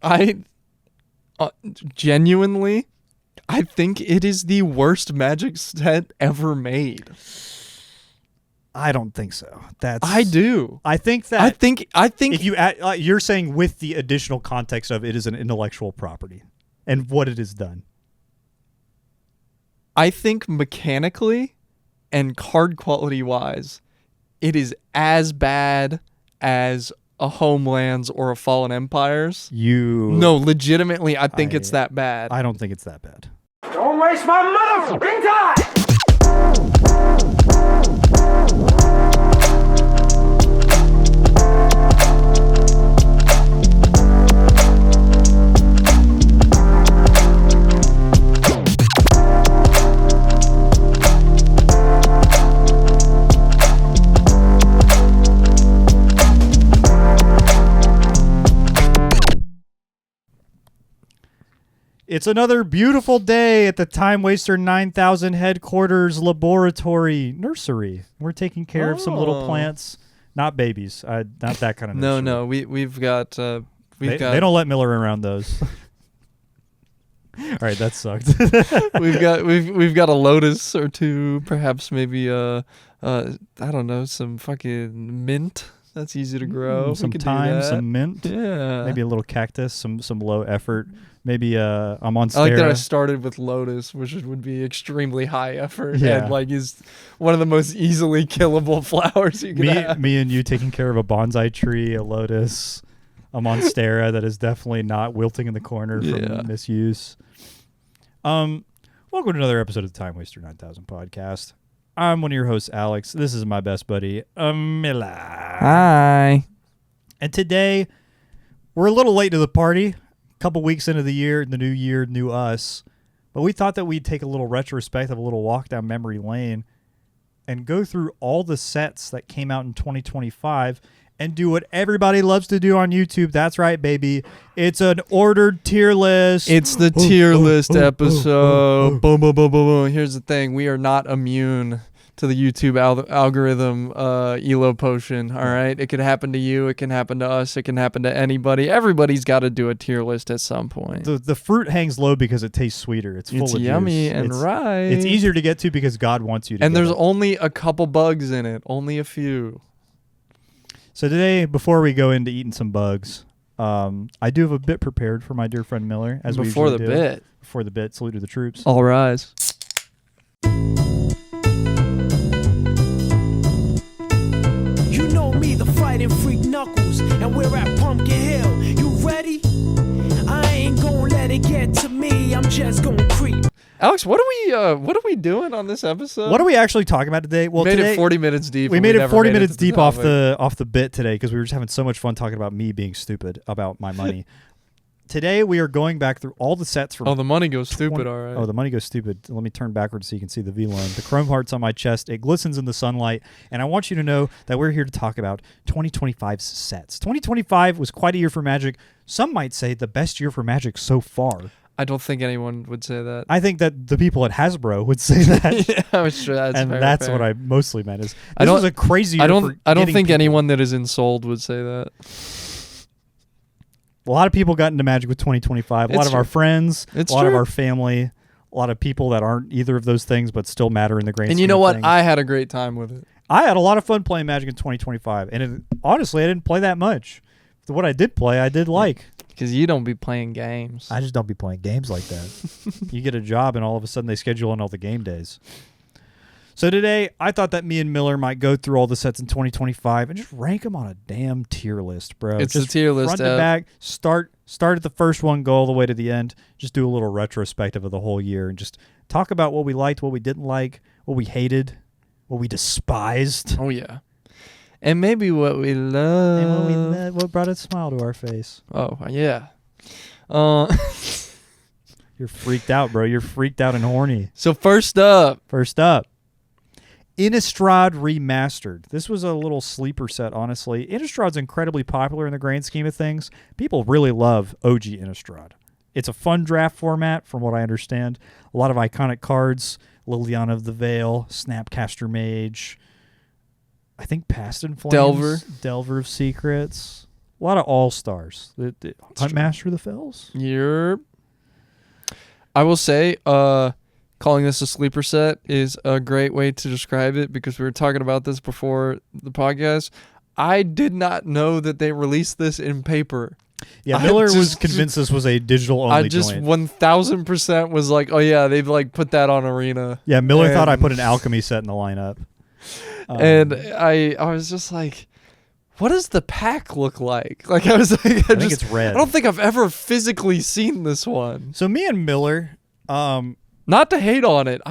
I genuinely, I think it is the worst Magic set ever made. I don't think so. I do. I think that. I think if you add, you're saying with the additional context of it is an intellectual property and what it has done. I think mechanically and card quality wise, it is as bad as a Homelands or a Fallen Empires. No, legitimately, I think it's that bad. I don't think it's that bad. Don't waste my motherfucking time! It's another beautiful day at the Timewaster 9000 headquarters laboratory nursery. We're taking care of some little plants, not babies, not that kind of nursery. No, we've got they don't let Miller around those. All right, that sucked. we've got a lotus or two, perhaps maybe I don't know, some fucking mint. That's easy to grow. Some thyme, some mint. Yeah. Maybe a little cactus, some low effort. Maybe a monstera. I like that I started with lotus, which would be extremely high effort and is one of the most easily killable flowers you can have. Me and you taking care of a bonsai tree, a lotus, a monstera that is definitely not wilting in the corner from misuse. Welcome to another episode of the Timewaster 9000 podcast. I'm one of your hosts, Alex. This is my best buddy, Miller. Hi. And today, we're a little late to the party. A couple weeks into the year, the new year, new us. But we thought that we'd take a little retrospective, a little walk down memory lane, and go through all the sets that came out in 2025 and do what everybody loves to do on YouTube. That's right, baby. It's an ordered tier list. It's the tier list episode. Boom, boom, boom, boom, boom. Here's the thing. We are not immune to the YouTube algorithm ELO potion, all right? It could happen to you. It can happen to us. It can happen to anybody. Everybody's got to do a tier list at some point. The fruit hangs low because it tastes sweeter. It's full of yummy juice. And right. It's easier to get to because God wants you to. And there's only a couple bugs in it. Only a few. So today, before we go into eating some bugs, I do have a bit prepared for my dear friend Miller. Before the bit, salute to the troops. All rise. You know me, the fighting freak Knuckles, and we're at Pumpkin Hill. You ready? I ain't gonna let it get to me. I'm just gonna creep. Alex, what are we doing on this episode? What are we actually talking about today? Well, we made it 40 minutes deep. We made it 40 minutes deep off the bit today because we were just having so much fun talking about me being stupid about my money. Today we are going back through all the sets from. Oh, the money goes stupid, all right. Oh, the money goes stupid. Let me turn backwards so you can see the V-Loan. The chrome heart's on my chest. It glistens in the sunlight, and I want you to know that we're here to talk about 2025's sets. 2025 was quite a year for Magic. Some might say the best year for Magic so far. I don't think anyone would say that. I think that the people at Hasbro would say that. Yeah, I'm sure that's and fair, that's fair. what I mostly meant is this was a crazy year. I don't think anyone that is ensouled would say that. A lot of people got into Magic with 2025. A lot of our friends, a lot of our family, a lot of people that aren't either of those things but still matter in the grand scheme. And you know what? Things. I had a great time with it. I had a lot of fun playing Magic in 2025, and honestly, I didn't play that much. What I did play, I did like. Because you don't be playing games. I just don't be playing games like that. You get a job, and all of a sudden they schedule in all the game days. So today, I thought that me and Miller might go through all the sets in 2025 and just rank them on a damn tier list, bro. It's just a tier list. Front to back, start at the first one, go all the way to the end. Just do a little retrospective of the whole year and just talk about what we liked, what we didn't like, what we hated, what we despised. Oh, yeah. And maybe what we love. And what we love, what brought a smile to our face. Oh, yeah. You're freaked out, bro. You're freaked out and horny. So first up. Innistrad Remastered. This was a little sleeper set, honestly. Innistrad's incredibly popular in the grand scheme of things. People really love OG Innistrad. It's a fun draft format, from what I understand. A lot of iconic cards. Liliana of the Veil, Snapcaster Mage, I think Past in Flames. Delver. Delver of Secrets. A lot of all-stars. The Huntmaster of the Fells? I will say, calling this a sleeper set is a great way to describe it because we were talking about this before the podcast. I did not know that they released this in paper. Yeah, Miller was convinced this was a digital-only joint. I just joint. 1,000% was like, oh yeah, they've like put that on Arena. Yeah, Miller thought I put an alchemy set in the lineup. And I was just like, what does the pack look like? Like I was like, I think it's red. I don't think I've ever physically seen this one. So me and Miller, not to hate on it,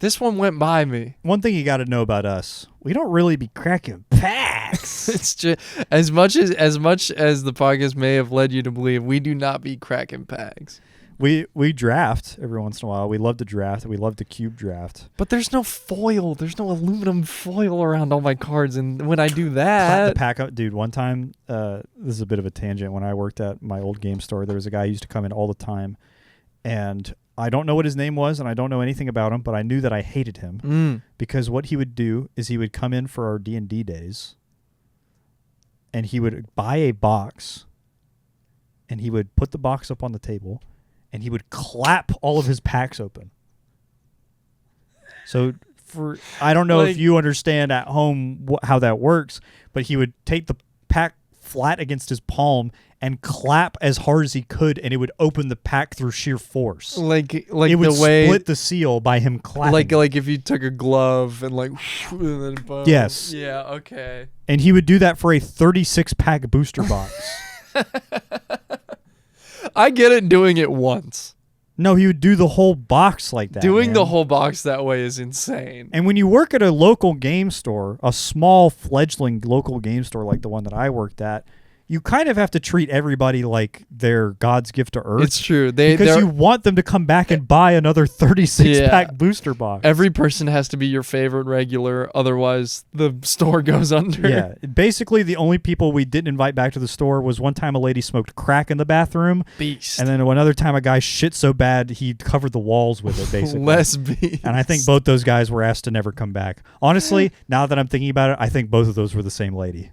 this one went by me. One thing you got to know about us, we don't really be cracking packs. It's just as much as the podcast may have led you to believe, we do not be cracking packs. We draft every once in a while. We love to draft. We love to cube draft. But there's no foil. There's no aluminum foil around all my cards. And when I do that, the pack up, dude. One time, this is a bit of a tangent. When I worked at my old game store, there was a guy who used to come in all the time, and I don't know what his name was, and I don't know anything about him, but I knew that I hated him because what he would do is he would come in for our D&D days, and he would buy a box, and he would put the box up on the table, and he would clap all of his packs open. So I don't know if you understand at home how that works, but he would take the pack flat against his palm and clap as hard as he could, and it would open the pack through sheer force. Like it would split the seal by him clapping. Like if you took a glove and like, and then boom. Yes. Yeah. Okay. And he would do that for a 36-pack booster box. I get it doing it once. No, he would do the whole box like that. Doing the whole box that way is insane. And when you work at a local game store, a small fledgling local game store like the one that I worked at, you kind of have to treat everybody like they're God's gift to earth. It's true. Because you want them to come back and buy another 36-pack booster box. Every person has to be your favorite regular, otherwise the store goes under. Yeah. Basically, the only people we didn't invite back to the store was one time a lady smoked crack in the bathroom. Beast. And then another time a guy shit so bad he covered the walls with it, basically. Less beast. And I think both those guys were asked to never come back. Honestly, now that I'm thinking about it, I think both of those were the same lady.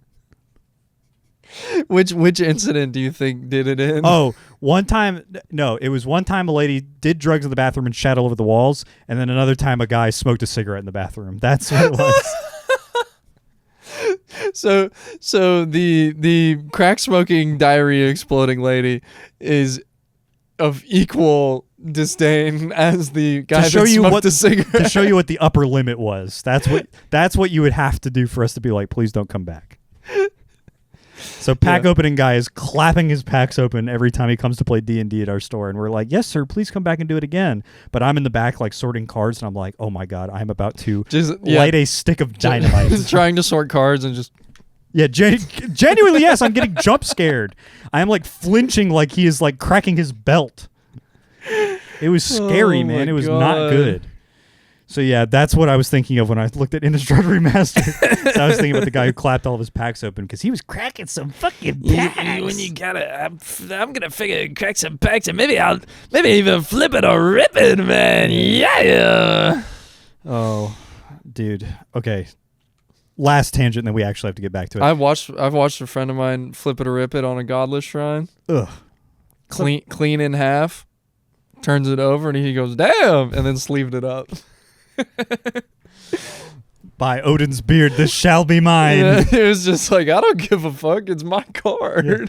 Which incident do you think did it in? Oh, one time, no, it was one time a lady did drugs in the bathroom and shat all over the walls, and then another time a guy smoked a cigarette in the bathroom. That's what it was. So the crack smoking, diarrhea exploding lady is of equal disdain as the guy that smoked a cigarette. To show you what the upper limit was. That's what you would have to do for us to be like, please don't come back. So pack opening guy is clapping his packs open every time he comes to play D&D at our store, and we're like, yes sir, please come back and do it again. But I'm in the back like sorting cards, and I'm like, oh my god, I'm about to light a stick of dynamite. Trying to sort cards and just genuinely, yes, I'm getting jump scared. I am like flinching like he is like cracking his belt. It was scary, man. It was not good. So yeah, that's what I was thinking of when I looked at Innistrad Remastered. So I was thinking about the guy who clapped all of his packs open because he was cracking some fucking packs. When you gotta, I'm gonna figure crack some packs and maybe even flip it or rip it, man. Yeah. Oh, dude. Okay. Last tangent, and then we actually have to get back to it. I've watched a friend of mine flip it or rip it on a godless shrine. Ugh. Clean in half, turns it over, and he goes, damn, and then sleeved it up. By Odin's beard, this shall be mine. Yeah, it was just like, I don't give a fuck. It's my card. Yeah,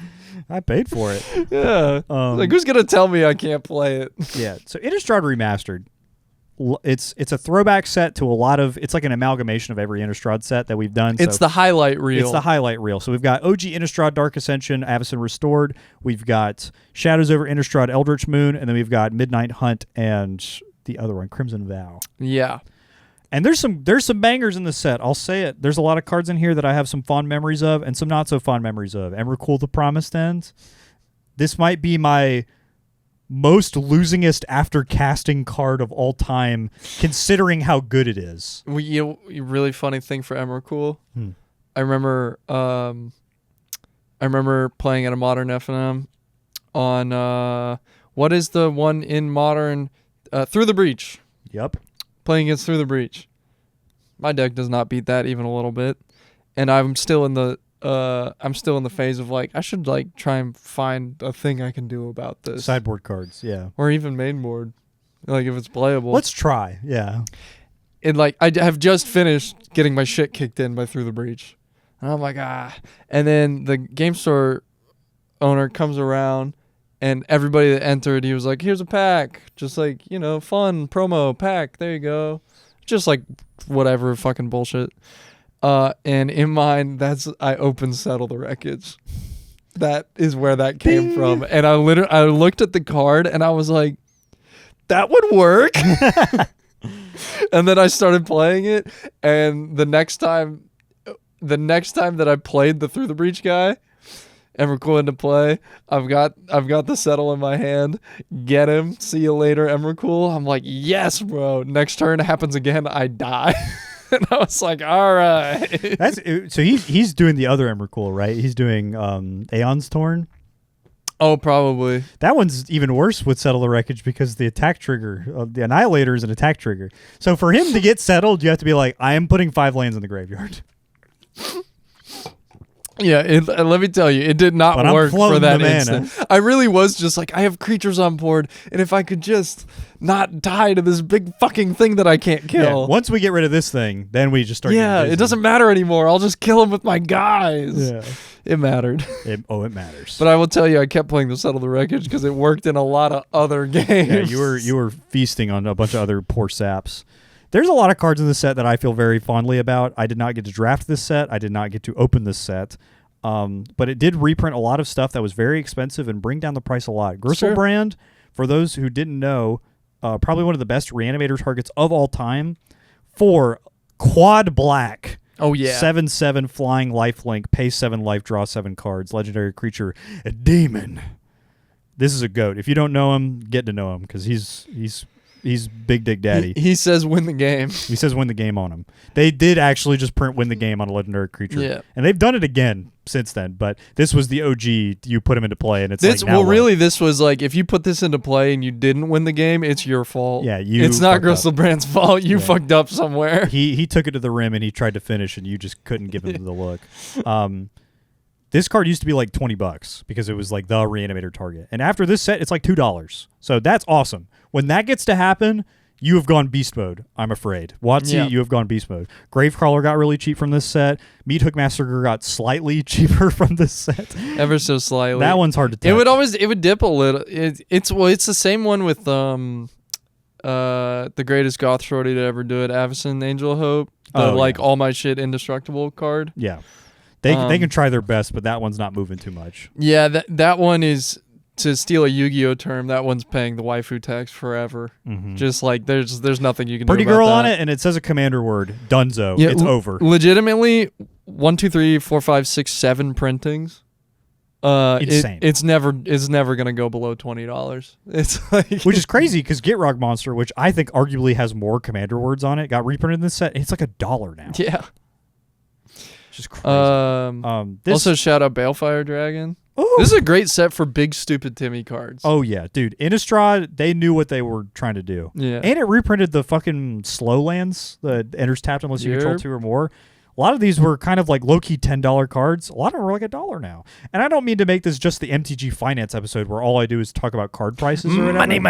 I paid for it. Yeah. Like, who's gonna tell me I can't play it? Yeah. So Innistrad Remastered, it's a throwback set to a lot of. It's like an amalgamation of every Innistrad set that we've done. It's the highlight reel. It's the highlight reel. So we've got OG Innistrad Dark Ascension, Avacyn Restored. We've got Shadows over Innistrad Eldritch Moon, and then we've got Midnight Hunt and the other one, Crimson Vow. Yeah. And there's some bangers in the set. I'll say it. There's a lot of cards in here that I have some fond memories of and some not so fond memories of. Emrakul the Promised End. This might be my most losingest after casting card of all time, considering how good it is. Really funny thing for Emrakul. I remember playing at a Modern FNM on what is the one in Modern Through the Breach. Yep. Playing against Through the Breach. My deck does not beat that even a little bit. And I'm still in the I'm still in the phase of like I should like try and find a thing I can do about this. Sideboard cards, yeah. Or even main board. Like if it's playable. Let's try, yeah. And like I have just finished getting my shit kicked in by Through the Breach. And I'm like, and then the game store owner comes around and everybody that entered, he was like, here's a pack. Just like, fun promo pack. There you go. Just like whatever fucking bullshit. And in mine, I opened Settle the Wreckage. That is where that came from. And I looked at the card and I was like, that would work. And then I started playing it, and the next time that I played the Through the Breach guy, and we're going to play, I've got the Settle in my hand. Get him. See you later, Emrakul. I'm like, yes, bro. Next turn happens again, I die. And I was like, all right. So he's doing the other Emrakul, right? He's doing Aeon's Torn. Oh, probably. That one's even worse with Settle the Wreckage because the attack trigger of the Annihilator is an attack trigger. So for him to get settled, you have to be like, I am putting 5 lands in the graveyard. Yeah, let me tell you, it did not work for that instant. I really was just like, I have creatures on board, and if I could just not die to this big fucking thing that I can't kill. Yeah, once we get rid of this thing, then we just start getting busy. It doesn't matter anymore. I'll just kill him with my guys. Yeah. It mattered. It matters. But I will tell you, I kept playing the Settle the Wreckage because it worked in a lot of other games. Yeah, you were feasting on a bunch of other poor saps. There's a lot of cards in this set that I feel very fondly about. I did not get to draft this set. I did not get to open this set. But it did reprint a lot of stuff that was very expensive and bring down the price a lot. Gristlebrand, for those who didn't know, probably one of the best reanimator targets of all time for quad black. Oh, yeah. 7/7 flying lifelink, pay 7 life, draw 7 cards. Legendary creature, a demon. This is a goat. If you don't know him, get to know him because he's Big Dig Daddy. He says win the game. He says win the game on him. They did actually just print win the game on a legendary creature. Yeah. And they've done it again since then, but this was the OG. You put him into play, and it's really, this was like, if you put this into play and you didn't win the game, it's your fault. Yeah, it's not Gristlebrand's fault. You fucked up somewhere. He took it to the rim, and he tried to finish, and you just couldn't give him the look. This card used to be like $20 because it was like the reanimator target. And after this set, it's like $2. So that's awesome. When that gets to happen, you have gone beast mode, I'm afraid. WotC, you have gone beast mode. Gravecrawler got really cheap from this set. Meathook Massacre got slightly cheaper from this set. Ever so slightly. That one's hard to tell. It would dip a little. It's the same one with the greatest goth shorty to ever do it, Avacyn, Angel of Hope. All my shit indestructible card. Yeah. They can try their best, but that one's not moving too much. Yeah, that one is, to steal a Yu-Gi-Oh term, that one's paying the waifu tax forever. Mm-hmm. Just like there's nothing you can Pretty do about girl that. on it, and it says a commander word. Dunzo. Yeah, it's over. Legitimately, 1, 2, 3, 4, 5, 6, 7 printings. Insane. It's never gonna go below $20. It's like, which is crazy because Gitrog Monster, which I think arguably has more commander words on it, got reprinted in this set. It's like $1 now. Yeah. Just crazy. Also, shout out Balefire Dragon. Ooh. This is a great set for big stupid Timmy cards. Oh yeah, dude. Innistrad, they knew what they were trying to do. Yeah. And it reprinted the fucking slow lands that enters tapped unless you control 2 or more. A lot of these were kind of like low-key $10 cards. A lot of them are like $1 now. And I don't mean to make this just the MTG Finance episode where all I do is talk about card prices or whatever. Money.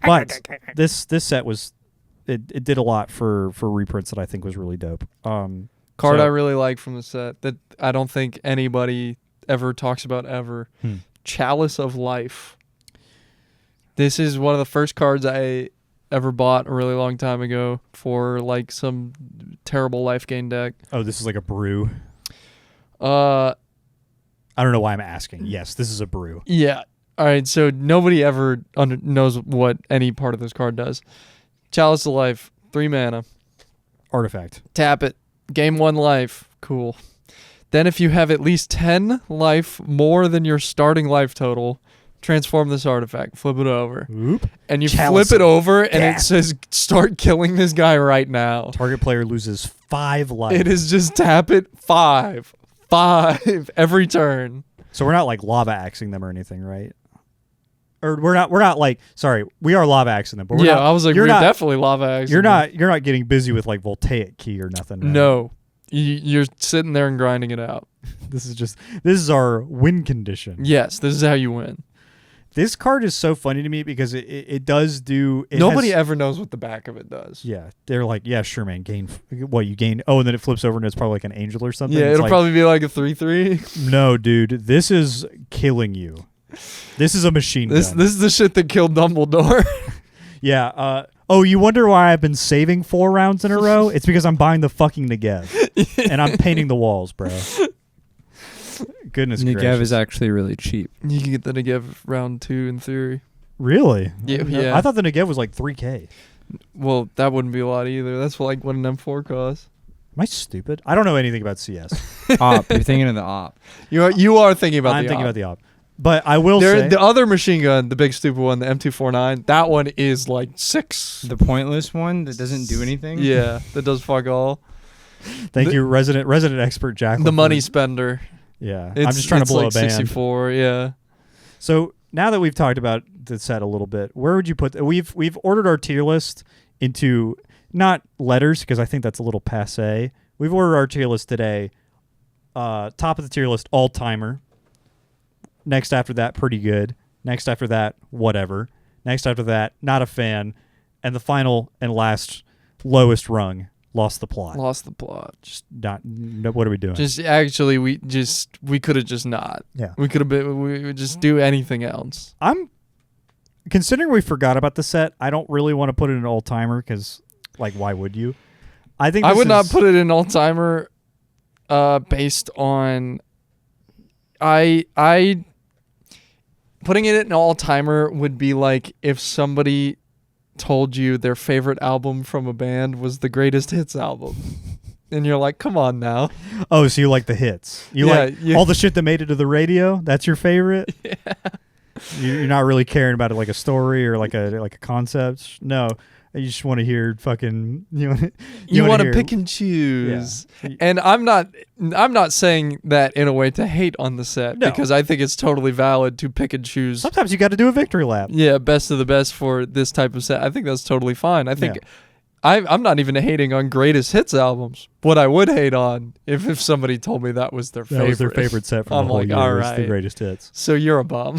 But this set was it did a lot for reprints that I think was really dope. Card I really like from the set that I don't think anybody ever talks about ever. Chalice of Life. This is one of the first cards I ever bought a really long time ago for like some terrible life gain deck. Oh, this is like a brew. I don't know why I'm asking. Yes, this is a brew. Yeah. All right, so nobody ever knows what any part of this card does. Chalice of Life, 3 mana. Artifact. Tap it. Game 1 life. Cool. Then if you have at least 10 life more than your starting life total, transform this artifact. Flip it over. Oop. And you Chalice flip it over and it says start killing this guy right now. Target player loses 5 life. It is just tap it 5 every turn. So we're not like lava axing them or anything, right? Or we're not like, sorry, we are lava axing them, but we're not, I was like, we're definitely lava axing. You're not getting busy with like Voltaic Key or nothing. Right? No. You're sitting there and grinding it out. This is our win condition. Yes, this is how you win. This card is so funny to me because it does do. Nobody ever knows what the back of it does. Yeah, they're like, yeah, sure, man. Gain what you gain. Oh, and then it flips over and it's probably like an angel or something. Yeah, It's it'll like, probably be like a 3/3. No, dude, this is killing you. This is a machine gun. This is the shit that killed Dumbledore. Yeah. Oh, you wonder why I've been saving 4 rounds in a row? It's because I'm buying the fucking Negev. And I'm painting the walls, bro. Goodness Negev gracious. is actually really cheap. You can get the Negev round 2 in theory. Really? Yeah. I thought the Negev was like 3K. Well, that wouldn't be a lot either. That's like what an M4 costs. Am I stupid? I don't know anything about CS. Op. You're thinking of the op. You are thinking about I'm the thinking op. about the op. But I will say... The other machine gun, the big stupid one, the M249, that one is like 6. The pointless one that doesn't do anything? Yeah, that does fuck all. Thank you, resident expert Jacqueline. The money spender. Yeah. I'm just trying to blow like a band. 64, yeah. So now that we've talked about the set a little bit, where would you put... We've ordered our tier list into... Not letters, because I think that's a little passe. We've ordered our tier list today. Top of the tier list, all-timer. Next after that, pretty good. Next after that, whatever. Next after that, not a fan. And the final and last lowest rung, lost the plot. Lost the plot. Just not. No, what are we doing? Just actually, we could have just not. Yeah. We could have been. We would just do anything else. I'm considering we forgot about the set. I don't really want to put it in all timer because, like, why would you? I think I would not put it in all timer, based on. I putting it in all timer would be like if somebody told you their favorite album from a band was the greatest hits album. And you're like, come on now. Oh, so you like the hits? You like all the shit that made it to the radio? That's your favorite? Yeah. You're not really caring about it like a story or like a concept? No. You just want to hear fucking you want to pick and choose. Yeah. And I'm not saying that in a way to hate on the set, No. because I think it's totally valid to pick and choose. Sometimes you got to do a victory lap. Yeah, best of the best for this type of set. I think that's totally fine. I think Yeah. I'm not even hating on greatest hits albums. What I would hate on if somebody told me that was their favorite. That was their favorite set from I'm the whole like, year. all It's the right. greatest hits. So you're a bum.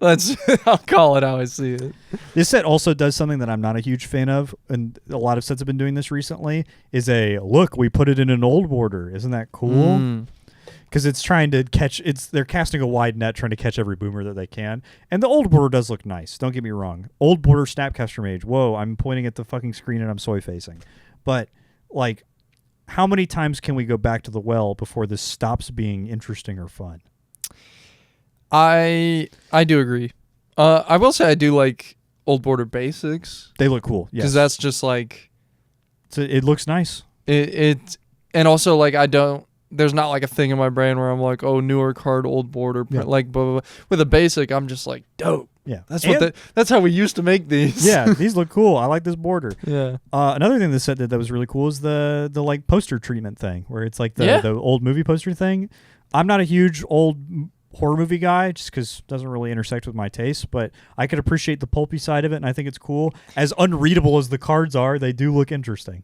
I'll call it how I see it. This set also does something that I'm not a huge fan of, and a lot of sets have been doing this recently, is look, we put it in an old border. Isn't that cool? Because it's trying to catch, they're casting a wide net trying to catch every boomer that they can. And the old border does look nice. Don't get me wrong. Old border Snapcaster Mage. Whoa, I'm pointing at the fucking screen and I'm soy facing. But, like, how many times can we go back to the well before this stops being interesting or fun? I do agree. I will say I do like old border basics. They look cool. Because Yes. that's just like It looks nice. it and also like there's not like a thing in my brain where I'm like, oh, newer card, old border, Yeah. like blah, blah, blah. With a basic, I'm just like, dope. Yeah. That's how we used to make these. Yeah, these look cool. I like this border. Yeah. Another thing this set that was really cool is the like poster treatment thing, where it's like the old movie poster thing. I'm not a huge old horror movie guy, just because it doesn't really intersect with my taste, but I could appreciate the pulpy side of it, and I think it's cool. As unreadable as the cards are, they do look interesting.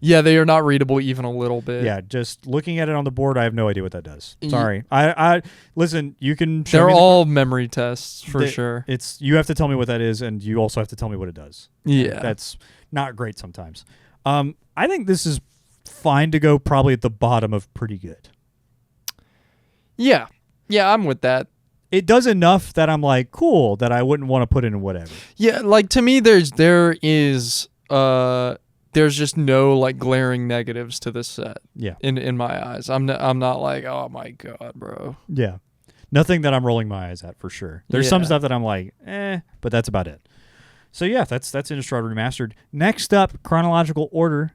Yeah, they are not readable even a little bit. Yeah, just looking at it on the board, I have no idea what that does. Sorry. I listen, you can show They're me all memory tests for sure. You have to tell me what that is, and you also have to tell me what it does. Yeah. That's not great sometimes. I think this is fine to go probably at the bottom of pretty good. Yeah. Yeah, I'm with that. It does enough that I'm like, cool, that I wouldn't want to put in whatever. Yeah, like to me there's just no like glaring negatives to this set. Yeah. In my eyes. I'm not like, oh my god, bro. Yeah. Nothing that I'm rolling my eyes at for sure. There's some Yeah. stuff that I'm like, but that's about it. So yeah, that's Innistrad Remastered. Next up, chronological order.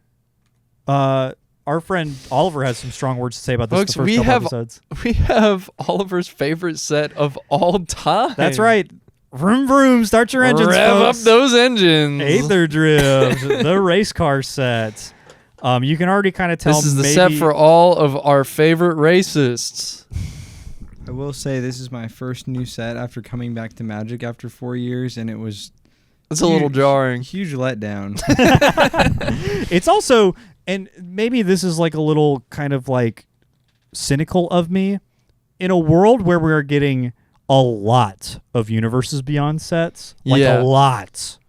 Our friend Oliver has some strong words to say about this. Folks, the first couple episodes. We have Oliver's favorite set of all time. That's right. Vroom vroom, start your engines, Rev folks. up those engines. Aether Drift, the race car set. You can already kind of tell. This is the set for all of our favorite racists. I will say this is my first new set after coming back to Magic after 4 years, and it was It's a little jarring. Huge letdown. It's also And maybe this is like a little kind of like cynical of me. In a world where we are getting a lot of Universes Beyond sets, like a lot,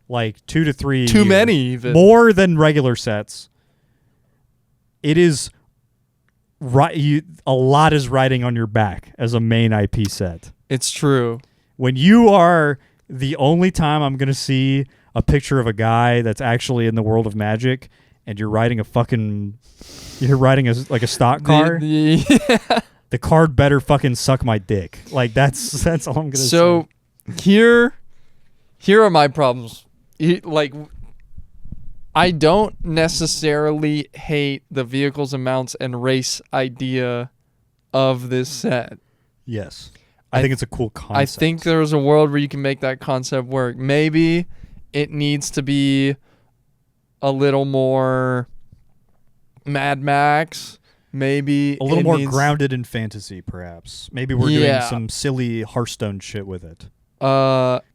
like 2 to 3, Too many even. more than regular sets. It is right. A lot is riding on your back as a main IP set. It's true. When you are the only time I'm going to see a picture of a guy that's actually in the world of Magic, and you're riding a like a stock car. The card better fucking suck my dick. Like that's all I'm gonna say. So here are my problems. Like, I don't necessarily hate the vehicles and mounts and race idea of this set. Yes, I think it's a cool concept. I think there's a world where you can make that concept work. Maybe it needs to be a little more Mad Max. Maybe a little more grounded in fantasy, perhaps. Maybe we're doing some silly Hearthstone shit with it.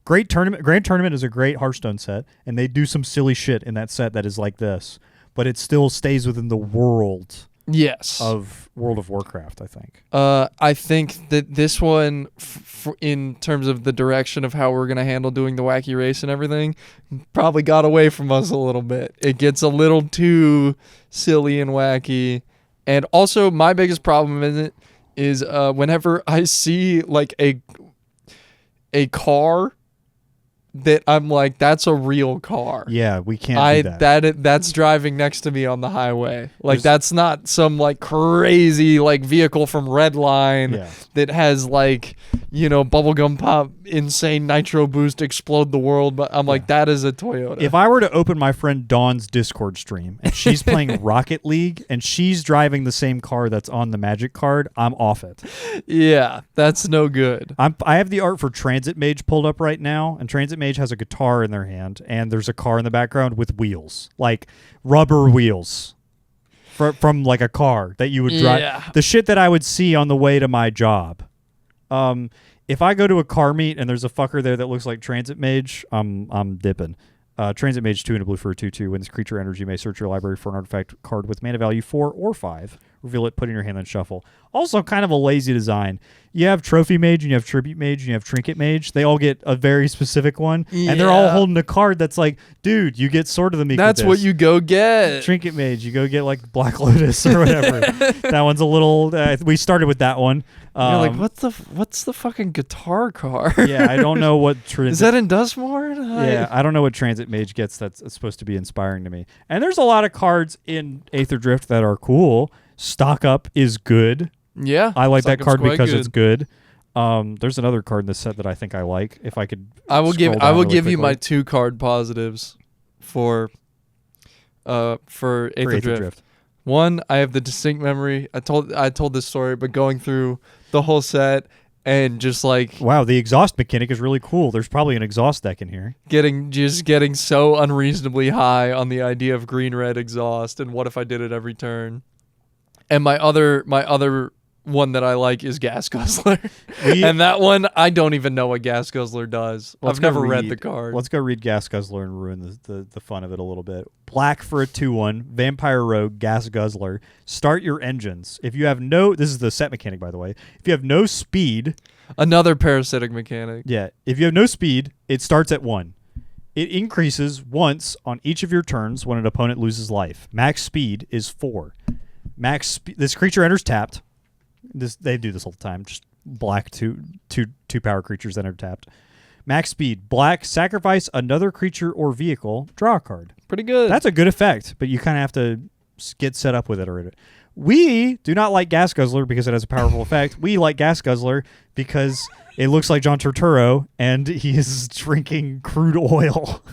Grand Tournament is a great Hearthstone set, and they do some silly shit in that set that is like this, but it still stays within the world. Yes. Of World of Warcraft, I think. I think that this one, in terms of the direction of how we're going to handle doing the wacky race and everything, probably got away from us a little bit. It gets a little too silly and wacky. And also, my biggest problem in it is whenever I see like a car that I'm like, that's a real car. Yeah, we can't do that. That's driving next to me on the highway. Like, that's not some like crazy like vehicle from Redline that has like, bubblegum pop, insane nitro boost, explode the world. But I'm like, that is a Toyota. If I were to open my friend Dawn's Discord stream and she's playing Rocket League and she's driving the same car that's on the Magic card, I'm off it. Yeah, that's no good. I have the art for Transit Mage pulled up right now, and Transit Mage has a guitar in their hand, and there's a car in the background with wheels, like rubber wheels from like a car that you would drive. Yeah. The shit that I would see on the way to my job. If I go to a car meet and there's a fucker there that looks like Transit Mage, I'm dipping. Transit Mage 2 and a blue for a 2/2. When this creature enters, you may search your library for an artifact card with mana value 4 or 5. Reveal it, put it in your hand, and shuffle. Also, kind of a lazy design. You have Trophy Mage, and you have Tribute Mage, and you have Trinket Mage. They all get a very specific one, and they're all holding a card that's like, dude, you get Sword of the Meek. That's what you go get. Trinket Mage, you go get like Black Lotus or whatever. That one's a little. We started with that one. You're like, what's the fucking guitar car? Yeah, I don't know what is that in Dustmore? Yeah, I don't know what Transit Mage gets that's supposed to be inspiring to me. And there's a lot of cards in Aether Drift that are cool. Stock Up is good. Yeah, I like that card because it's good. There's another card in this set that I think I like. If I could, I will give you my 2 card positives for Aether Drift. One, I have the distinct memory. I told this story, but going through the whole set and just like, wow, the exhaust mechanic is really cool. There's probably an exhaust deck in here. Getting so unreasonably high on the idea of green-red exhaust and what if I did it every turn. And my other one that I like is Gas Guzzler. And that one, I don't even know what Gas Guzzler does. I've never read the card. Let's go read Gas Guzzler and ruin the fun of it a little bit. Black for a 2/1, Vampire Rogue, Gas Guzzler. Start your engines. If you have this is the set mechanic, by the way. If you have no speed. Another parasitic mechanic. Yeah. If you have no speed, it starts at 1. It increases once on each of your turns when an opponent loses life. Max speed is 4. This creature enters tapped. They do this all the time. Just black two power creatures that enter tapped. Max speed. Black. Sacrifice another creature or vehicle. Draw a card. Pretty good. That's a good effect, but you kind of have to get set up with it already. We do not like Gas Guzzler because it has a powerful effect. We like Gas Guzzler because it looks like John Turturro and he is drinking crude oil.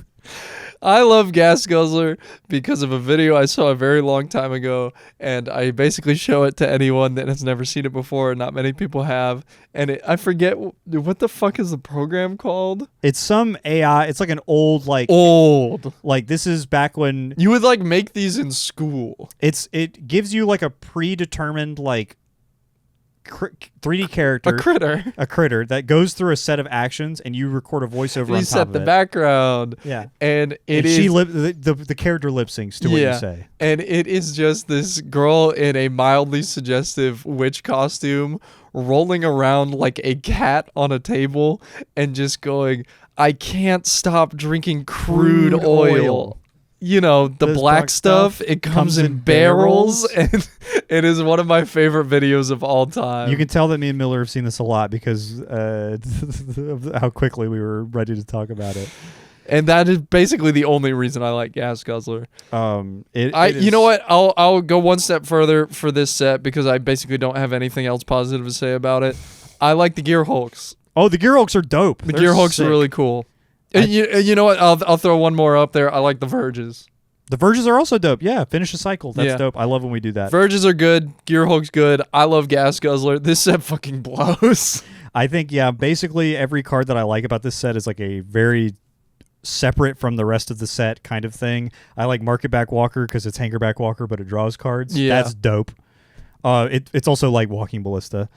I love Gas Guzzler because of a video I saw a very long time ago, and I basically show it to anyone that has never seen it before, and not many people have. And I forget, what the fuck is the program called? It's some AI. It's like an old. Like this is back when you would like make these in school. It gives you like a predetermined like 3D character, a critter. a critter that goes through a set of actions, and you record a voiceover on You top set of the it. background. Yeah, And and the character lip syncs to what you say. And it is just this girl in a mildly suggestive witch costume rolling around like a cat on a table and just going, I can't stop drinking crude oil. You know, the This black black stuff, stuff it comes in barrels, and it is one of my favorite videos of all time. You can tell that me and Miller have seen this a lot because of how quickly we were ready to talk about it. And that is basically the only reason I like Gas Guzzler. You know what? I'll go one step further for this set because I basically don't have anything else positive to say about it. I like the Gear Hulks. Oh, the Gear Hulks are dope. The Gear Hulks are really cool. And you know what? I'll throw one more up there. I like the Verges. The Verges are also dope. Yeah, finish a cycle. That's Yeah. dope. I love when we do that. Verges are good. Gear Hulk's good. I love Gas Guzzler. This set fucking blows. I think, yeah, basically every card that I like about this set is like a very separate from the rest of the set kind of thing. I like Market Back Walker because it's Hangerback Walker, but it draws cards. Yeah. That's dope. It's also like Walking Ballista,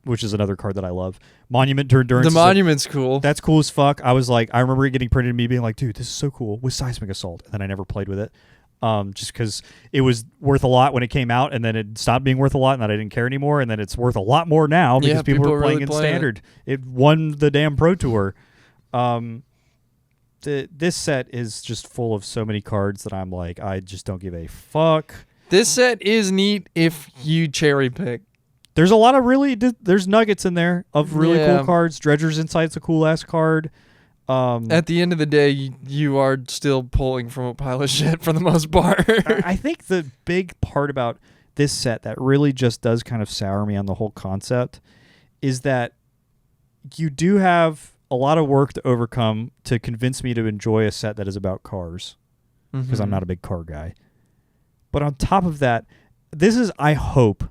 which is another card that I love. Monument to Endurance. The Monument's cool. That's cool as fuck. I remember it getting printed and me being like, dude, this is so cool with Seismic Assault. And then I never played with it. Just because it was worth a lot when it came out, and then it stopped being worth a lot, and then I didn't care anymore, and then it's worth a lot more now because people are playing really in playing Standard. It won the damn Pro Tour. This set is just full of so many cards that I'm like, I just don't give a fuck. This set is neat if you cherry pick. There's a lot of there's nuggets in there of really Yeah. cool cards. Dredger's Insight's a cool ass card. At the end of the day, you are still pulling from a pile of shit for the most part. I think the big part about this set that really just does kind of sour me on the whole concept is that you do have a lot of work to overcome to convince me to enjoy a set that is about cars, because I'm not a big car guy. But on top of that, this is, I hope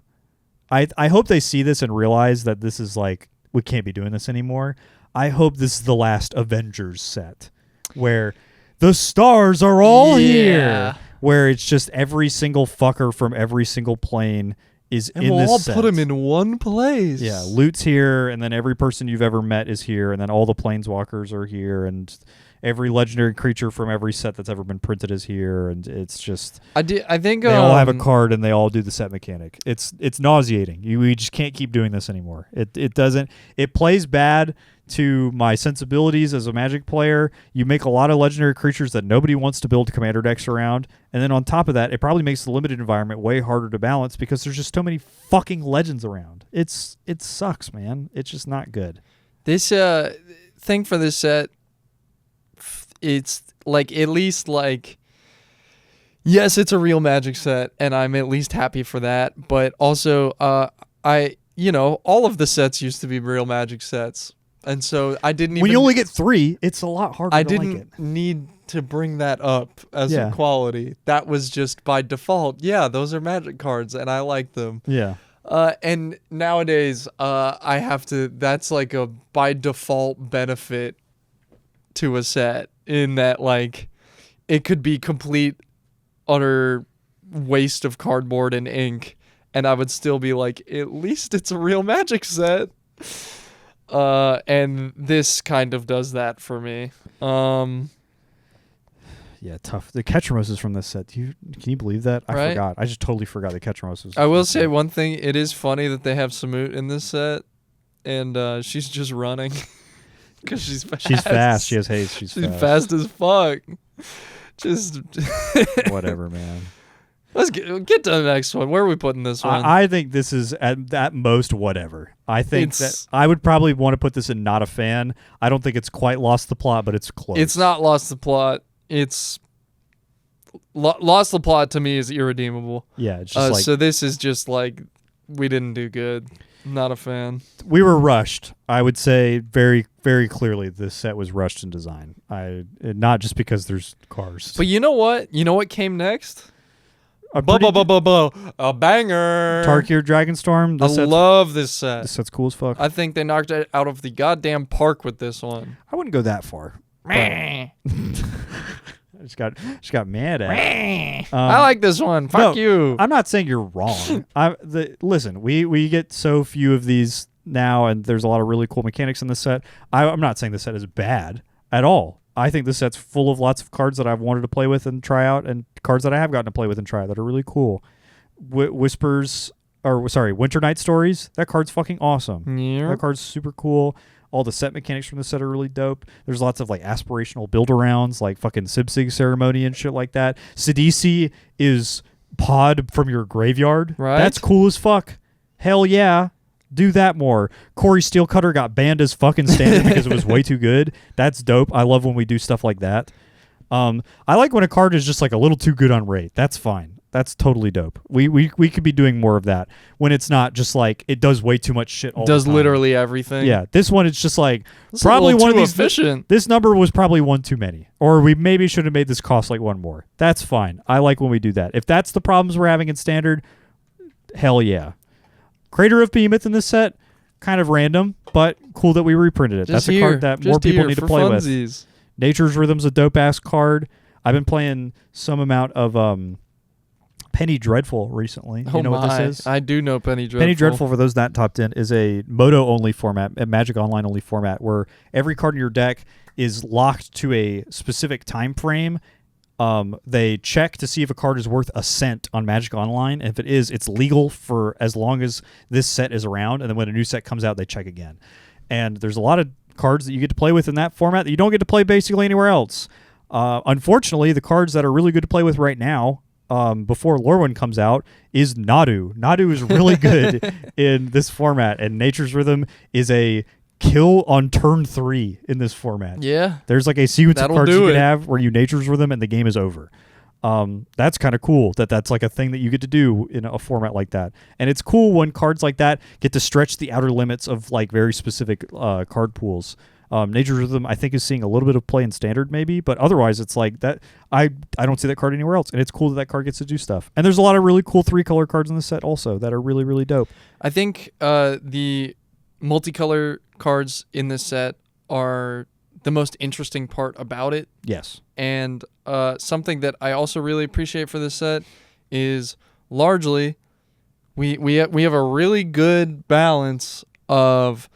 they see this and realize that this is like, we can't be doing this anymore. I hope this is the last Avengers set where the stars are all here, where it's just every single fucker from every single plane is And in we'll this all set. put them in one place. Yeah, Loot's here, and then every person you've ever met is here, and then all the planeswalkers are here, and every legendary creature from every set that's ever been printed is here, and it's just I think they all have a card and they all do the set mechanic. It's nauseating. We just can't keep doing this anymore. It plays bad to my sensibilities as a Magic player. You make a lot of legendary creatures that nobody wants to build commander decks around, and then on top of that, it probably makes the limited environment way harder to balance because there's just so many fucking legends around. It sucks, man. It's just not good. This thing for this set, it's like at least like, yes, it's a real Magic set, and I'm at least happy for that. But also, all of the sets used to be real Magic sets. And so I didn't even... When you only get 3, it's a lot harder I to like it. didn't need to bring that up as a quality. That was just by default. Yeah, those are Magic cards, and I like them. Yeah. And nowadays, I have to... That's like a by default benefit to a set, in that, like, it could be complete, utter waste of cardboard and ink, and I would still be like, at least it's a real Magic set. And this kind of does that for me. Yeah, tough. The Ketramos is from this set. Can you believe that? I Right? forgot. I just totally forgot that Ketramos was. I will say one thing. It is funny that they have Samut in this set, and she's just running because she's fast. She's fast. She has haste. She's fast as fuck. Just Whatever, man. Let's get to the next one. Where are we putting this one? I think this is at most whatever. I think It's- that I would probably want to put this in not a fan. I don't think it's quite lost the plot, but it's close. It's not lost the plot. It's lost the plot to me is irredeemable. Yeah, it's just like So this is just like, we didn't do good. Not a fan. we were rushed. I would say very, very clearly this set was rushed in design. Not just because there's cars. But you know what? You know what came next? A pretty A banger. Tarkir Dragonstorm. I love this set. This set's cool as fuck. I think they knocked it out of the goddamn park with this one. I wouldn't go that far. but- Just got mad at. I like this one. Fuck you. I'm not saying you're wrong. Listen, we get so few of these now, and there's a lot of really cool mechanics in the set. I'm not saying the set is bad at all. I think the set's full of lots of cards that I've wanted to play with and try out, and cards that I have gotten to play with and try out that are really cool. Winter Night Stories. That card's fucking awesome. Yeah. That card's super cool. All the set mechanics from the set are really dope. There's lots of like aspirational build-arounds, like fucking Sib-Sig ceremony and shit like that. Sidisi is pod from your graveyard. Right. That's cool as fuck. Hell yeah. Do that more. Corey Steelcutter got banned as fucking standard because it was way too good. That's dope. I love when we do stuff like that. I like when a card is just like a little too good on rate. That's fine. That's totally dope. We could be doing more of that when it's not just like it does way too much shit all Does the time. literally everything. Yeah, this one it's just like This is probably a little one of too these efficient. This number was probably one too many, or we maybe should have made this cost like one more. That's fine. I like when we do that. If that's the problems we're having in standard, hell yeah. Crater of Behemoth in this set, kind of random, but cool that we reprinted it. Just That's a card that more people need to play with. Nature's Rhythm's a dope ass card. I've been playing some amount of Penny Dreadful recently. You know what this is? I do know Penny Dreadful. Penny Dreadful, for those not topped in, is a Moto-only format, a Magic Online-only format, where every card in your deck is locked to a specific time frame. They check to see if a card is worth a cent on Magic Online. And if it is, it's legal for as long as this set is around. And then when a new set comes out, they check again. And there's a lot of cards that you get to play with in that format that you don't get to play basically anywhere else. Unfortunately, the cards that are really good to play with right now, before Lorwyn comes out, is Nadu. Nadu is really good in this format, and Nature's Rhythm is a kill on turn 3 in this format. Yeah. There's like a sequence That'll of cards do you it. can have where you Nature's Rhythm and the game is over. That's kind of cool that's like a thing that you get to do in a format like that. And it's cool when cards like that get to stretch the outer limits of like very specific card pools. Nature's Rhythm, I think, is seeing a little bit of play in standard maybe, but otherwise it's like that. I don't see that card anywhere else, and it's cool that card gets to do stuff. And there's a lot of really cool 3-color cards in the set also that are really, really dope. I think the multicolor cards in this set are the most interesting part about it. Yes. And something that I also really appreciate for this set is largely we have a really good balance of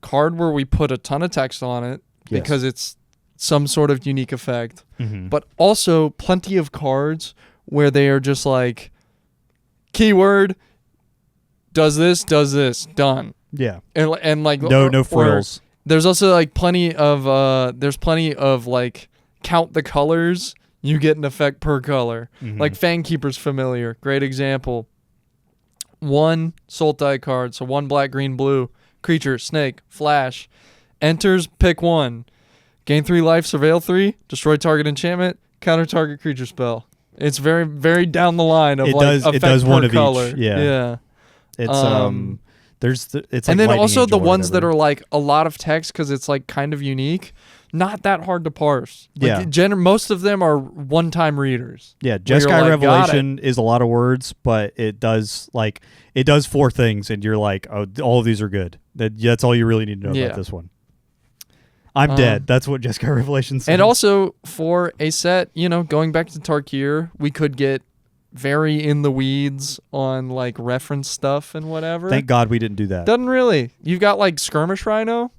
card where we put a ton of text on it because it's some sort of unique effect, but also plenty of cards where they are just like keyword does this, done. Yeah. And like No frills. There's also like plenty of like count the colors, you get an effect per color. Like Fangkeeper's Familiar, great example. 1 Sultai card, so 1 black, green, blue. Creature, snake, flash. Enters, pick 1. Gain 3 life, surveil 3. Destroy target enchantment. Counter target creature spell. It's very, very down the line of It does one of color. each. Yeah. It's it's like and then Lightning also the Angel or ones that whatever. are like a lot of text because it's like kind of unique. Not that hard to parse. Like, most of them are one-time readers. Yeah, where you're Jeskai like, Revelation is a lot of words, but it does 4 things, and you're like, oh, all of these are good. That's all you really need to know about this one. I'm dead. That's what Jeskai Revelation says. And also for a set, going back to Tarkir, we could get very in the weeds on like reference stuff and whatever. Thank God we didn't do that. Doesn't really. You've got like Skirmish Rhino,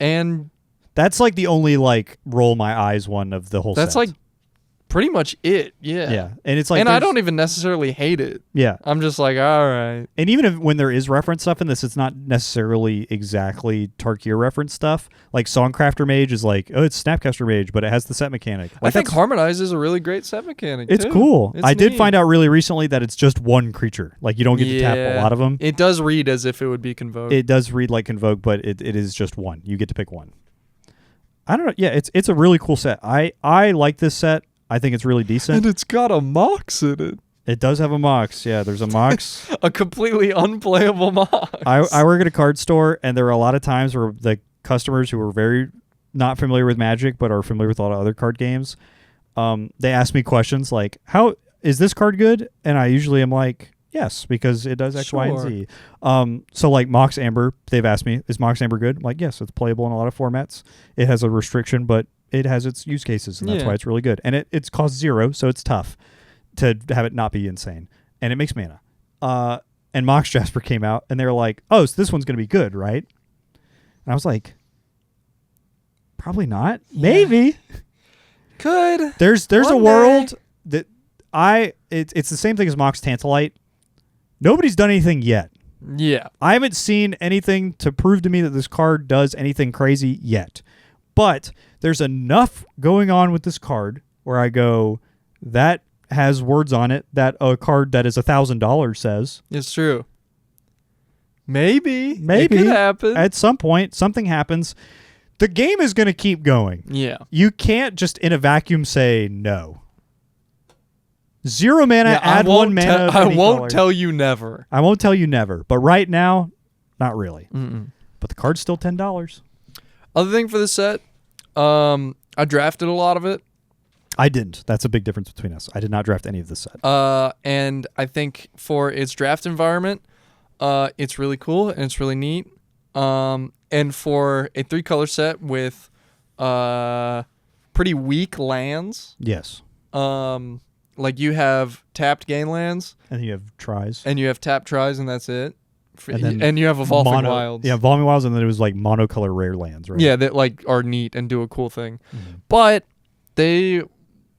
and that's like the only like roll my eyes one of the whole set. that's like pretty much it. Yeah. Yeah, and it's like, and I don't even necessarily hate it. Yeah, I'm just like, all right. and even when there is reference stuff in this, it's not necessarily exactly Tarkir reference stuff. Like Songcrafter Mage is like, oh, it's Snapcaster Mage, but it has the set mechanic. I think Harmonize is a really great set mechanic. It's too. cool. It's I did neat. find out really recently that it's just one creature. Like you don't get to tap a lot of them. It does read as if it would be Convoke. It does read like Convoke, but it is just one. You get to pick one. I don't know. Yeah, it's a really cool set. I like this set. I think it's really decent. and it's got a Mox in it. It does have a Mox. Yeah, there's a Mox. A completely unplayable Mox. I work at a card store, and there are a lot of times where the customers who are very not familiar with Magic but are familiar with a lot of other card games, they ask me questions like, how is this card good? And I usually am like, yes, because it does X, Y, and Z. So like Mox Amber, they've asked me, is Mox Amber good? I'm like, yes, it's playable in a lot of formats. It has a restriction, but it has its use cases, and that's Yeah. why it's really good. And it's cost 0, so it's tough to have it not be insane. And it makes mana. And Mox Jasper came out, and they were like, "Oh, so this one's going to be good, right?" And I was like, "Probably not. Maybe." Could. There's One a day. world that it's the same thing as Mox Tantalite. Nobody's done anything yet. Yeah. I haven't seen anything to prove to me that this card does anything crazy yet. But there's enough going on with this card where I go, that has words on it that a card that is $1,000 says. It's true. Maybe. Maybe. It could happen. At some point, something happens. The game is going to keep going. Yeah. You can't just in a vacuum say no. 0 mana, Yeah, add 1 mana. of I any won't color. tell you never. I won't tell you never. But right now, not really. Mm-mm. But the card's still $10. Other thing for this set, I drafted a lot of it. I didn't. That's a big difference between us. I did not draft any of this set. And I think for its draft environment, it's really cool and it's really neat. And for a 3-color set with pretty weak lands, Yes. like you have tapped gain lands And then you have tries. and you have tapped tries and that's it. And then And you have evolving wilds. Yeah, evolving wilds, and then it was like monocolor rare lands, right? Yeah, that like are neat and do a cool thing. Mhm. But they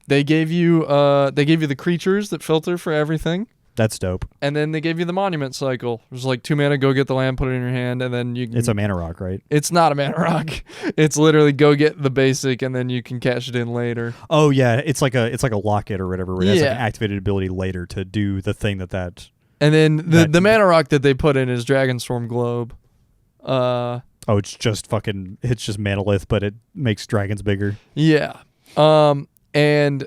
gave you the creatures that filter for everything. That's dope. And then they gave you the monument cycle. It was like 2 mana, go get the land, put it in your hand, and then you can... It's a mana rock, right? It's not a mana rock. It's literally go get the basic, and then you can cash it in later. Oh yeah, it's like a locket or whatever. Where it has like Yeah. an activated ability later to do the thing that. And then That- the mana rock that they put in is Dragonstorm Globe. Oh, it's just Manalith, but it makes dragons bigger. Yeah. And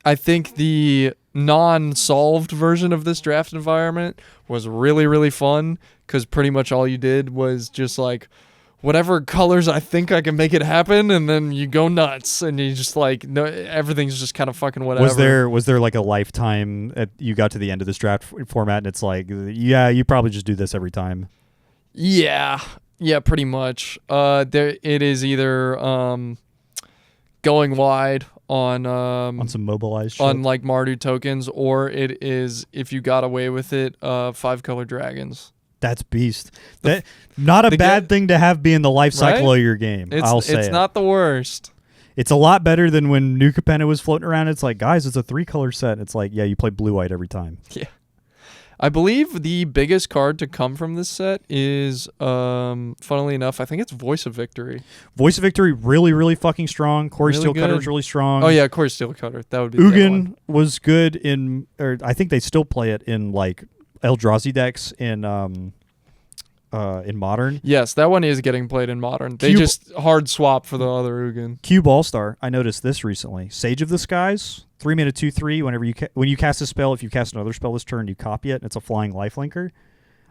I think the non-solved version of this draft environment was really, really fun because pretty much all you did was just like whatever colors I think I can make it happen, and then you go nuts and you just like no, everything's just kind of fucking whatever. Was there like a lifetime you got to the end of this draft format and it's like, yeah, you probably just do this every time. Yeah, pretty much. There it is either going wide on some mobilized shit. on like Mardu tokens, or it is if you got away with it, 5-color dragons. That's beast. That not a the bad ga- thing to have be in the life cycle Right? of your game. It's I'll say it's it. not the worst. It's a lot better than when New Capenna was floating around. It's like, guys, it's a 3-color set. It's like, yeah, you play blue-white every time. I believe the biggest card to come from this set is, funnily enough, I think it's Voice of Victory. Voice of Victory, really, really fucking strong. Corey Really Steelcutter was good. really strong. Oh yeah, Core Steelcutter. That would be the other one. Ugin was good in, or I think they still play it in like Eldrazi decks in Modern. Yes, that one is getting played in Modern. They Cube- just hard swap for the other Ugin. Cube All-Star, I noticed this recently. Sage of the Skies, 3 mana 2/3. When you cast a spell, if you cast another spell this turn, you copy it, and it's a flying lifelinker.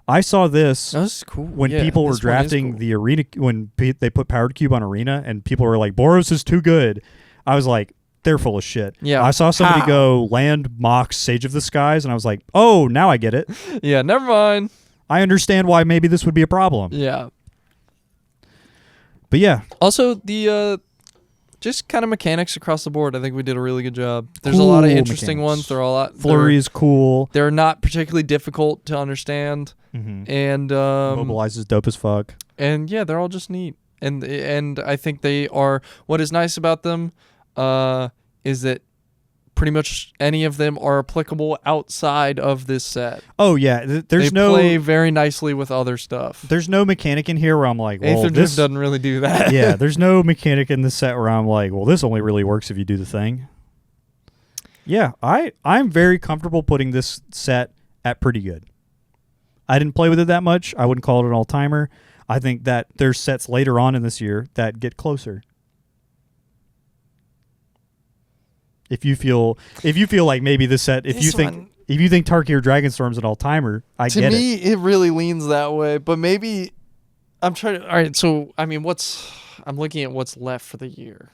I saw this That's cool. when Yeah, people were this one is drafting cool. the arena, when they put Powered Cube on Arena, and people were like, Boros is too good. I was like, they're full of shit. Yeah. I saw somebody How? go land Mox Sage of the Skies, and I was like, oh, now I get it. Yeah, never mind. I understand why maybe this would be a problem. Yeah. But yeah, Also, the just kind of mechanics across the board. I think we did a really good job. There's a lot of Cool interesting mechanics. ones. They're a lot. Flurry is cool. They're not particularly difficult to understand, Mm-hmm. and Mobilize is dope as fuck. and yeah, they're all just neat. And I think they are. What is nice about them, is that pretty much any of them are applicable outside of this set. Oh yeah, there's they play very nicely with other stuff. there's no mechanic in here where I'm like, well, Aether Drift this doesn't really do that. yeah, there's no mechanic in this set where I'm like, well, this only really works if you do the thing. Yeah, I'm very comfortable putting this set at pretty good. I didn't play with it that much. I wouldn't call it an all-timer. I think that there's sets later on in this year that get closer. If you feel like maybe this set, if you think Tarkir Dragonstorm's an all-timer, I To get me, it. it really leans that way, but maybe I'm trying to. All right, so I mean, I'm looking at what's left for the year.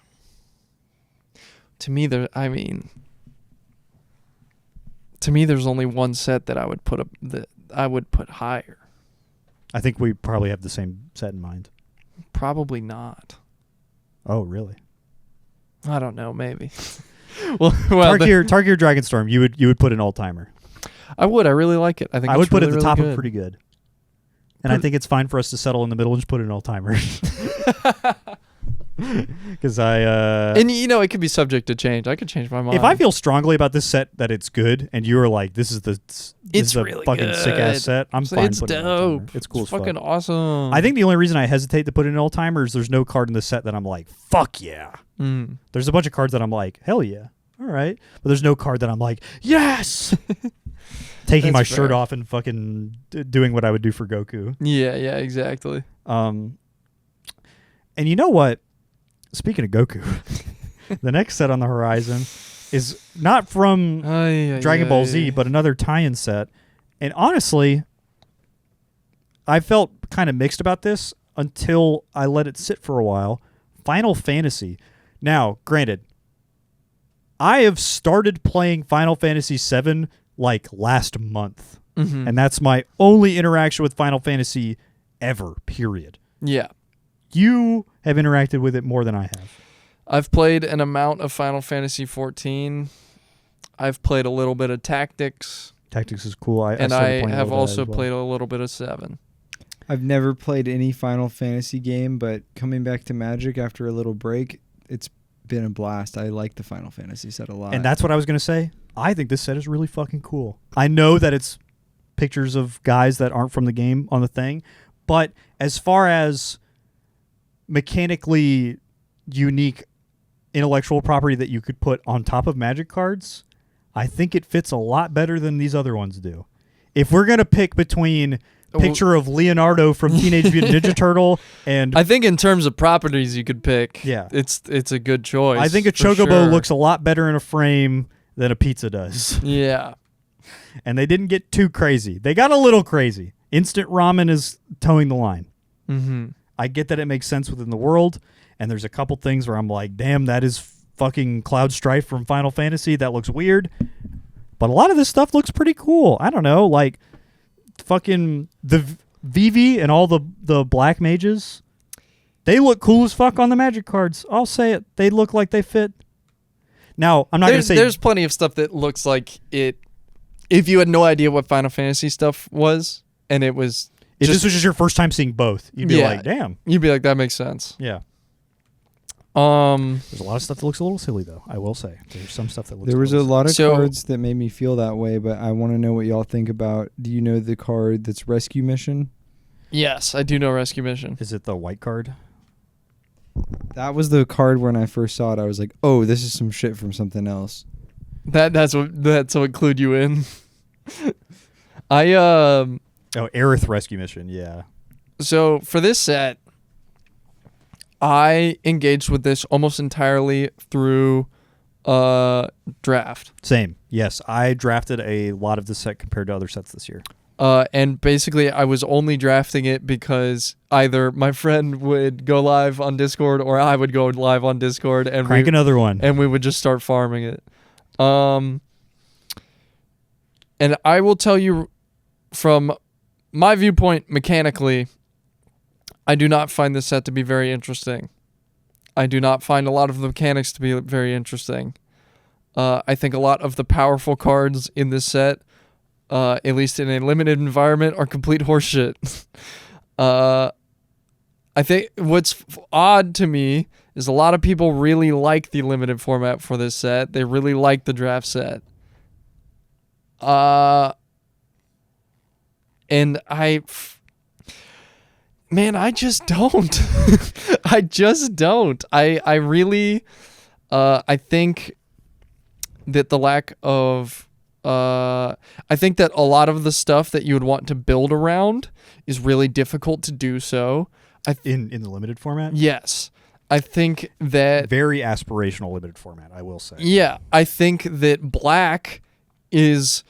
To me, there's only one set that I would put higher. I think we probably have the same set in mind. Probably not. Oh, really? I don't know, maybe. well, Tarkir Dragonstorm, you would put an all timer. I would. I really like it. I think I would it's put it really, at the top really of pretty good. And I think it's fine for us to settle in the middle and just put in all timer. Because and it could be subject to change. I could change my mind if I feel strongly about this set that it's good, and you are like, this is a really fucking sick ass good. set, I'm fine. It's putting it in all timer. dope. It's cool It's as fucking fuck. awesome. I think the only reason I hesitate to put in an all timer is there's no card in the set that I'm like, fuck yeah. There's a bunch of cards that I'm like, hell yeah, all right, but there's no card that I'm like, yes. Taking my shirt off and fucking doing what I would do for Goku. Yeah, exactly. And you know what? Speaking of Goku, the next set on the horizon is not from Dragon Ball Z, but another tie-in set. And honestly, I felt kind of mixed about this until I let it sit for a while. Final Fantasy. Now, granted, I have started playing Final Fantasy VII like last month. And that's my only interaction with Final Fantasy ever, period. Yeah. You have interacted with it more than I have. I've played an amount of Final Fantasy 14. I've played a little bit of Tactics. Tactics is cool. I have also played played a little bit of 7. I've never played any Final Fantasy game, but coming back to Magic after a little break, it's been a blast. I like the Final Fantasy set a lot. And that's what I was going to say. I think this set is really fucking cool. I know that it's pictures of guys that aren't from the game on the thing, but as far as mechanically unique intellectual property that you could put on top of Magic cards, I think it fits a lot better than these other ones do. If we're going to pick between picture of Leonardo from Teenage Mutant Ninja Turtle and I think in terms of properties you could pick, yeah, it's a good choice. I think a Chocobo looks a lot better in a frame than a pizza does. Yeah. And they didn't get too crazy. They got a little crazy. Instant ramen is towing the line. I get that it makes sense within the world, and there's a couple things where I'm like, damn, that is fucking Cloud Strife from Final Fantasy. That looks weird. But a lot of this stuff looks pretty cool. I don't know, like fucking the Vivi and all the black mages. They look cool as fuck on the Magic cards. I'll say it. They look like they fit. Now, I'm not going to say... There's plenty of stuff that looks like it... If you had no idea what Final Fantasy stuff was, and it was... If this was just your first time seeing both, you'd be like, damn. You'd be like, that makes sense. Yeah. There's a lot of stuff that looks a little silly, though, I will say. There's some stuff that looks There was a lot of So- cards that made me feel that way, but I want to know what y'all think about... Do you know the card that's Rescue Mission? Yes, I do know Rescue Mission. Is it the white card? That was the card when I first saw it. I was like, oh, this is some shit from something else. That's what clued you in. Oh, Aerith Rescue Mission, yeah. So for this set, I engaged with this almost entirely through draft. Same. Yes, I drafted a lot of this set compared to other sets this year. And basically, I was only drafting it because either my friend would go live on Discord or I would go live on Discord and Crank another one. and we would just start farming it. And I will tell you from my viewpoint, mechanically, I do not find this set to be very interesting. I do not find a lot of the mechanics to be very interesting. I think a lot of the powerful cards in this set, at least in a limited environment, are complete horseshit. I think what's odd to me is a lot of people really like the limited format for this set. They really like the draft set. And I just don't. I just don't. I really, I think that the lack of, I think that a lot of the stuff that you would want to build around is really difficult to do so. In the limited format? Yes. I think that... Very aspirational limited format, I will say. Yeah. I think that black is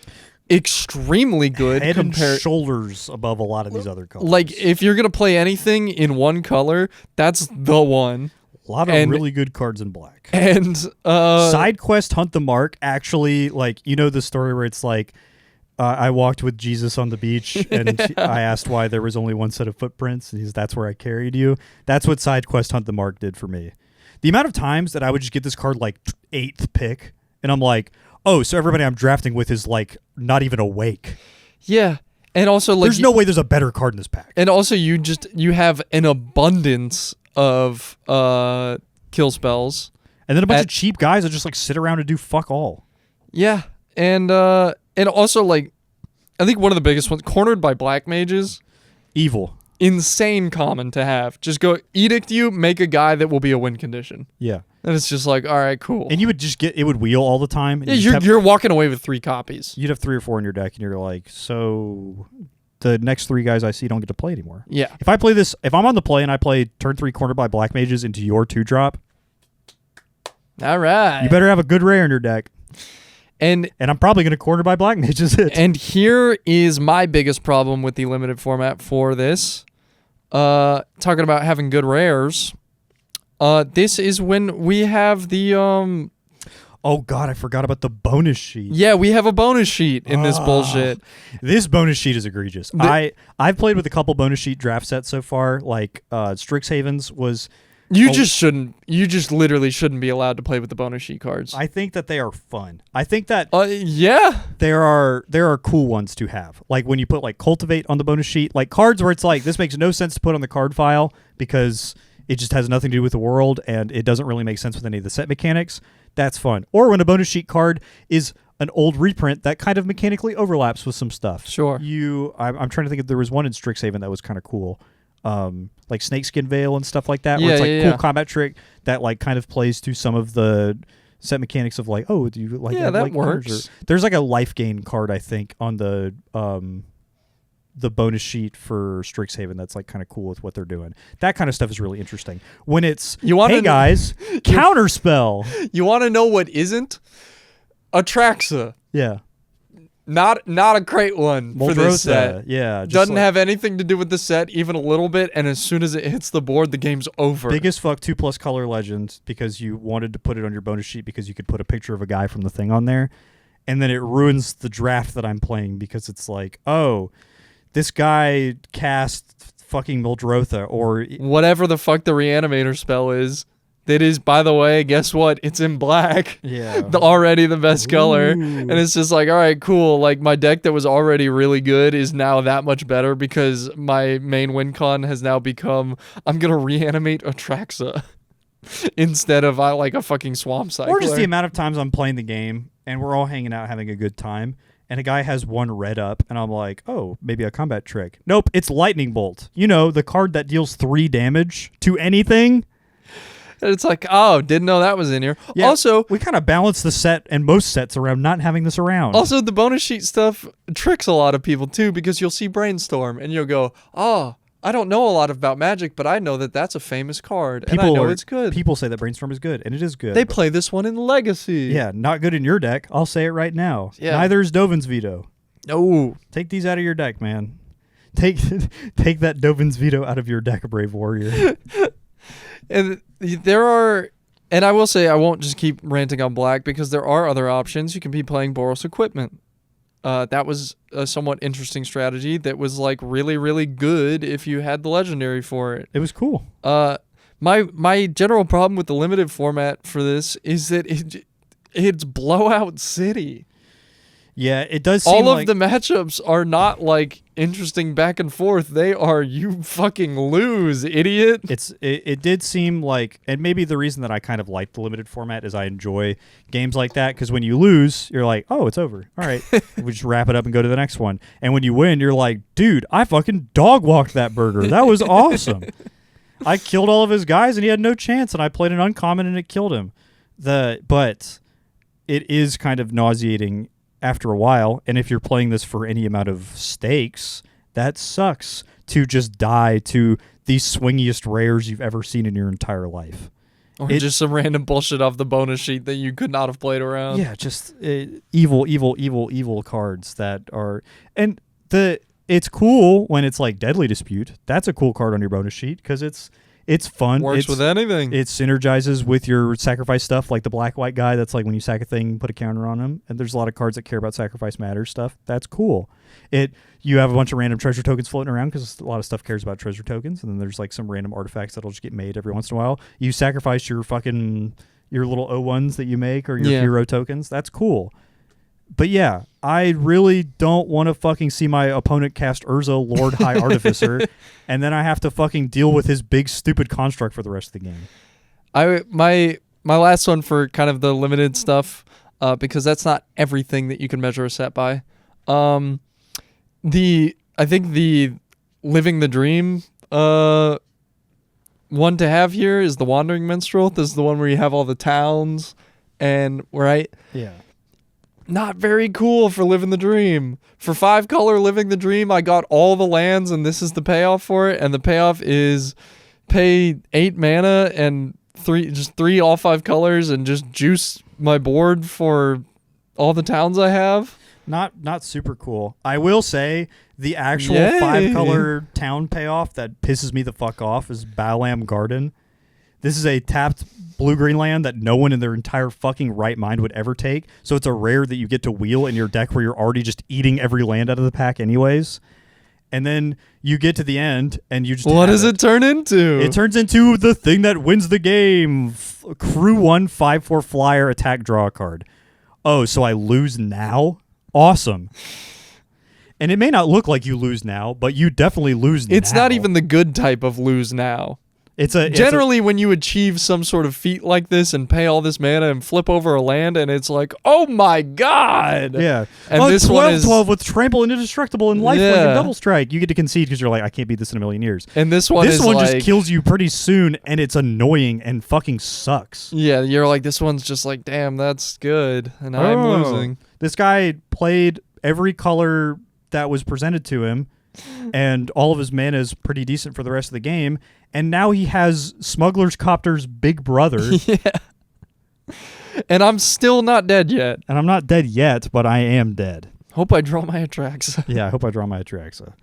extremely good Head and compared... shoulders above a lot of these other colors. Like, if you're going to play anything in one color, that's the one. A lot of really good cards in black. And side quest Hunt the Mark actually, like, you know the story where it's like, I walked with Jesus on the beach and I asked why there was only one set of footprints and that's where I carried you. That's what side quest Hunt the Mark did for me. The amount of times that I would just get this card like 8th pick, and I'm like, oh, so everybody I'm drafting with is like not even awake. Yeah. And also, like, There's no way there's a better card in this pack. And also, you have an abundance of kill spells. And then a bunch of cheap guys that just like sit around and do fuck all. Yeah. And also, like, I think one of the biggest ones, cornered by black mages. Evil. Insane common to have. Just go edict you, make a guy that will be a win condition. Yeah. And it's just like, all right, cool. And you would just get, it would wheel all the time. And Yeah, you're walking away with 3 copies. You'd have 3 or 4 in your deck, and you're like, so the next 3 guys I see don't get to play anymore. Yeah. If I play this, if I'm on the play and I play turn 3 cornered by black mages into your 2-drop, All right. you better have a good rare in your deck. And I'm probably going to corner by black mages it. And here is my biggest problem with the limited format for this. Talking about having good rares. This is when we have the Oh god, I forgot about the bonus sheet. Yeah, we have a bonus sheet in this bullshit. This bonus sheet is egregious. I've played with a couple bonus sheet draft sets so far. Like Strixhaven's was. You just literally shouldn't be allowed to play with the bonus sheet cards. I think that they are fun. I think that yeah, there are cool ones to have. Like when you put like cultivate on the bonus sheet, like cards where it's like this makes no sense to put on the card file because it just has nothing to do with the world and it doesn't really make sense with any of the set mechanics. That's fun. Or when a bonus sheet card is an old reprint that kind of mechanically overlaps with some stuff. Sure. I'm trying to think if there was one in Strixhaven that was kind of cool. Like Snakeskin Veil and stuff like that, Yeah, where it's like yeah, cool combat trick that like kind of plays to some of the set mechanics of like, oh, do you like that like works. There's like a life gain card I think on the bonus sheet for Strixhaven that's like kind of cool with what they're doing. That kind of stuff is really interesting. When it's hey guys, counterspell. You want to know what isn't? Atraxa. Yeah. Not a great one for this set. Yeah. Doesn't have anything to do with the set, even a little bit, and as soon as it hits the board, the game's over. Biggest fuck 2+ color legend because you wanted to put it on your bonus sheet because you could put a picture of a guy from the thing on there. And then it ruins the draft that I'm playing because it's like, oh, this guy cast fucking Mildrotha or whatever the fuck the reanimator spell is. That is, by the way, guess what? It's in black. Yeah. Already the best color. And it's just like, all right, cool. Like, my deck that was already really good is now that much better because my main win con has now become, I'm going to reanimate Atraxa instead of like a fucking Swamp Cycler. Or just the amount of times I'm playing the game and we're all hanging out having a good time and a guy has 1 red up and I'm like, oh, maybe a combat trick. Nope, it's Lightning Bolt. You know, the card that deals 3 damage to anything. And it's like, oh, didn't know that was in here. Yeah, also, we kind of balance the set and most sets around not having this around. Also, the bonus sheet stuff tricks a lot of people too because you'll see Brainstorm and you'll go, oh, I don't know a lot about Magic, but I know that that's a famous card and I know it's good. People say that Brainstorm is good, and it is good. They play this one in Legacy. Yeah, not good in your deck. I'll say it right now. Yeah. Neither is Dovin's Veto. No. Take these out of your deck, man. Take that Dovin's Veto out of your deck, Brave Warrior. And there are, and I will say I won't just keep ranting on black because there are other options. You can be playing Boros Equipment. That was a somewhat interesting strategy that was like really, really good if you had the legendary for it. It was cool. My general problem with the limited format for this is that it's Blowout City. Yeah, it does seem all of like the matchups are not like interesting back and forth. They are you fucking lose, idiot. It did seem like, and maybe the reason that I kind of like the limited format is I enjoy games like that because when you lose, you're like, oh, it's over. All right, we just wrap it up and go to the next one. And when you win, you're like, dude, I fucking dog walked that burger. That was awesome. I killed all of his guys and he had no chance, and I played an uncommon and it killed him. But it is kind of nauseating after a while, and if you're playing this for any amount of stakes, that sucks to just die to the swingiest rares you've ever seen in your entire life. Or just some random bullshit off the bonus sheet that you could not have played around. Yeah, just evil cards that are... And it's cool when it's like Deadly Dispute. That's a cool card on your bonus sheet because it's It's fun. Works with anything. It synergizes with your sacrifice stuff, like the black-white guy. That's like when you sack a thing, put a counter on him. And there's a lot of cards that care about sacrifice matters stuff. That's cool. You have a bunch of random treasure tokens floating around because a lot of stuff cares about treasure tokens. And then there's like some random artifacts that'll just get made every once in a while. You sacrifice your little O1s that you make or your hero tokens. That's cool. But yeah, I really don't want to fucking see my opponent cast Urza, Lord High Artificer, and then I have to fucking deal with his big stupid construct for the rest of the game. My last one for kind of the limited stuff, because that's not everything that you can measure a set by. I think the Living the Dream one to have here is the Wandering Minstrel. This is the one where you have all the towns and right. Yeah. Not very cool for Living the Dream. For 5-color Living the Dream, I got all the lands, and this is the payoff for it. And the payoff is pay 8 mana and 3 all 5 colors, and just juice my board for all the towns I have. Not super cool. I will say the actual Yay. 5-color town payoff that pisses me the fuck off is Balam Garden. This is a tapped blue-green land that no one in their entire fucking right mind would ever take. So it's a rare that you get to wheel in your deck where you're already just eating every land out of the pack anyways. And then you get to the end and you just What does it turn into? It turns into the thing that wins the game. Crew 1 5/4 flyer attack, draw a card. Oh, so I lose now? Awesome. And it may not look like you lose now, but you definitely lose now. It's not even the good type of lose now. It's Generally, when you achieve some sort of feat like this and pay all this mana and flip over a land, and it's like, oh my god! Yeah. And this this 12, one is 12 with trample and indestructible and lifelink and double strike. You get to concede because you're like, I can't beat this in a million years. And this one is like, just kills you pretty soon, and it's annoying and fucking sucks. Yeah, you're like, this one's just like, damn, that's good, and I'm losing. This guy played every color that was presented to him, and all of his mana is pretty decent for the rest of the game. And now he has Smuggler's Copter's big brother. Yeah. And I'm still not dead yet. And I'm not dead yet, but I am dead. Hope I draw my Atraxa. Yeah, I hope I draw my Atraxa.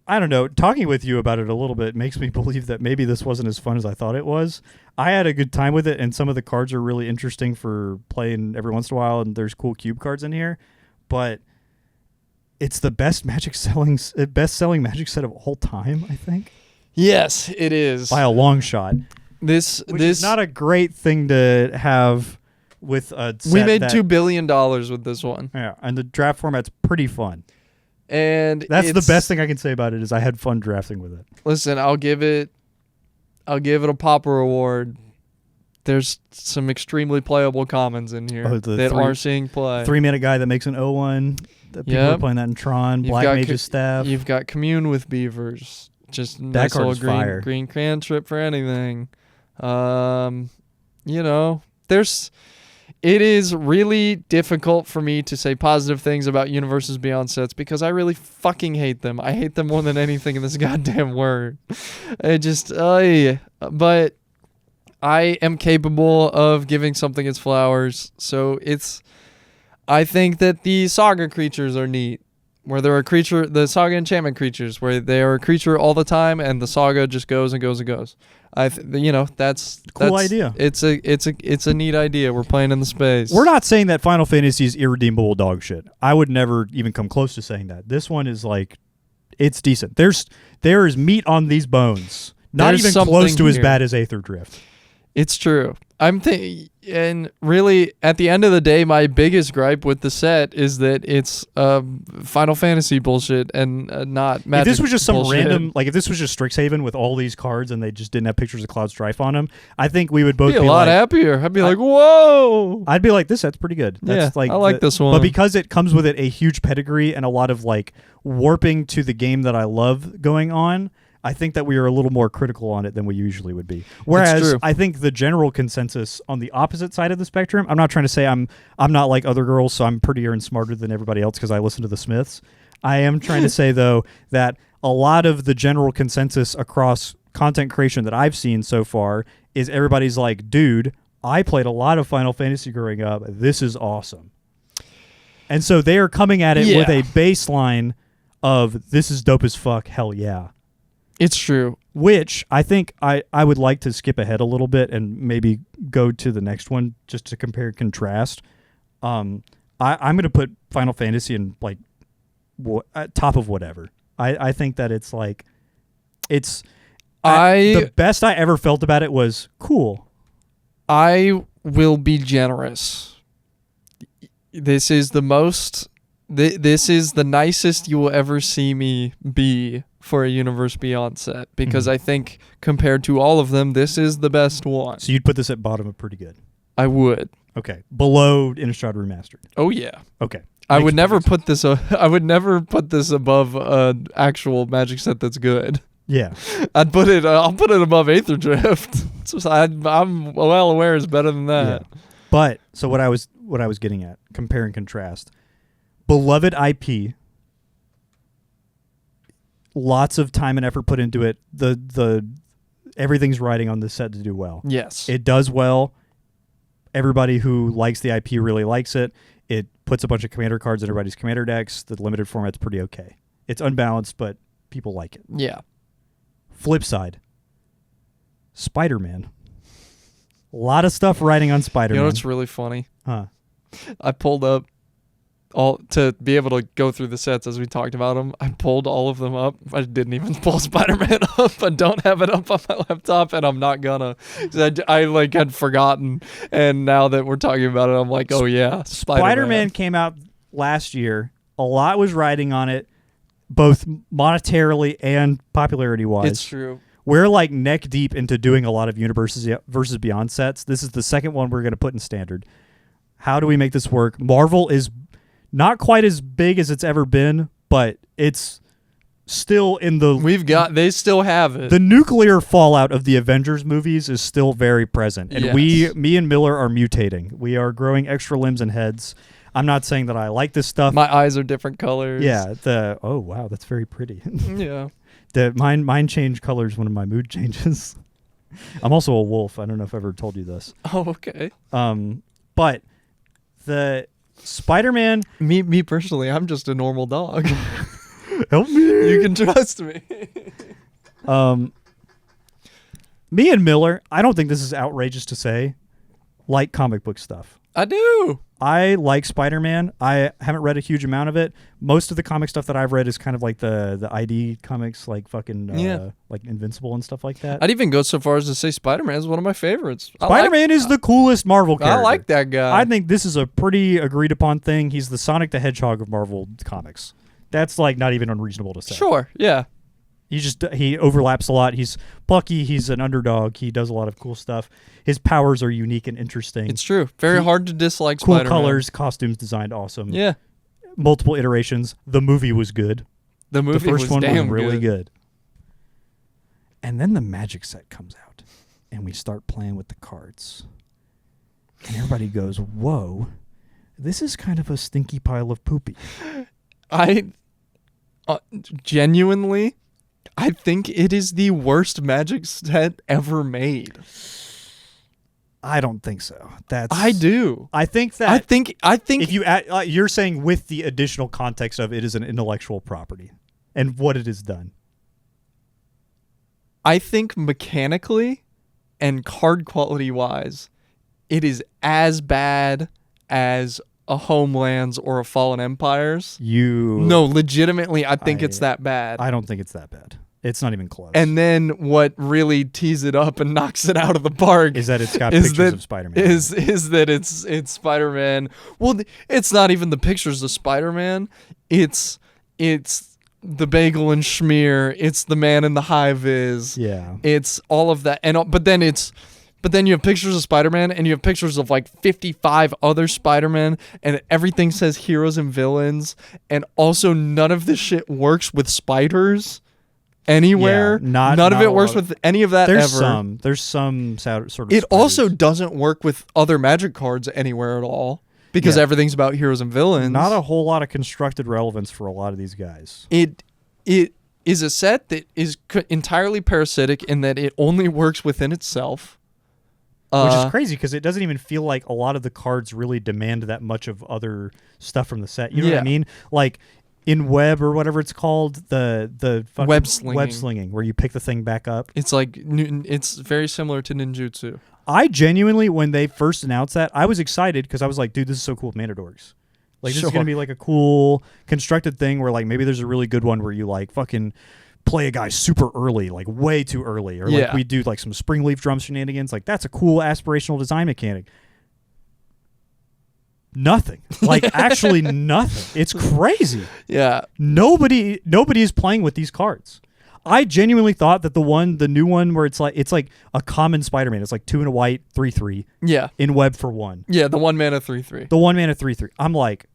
I don't know. Talking with you about it a little bit makes me believe that maybe this wasn't as fun as I thought it was. I had a good time with it, and some of the cards are really interesting for playing every once in a while, and there's cool cube cards in here. But it's the best best-selling Magic set of all time, I think. Yes, it is. By a long shot. This is not a great thing to have with a set. We made $2 billion with this one. Yeah, and the draft format's pretty fun. And that's the best thing I can say about it is I had fun drafting with it. Listen, I'll give it a Pauper award. There's some extremely playable commons in here that are seeing play. 3-mana guy that makes an 0/1. People are playing that in Tron. Black Mage's Staff. You've got Commune with Beavers. Just that nice card little is fire. green cantrip for anything. It is really difficult for me to say positive things about Universes Beyond sets because I really fucking hate them. I hate them more than anything in this goddamn word. But I am capable of giving something its flowers. So I think that the Saga creatures are neat. Where they're the Saga enchantment creatures, where they are a creature all the time, and the Saga just goes and goes and goes. That's cool idea. It's a neat idea. We're playing in the space. We're not saying that Final Fantasy is irredeemable dog shit. I would never even come close to saying that. This one is like, it's decent. There is meat on these bones. Not There's even close to here. as bad as Aether Drift. It's true. And really, at the end of the day, my biggest gripe with the set is that it's Final Fantasy bullshit and not Magic. If this was just some bullshit. random, if this was just Strixhaven with all these cards and they just didn't have pictures of Cloud Strife on them, I think we would both be be a lot happier. I'd be like, whoa! I'd be like, this set's pretty good. That's I like this one. But because it comes with it a huge pedigree and a lot of warping to the game that I love going on, I think that we are a little more critical on it than we usually would be. Whereas I think the general consensus on the opposite side of the spectrum, I'm not trying to say I'm not like other girls, so I'm prettier and smarter than everybody else because I listen to the Smiths. I am trying to say, though, that a lot of the general consensus across content creation that I've seen so far is everybody's like, dude, I played a lot of Final Fantasy growing up. This is awesome. And so they are coming at it with a baseline of this is dope as fuck, hell yeah. It's true. Which I think I would like to skip ahead a little bit and maybe go to the next one just to compare and contrast. I'm going to put Final Fantasy in like top of whatever. I think that it's like the best I ever felt about it was cool. I will be generous. This is the most. This is the nicest you will ever see me be for a Universe Beyond set, because I think compared to all of them, this is the best one. So you'd put this at bottom of pretty good. I would. Okay, below Innistrad Remastered. Oh yeah. Okay. I would never put this. I would never put this above an actual Magic set that's good. Yeah. I'd put it. I'll put it above Aether Drift. So I'm well aware it's better than that. Yeah. But so what I was getting at, compare and contrast. Beloved IP. Lots of time and effort put into it. The everything's riding on this set to do well. Yes. It does well. Everybody who likes the IP really likes it. It puts a bunch of commander cards in everybody's commander decks. The limited format's pretty okay. It's unbalanced, but people like it. Yeah. Flip side. Spider-Man. A lot of stuff riding on Spider-Man. You know what's really funny? Huh. I pulled up all to be able to go through the sets as we talked about them. I pulled all of them up. I didn't even pull Spider-Man up. I don't have it up on my laptop, and I'm not gonna. I like had forgotten, and now that we're talking about it, I'm like, oh yeah, Spider-Man came out last year. A lot was riding on it, both monetarily and popularity-wise. It's true. We're like neck deep into doing a lot of Universes versus Beyond sets. This is the second one we're going to put in Standard. How do we make this work? Marvel is not quite as big as it's ever been, but it's still in the... They still have it. The nuclear fallout of the Avengers movies is still very present. And Yes. me and Miller are mutating. We are growing extra limbs and heads. I'm not saying that I like this stuff. My eyes are different colors. Yeah. Oh, wow. That's very pretty. Yeah. Mine change colors when my mood changes. I'm also a wolf. I don't know if I ever told you this. Oh, okay. But the Spider-Man... Me personally, I'm just a normal dog. Help me. You can trust me. Me and Miller, I don't think this is outrageous to say, like comic book stuff. I do. I like Spider-Man. I haven't read a huge amount of it. Most of the comic stuff that I've read is kind of like the ID comics, like fucking like Invincible and stuff like that. I'd even go so far as to say Spider-Man is one of my favorites. Spider-Man is the coolest Marvel character. I like that guy. I think this is a pretty agreed upon thing. He's the Sonic the Hedgehog of Marvel comics. That's like not even unreasonable to say. Sure, yeah. He overlaps a lot. He's plucky. He's an underdog. He does a lot of cool stuff. His powers are unique and interesting. It's true. Very hard to dislike cool Spider-Man. colors, costumes designed awesome. Yeah. Multiple iterations. The movie was good. The movie The first was one damn was really good. And then the Magic set comes out, and we start playing with the cards. And everybody goes, whoa, this is kind of a stinky pile of poopy. I genuinely, I think it is the worst Magic set ever made. I don't think so. I do. I think that. I think if you add, you're saying with the additional context of it is an intellectual property and what it has done. I think mechanically and card quality wise, it is as bad as a Homelands or a Fallen Empires. No, legitimately, I think it's that bad. I don't think it's that bad. It's not even close. And then what really tees it up and knocks it out of the park is that it's got pictures of Spider-Man. Is that it's Spider-Man. Well, it's not even the pictures of Spider-Man. It's the bagel and schmear. It's the man in the high-vis. Yeah. It's all of that. But then you have pictures of Spider-Man and you have pictures of like 55 other Spider-Man, and everything says heroes and villains, and also none of this shit works with spiders anywhere. Yeah, none of it works with any of that there's ever. There's some sort of It spiders. also doesn't work with other Magic cards anywhere at all because everything's about heroes and villains. Not a whole lot of constructed relevance for a lot of these guys. It is a set that is entirely parasitic in that it only works within itself. Which is crazy because it doesn't even feel like a lot of the cards really demand that much of other stuff from the set. You know what I mean? Like, in web or whatever it's called, the fucking Web slinging. web slinging, where you pick the thing back up. It's like it's very similar to ninjutsu. I genuinely, when they first announced that, I was excited because I was like, dude, this is so cool with Manadorks. Like, this is going to be like a cool constructed thing where like maybe there's a really good one where you like fucking play a guy super early, like way too early. Or like we do like some spring leaf drum shenanigans. Like, that's a cool aspirational design mechanic. Nothing. Like, actually nothing. It's crazy. Yeah. Nobody is playing with these cards. I genuinely thought that the new one where it's like a common Spider-Man. It's like 2 and a white, 3/3. Yeah. In web for 1. Yeah, the 1 mana 3/3. The 1 mana 3/3. I'm like,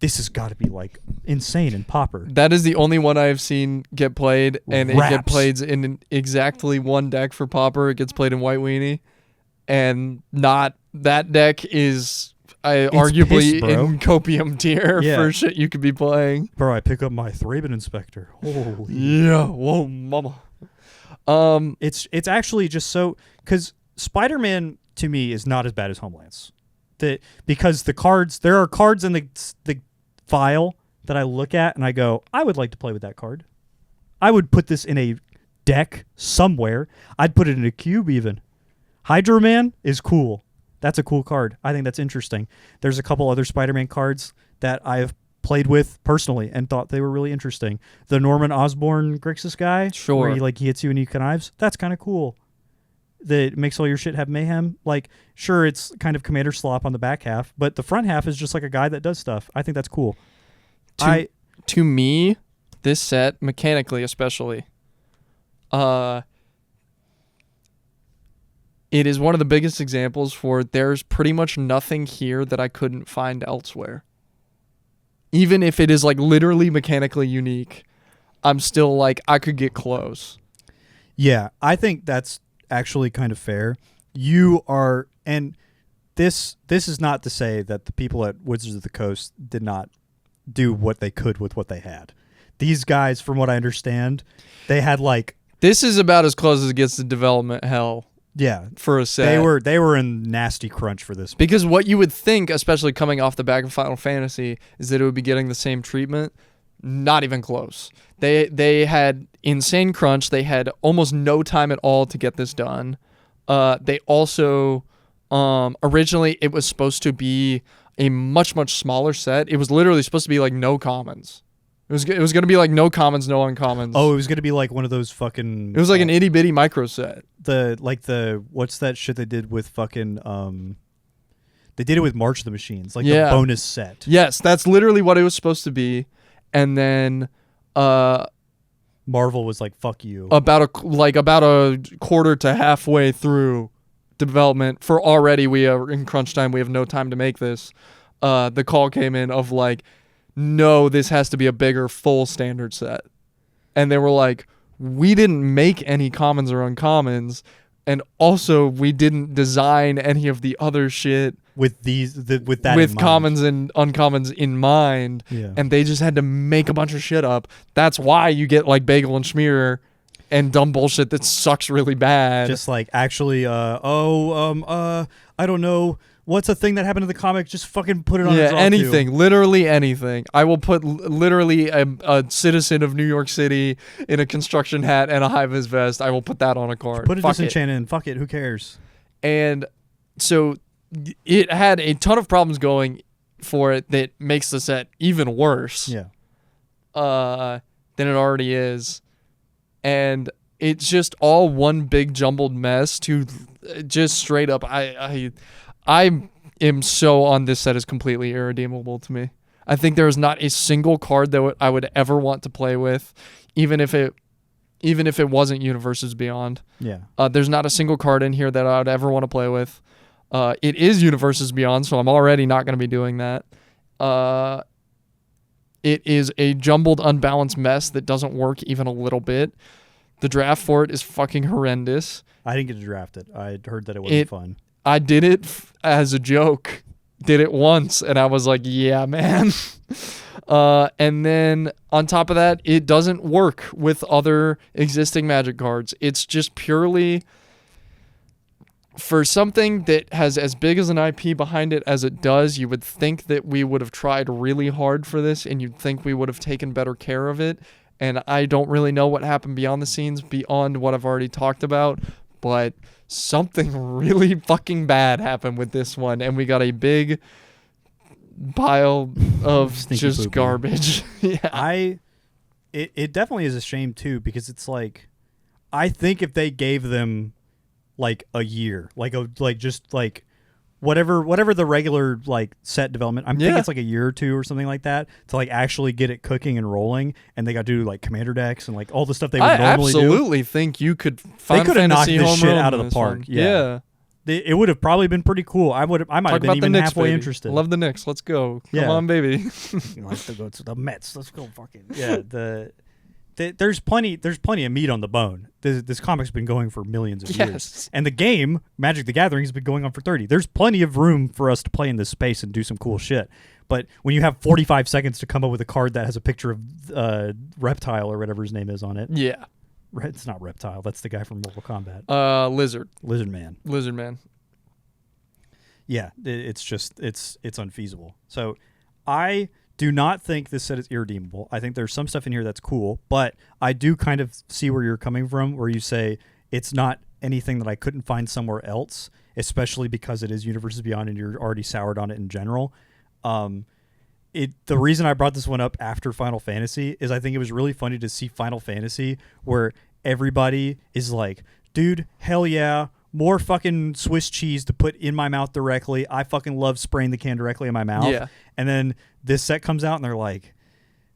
this has got to be like insane in Pauper. That is the only one I've seen get played, and it Raps. gets played in exactly one deck for Pauper. It gets played in White Weenie, and not that deck is arguably pissed, bro. in copium tier Yeah. for shit you could be playing. Bro, I pick up my Thraben Inspector. Holy. Yeah, whoa, mama. It's actually just so, because Spider-Man to me is not as bad as Homelands. Because there are cards in the file that I look at and I go, I would like to play with that card. I would put this in a deck somewhere. I'd put it in a cube even. Hydro Man is cool. That's a cool card. I think that's interesting. There's a couple other Spider-Man cards that I've played with personally and thought they were really interesting. The Norman Osborn Grixis guy, Sure. where he hits you and he connives. That's kind of cool. That makes all your shit have mayhem. Like, sure, it's kind of commander slop on the back half, but the front half is just like a guy that does stuff. I think that's cool. To me, this set, mechanically especially, it is one of the biggest examples for there's pretty much nothing here that I couldn't find elsewhere. Even if it is like literally mechanically unique, I'm still like, I could get close. Yeah, I think that's actually kind of fair. You are, and this is not to say that the people at Wizards of the Coast did not do what they could with what they had. These guys, from what I understand, they had like... This is about as close as it gets to development hell. Yeah, for a set. They were in nasty crunch for this. Because what you would think, especially coming off the back of Final Fantasy, is that it would be getting the same treatment. Not even close. They had insane crunch. They had almost no time at all to get this done. They also originally it was supposed to be a much smaller set. It was literally supposed to be like no commons. It was going to be like no commons, no uncommons. Oh, it was going to be like one of those fucking... It was like an itty bitty micro set. What's that shit they did with fucking... They did it with March of the Machines, like Yeah. the bonus set. Yes, that's literally what it was supposed to be. And then Marvel was like, fuck you. about a quarter to halfway through development for already we are in crunch time. We have no time to make this. The call came in of like, no, this has to be a bigger full standard set. And they were like, we didn't make any commons or uncommons. And also we didn't design any of the other shit with that with in mind. commons and uncommons in mind. Yeah. And they just had to make a bunch of shit up. That's why you get like Bagel and Schmear and dumb bullshit that sucks really bad. Just like, actually, I don't know. What's a thing that happened in the comic? Just fucking put it on. Yeah, anything. Literally anything. I will put literally a citizen of New York City in a construction hat and a high-vis vest. I will put that on a card. Put a Fuck it. disenchant in. Fuck it. Who cares? And so it had a ton of problems going for it that makes the set even worse. Yeah. Than it already is. And it's just all one big jumbled mess to just straight up I am so on this set is completely irredeemable to me. I think there is not a single card that I would ever want to play with, even if it wasn't Universes Beyond. Yeah. There's not a single card in here that I would ever want to play with. It is Universes Beyond, so I'm already not going to be doing that. It is a jumbled, unbalanced mess that doesn't work even a little bit. The draft for it is fucking horrendous. I didn't get to draft it. I heard that it wasn't fun. I did it as a joke. Did it once, and I was like, yeah, man. And then on top of that, it doesn't work with other existing Magic cards. It's just purely for something that has as big as an IP behind it as it does, you would think that we would have tried really hard for this, and you'd think we would have taken better care of it. And I don't really know what happened beyond the scenes, beyond what I've already talked about, but something really fucking bad happened with this one, and we got a big pile of Stinky just poo-poo. garbage. Yeah. It definitely is a shame too, because it's like, I think if they gave them like a year, whatever the regular like set development, I'm thinking it's like a year or two or something like that, to like actually get it cooking and rolling, and they got to do like commander decks and like all the stuff they would I normally do. absolutely think you could Final They could have knocked Fantasy this home shit run out of on the this park. one. Yeah. It would have probably been pretty cool. I might Talk have been about the even Knicks, halfway baby. interested. Love the Knicks. Let's go. Come Yeah. on, baby. Let's go to the Mets. Let's go fucking there's plenty of meat on the bone. This comic's been going for millions of years, Yes. and the game Magic the Gathering has been going on for 30. There's plenty of room for us to play in this space and do some cool shit. But when you have 45 seconds to come up with a card that has a picture of Reptile or whatever his name is on it, Yeah. it's not Reptile. That's the guy from Mortal Kombat. Lizard Lizard Man. Man. Yeah, it's just it's unfeasible. So I do not think this set is irredeemable. I think there's some stuff in here that's cool, but I do kind of see where you're coming from, where you say it's not anything that I couldn't find somewhere else, especially because it is Universes Beyond and you're already soured on it in general. The reason I brought this one up after Final Fantasy is I think it was really funny to see Final Fantasy where everybody is like, dude, hell yeah, more fucking Swiss cheese to put in my mouth directly. I fucking love spraying the can directly in my mouth. Yeah. And then this set comes out and they're like,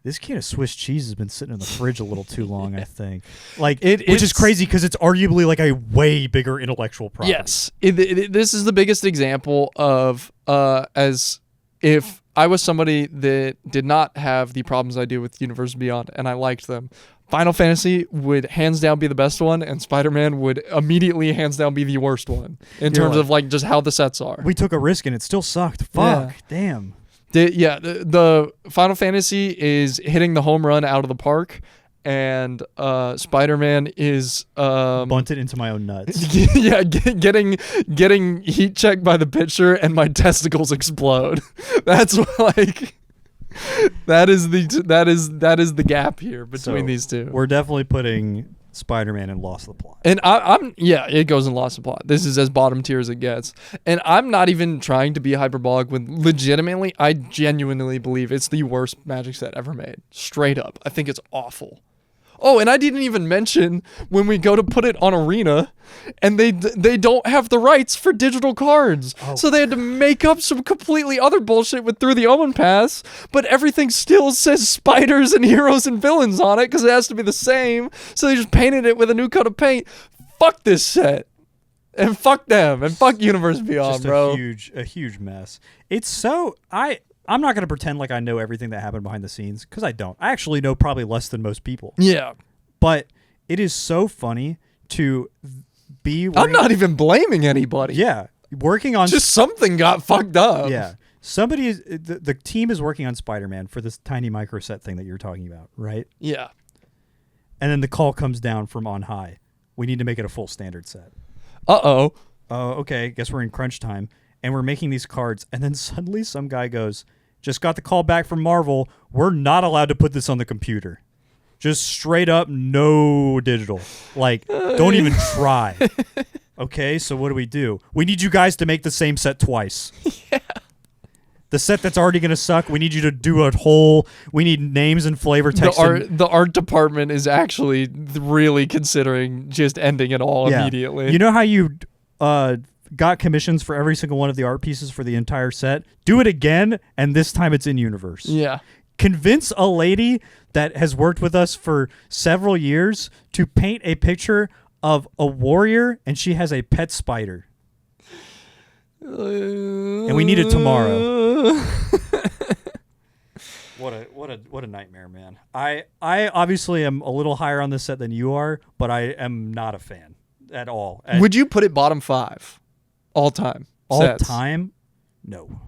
this can of Swiss cheese has been sitting in the fridge a little too long, I think. Like, which is it's- crazy because it's arguably like a way bigger intellectual property. Yes. This is the biggest example of as if I was somebody that did not have the problems I do with Universe Beyond and I liked them, Final Fantasy would hands down be the best one, and Spider-Man would immediately hands down be the worst one in terms of like just how the sets are. We took a risk and it still sucked. Fuck. Yeah. Damn. The Final Fantasy is hitting the home run out of the park, and Spider-Man is Bunted into my own nuts. yeah, getting heat checked by the pitcher, and my testicles explode. That's like that is the gap here between So, these two. We're definitely putting Spider-Man in Lost the Plot. And I'm it goes in Lost the Plot. This is as bottom tier as it gets. And I'm not even trying to be hyperbolic when legitimately I genuinely believe it's the worst Magic set ever made. Straight up. I think it's awful. Oh, and I didn't even mention when we go to put it on Arena, and they don't have the rights for digital cards. Oh. So they had to make up some completely other bullshit with Through the Omen Pass, but everything still says spiders and heroes and villains on it because it has to be the same. So they just painted it with a new coat of paint. Fuck this set. And fuck them. And fuck Universe Beyond, Just bro. a huge mess. It's so I'm not going to pretend like I know everything that happened behind the scenes because I don't. I actually know probably less than most people. Yeah. But it is so funny to be I'm not even blaming anybody. Yeah. Working on Just something got fucked up. Yeah. Somebody is the team is working on Spider-Man for this tiny micro set thing that you're talking about, right? Yeah. And then the call comes down from on high. We need to make it a full standard set. Uh-oh. Oh, okay. Guess we're in crunch time. And we're making these cards. And then suddenly some guy goes, just got the call back from Marvel. We're not allowed to put this on the computer. Just straight up no digital. Like, don't even try. Okay, so what do? We need you guys to make the same set twice. Yeah. The set that's already going to suck, we need you to do a whole... We need names and flavor text. The art department is actually really considering just ending it all immediately. You know how you got commissions for every single one of the art pieces for the entire set? Do it again, and this time it's in universe. Yeah. Convince a lady that has worked with us for several years to paint a picture of a warrior, and she has a pet spider. And we need it tomorrow. What a nightmare, man. I obviously am a little higher on this set than you are, but I am not a fan at all. Would you put it bottom 5 all time? All sets? time? No.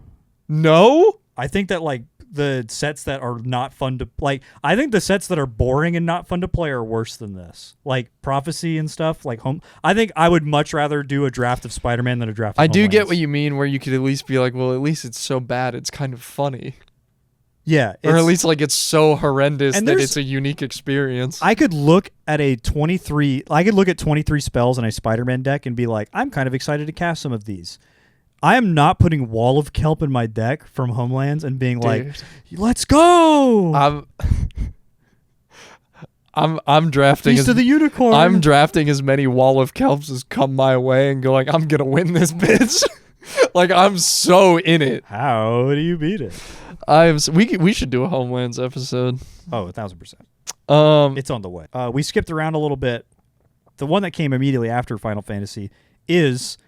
No? I think that like the sets that are not fun to like. I think the sets that are boring and not fun to play are worse than this. Like Prophecy and stuff. Like Home. I think I would much rather do a draft of Spider-Man than a draft. Of I do Homelands. get what you mean, where you could at least be like, well, at least it's so bad, it's kind of funny, Yeah, or at least like it's so horrendous and that there's- it's a unique experience. I could look at 23 spells in a Spider-Man deck and be like, I'm kind of excited to cast some of these. I am not putting Wall of Kelp in my deck from Homelands and being like, let's go. I'm drafting Feast of the Unicorn. I'm drafting as many Wall of Kelps as come my way and going, I'm gonna win this bitch. Like, I'm so in it. How do you beat it? We should do a Homelands episode. Oh, 1,000%. It's on the way. We skipped around a little bit. The one that came immediately after Final Fantasy is,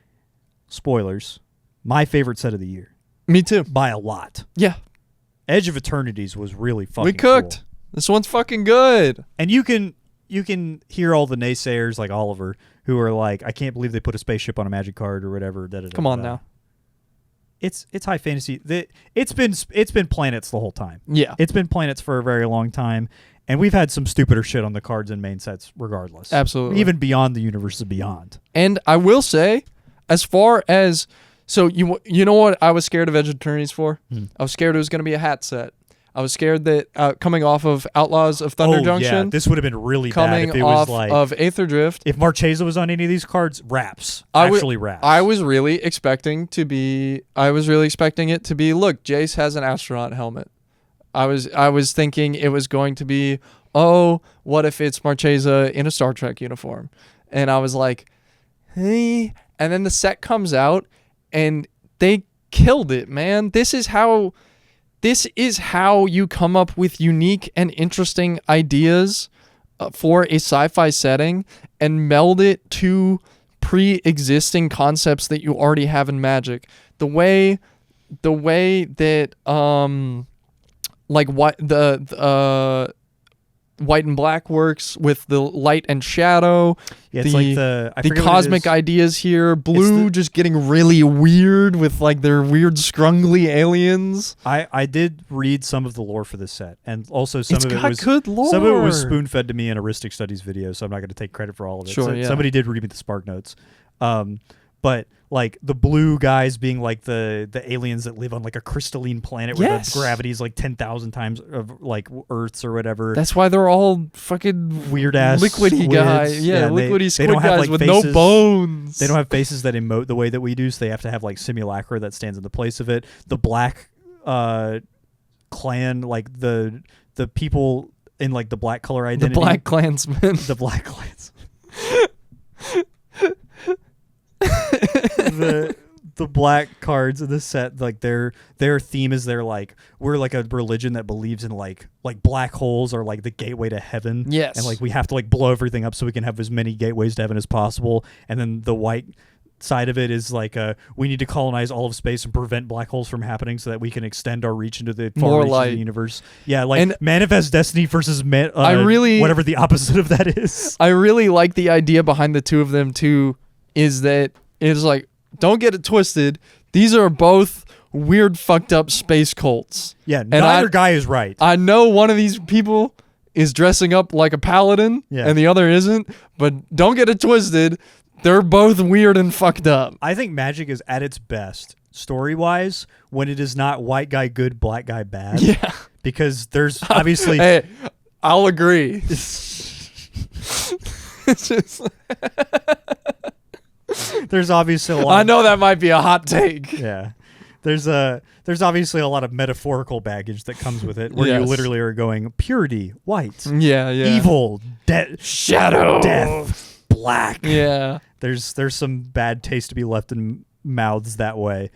spoilers, my favorite set of the year. Me too. By a lot. Yeah. Edge of Eternities was really fucking We cooked. cool. This one's fucking good. And you can hear all the naysayers like Oliver who are like, I can't believe they put a spaceship on a magic card or whatever. Come on now. It's high fantasy. It's been planets the whole time. Yeah. It's been planets for a very long time, and we've had some stupider shit on the cards and main sets regardless. Absolutely. Even beyond the universe of Beyond. And I will say, as far as you know what I was scared of Edge of Eternities for? I was scared it was going to be a hat set. I was scared that coming off of Outlaws of Thunder Junction, yeah, this would have been really bad coming if it off was like of Aether Drift. if Marchesa was on any of these cards, wraps. I was really expecting it to be. Look, Jace has an astronaut helmet. I was thinking it was going to be. Oh, what if it's Marchesa in a Star Trek uniform? And I was like, hey. And then the set comes out, and they killed it, man. This is how you come up with unique and interesting ideas for a sci-fi setting and meld it to pre-existing concepts that you already have in Magic. The way that like what the white and black works with the light and shadow. Yeah, it's like I the forget what it cosmic is. ideas here. Blue just getting really weird with like their weird scrungly aliens. I did read some of the lore for this set, and also some of it was good lore. Some of it was spoon fed to me in a Ristic Studies video, so I'm not going to take credit for all of it. Sure, yeah. Somebody did read me the Spark Notes, but like the blue guys being like the aliens that live on like a crystalline planet where the gravity is like 10,000 times of like Earth's or whatever. That's why they're all fucking weird ass liquidy squids. guys. Yeah, liquidy they squid don't have, guys like, with faces. no bones. They don't have faces that emote the way that we do, so they have to have like simulacra that stands in the place of it. The black clan, like the people in like the black color identity. The Black Klansman. The Black Clansmen. the black cards in the set, like their theme is they're like, we're like a religion that believes in like black holes are like the gateway to heaven. Yes. And like we have to like blow everything up so we can have as many gateways to heaven as possible. And then the white side of it is like we need to colonize all of space and prevent black holes from happening so that we can extend our reach into the far More reaches light. of the universe. Yeah, like And Manifest Destiny versus whatever the opposite of that is. I really like the idea behind the two of them too, is that it's like, don't get it twisted. These are both weird, fucked up space cults. Yeah, neither guy is right. I know one of these people is dressing up like a paladin and the other isn't, but don't get it twisted. They're both weird and fucked up. I think Magic is at it's best, story-wise, when it is not white guy good, black guy bad. Yeah. Because there's obviously... Hey, I'll agree. It's just... There's obviously a lot. I know that might be a hot take. Yeah. There's obviously a lot of metaphorical baggage that comes with it, where you Yes. literally are going purity, white, Yeah. evil, Shadow. death, black. Yeah. There's some bad taste to be left in mouths that way.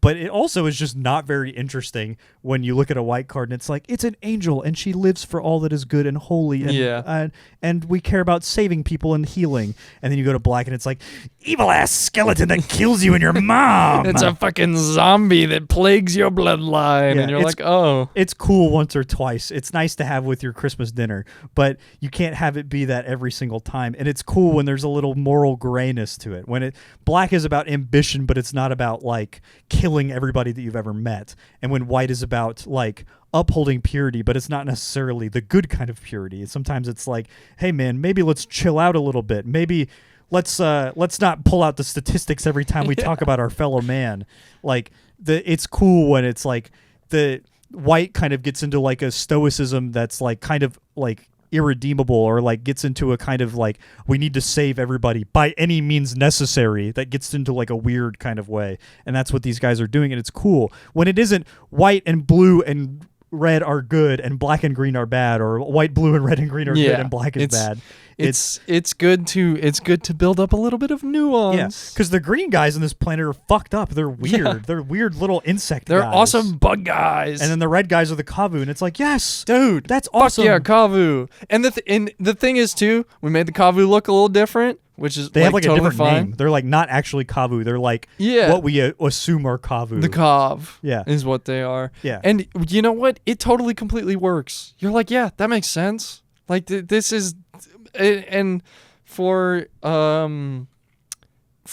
But it also is just not very interesting when you look at a white card and it's like, it's an angel and she lives for all that is good and holy. And, and we care about saving people and healing. And then you go to black and it's like, evil ass skeleton that kills you and your mom. It's a fucking zombie that plagues your bloodline. Yeah, And you're it's- like, oh. It's cool once or twice. It's nice to have with your Christmas dinner, but you can't have it be that every single time. And it's cool when there's a little moral grayness to it. When black is about ambition, but it's not about like killing everybody that you've ever met. And when white is about like upholding purity, but it's not necessarily the good kind of purity. Sometimes it's like, hey man, maybe let's chill out a little bit. Maybe let's not pull out the statistics every time we talk about our fellow man. Like it's cool when it's like the white kind of gets into like a stoicism that's like kind of like irredeemable, or like gets into a kind of like we need to save everybody by any means necessary, that gets into like a weird kind of way. And that's what these guys are doing, and it's cool when it isn't white and blue and red are good and black and green are bad, or white, blue, and red and green are good and black is bad. It's good to build up a little bit of nuance. Yeah, because the green guys on this planet are fucked up. They're weird. Yeah. They're weird little insect They're guys. awesome bug guys. And then the red guys are the Kavu, and it's like, yes, dude, that's awesome. Fuck yeah, Kavu. And the thing is too, we made the Kavu look a little different, which is they have like totally a different fine. name. They're like not actually Kavu. They're like what we assume are Kavu. The Kav, yeah, is what they are. Yeah, and you know what? It totally completely works. You're like, yeah, that makes sense. Like this is, and for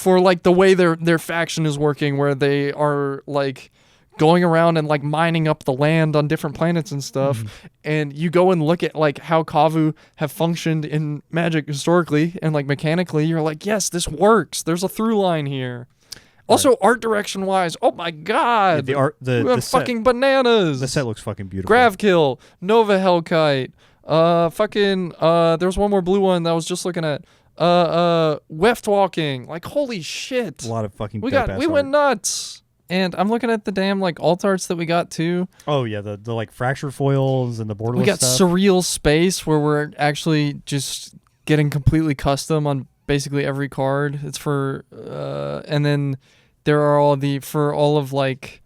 like the way their faction is working, where they are like going around and like mining up the land on different planets and stuff, and you go and look at like how Kavu have functioned in Magic historically and like mechanically, you're like, yes, this works. There's a through line here. Also, art direction wise, oh my god, the art, the fucking set, bananas. The set looks fucking beautiful. Gravkill, Nova Hellkite, there's one more blue one that I was just looking at. Weft Walking, like holy shit, a lot of fucking. We went nuts. And I'm looking at the damn like alt arts that we got too. Oh yeah, the like fracture foils and the borderless. We got stuff. Surreal Space, where we're actually just getting completely custom on basically every card. It's for and then there are all of like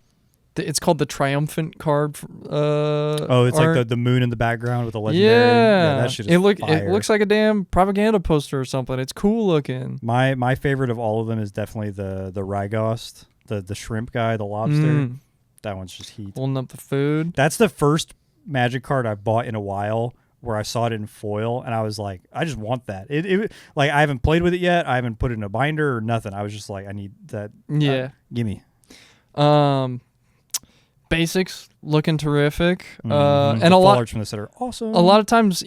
it's called the Triumphant card. It's art. like the moon in the background with the legendary. Yeah, that shit is fire. It looks like a damn propaganda poster or something. It's cool looking. My favorite of all of them is definitely the Rygost, the shrimp guy, the lobster. That one's just heat. Holding up the food. That's the first Magic card I've bought in a while where I saw it in foil and I was like, I just want that. It like I haven't played with it yet. I haven't put it in a binder or nothing. I was just like, I need that. Yeah. Gimme. Basics looking terrific. And the a lot arts from the set are awesome. A lot of times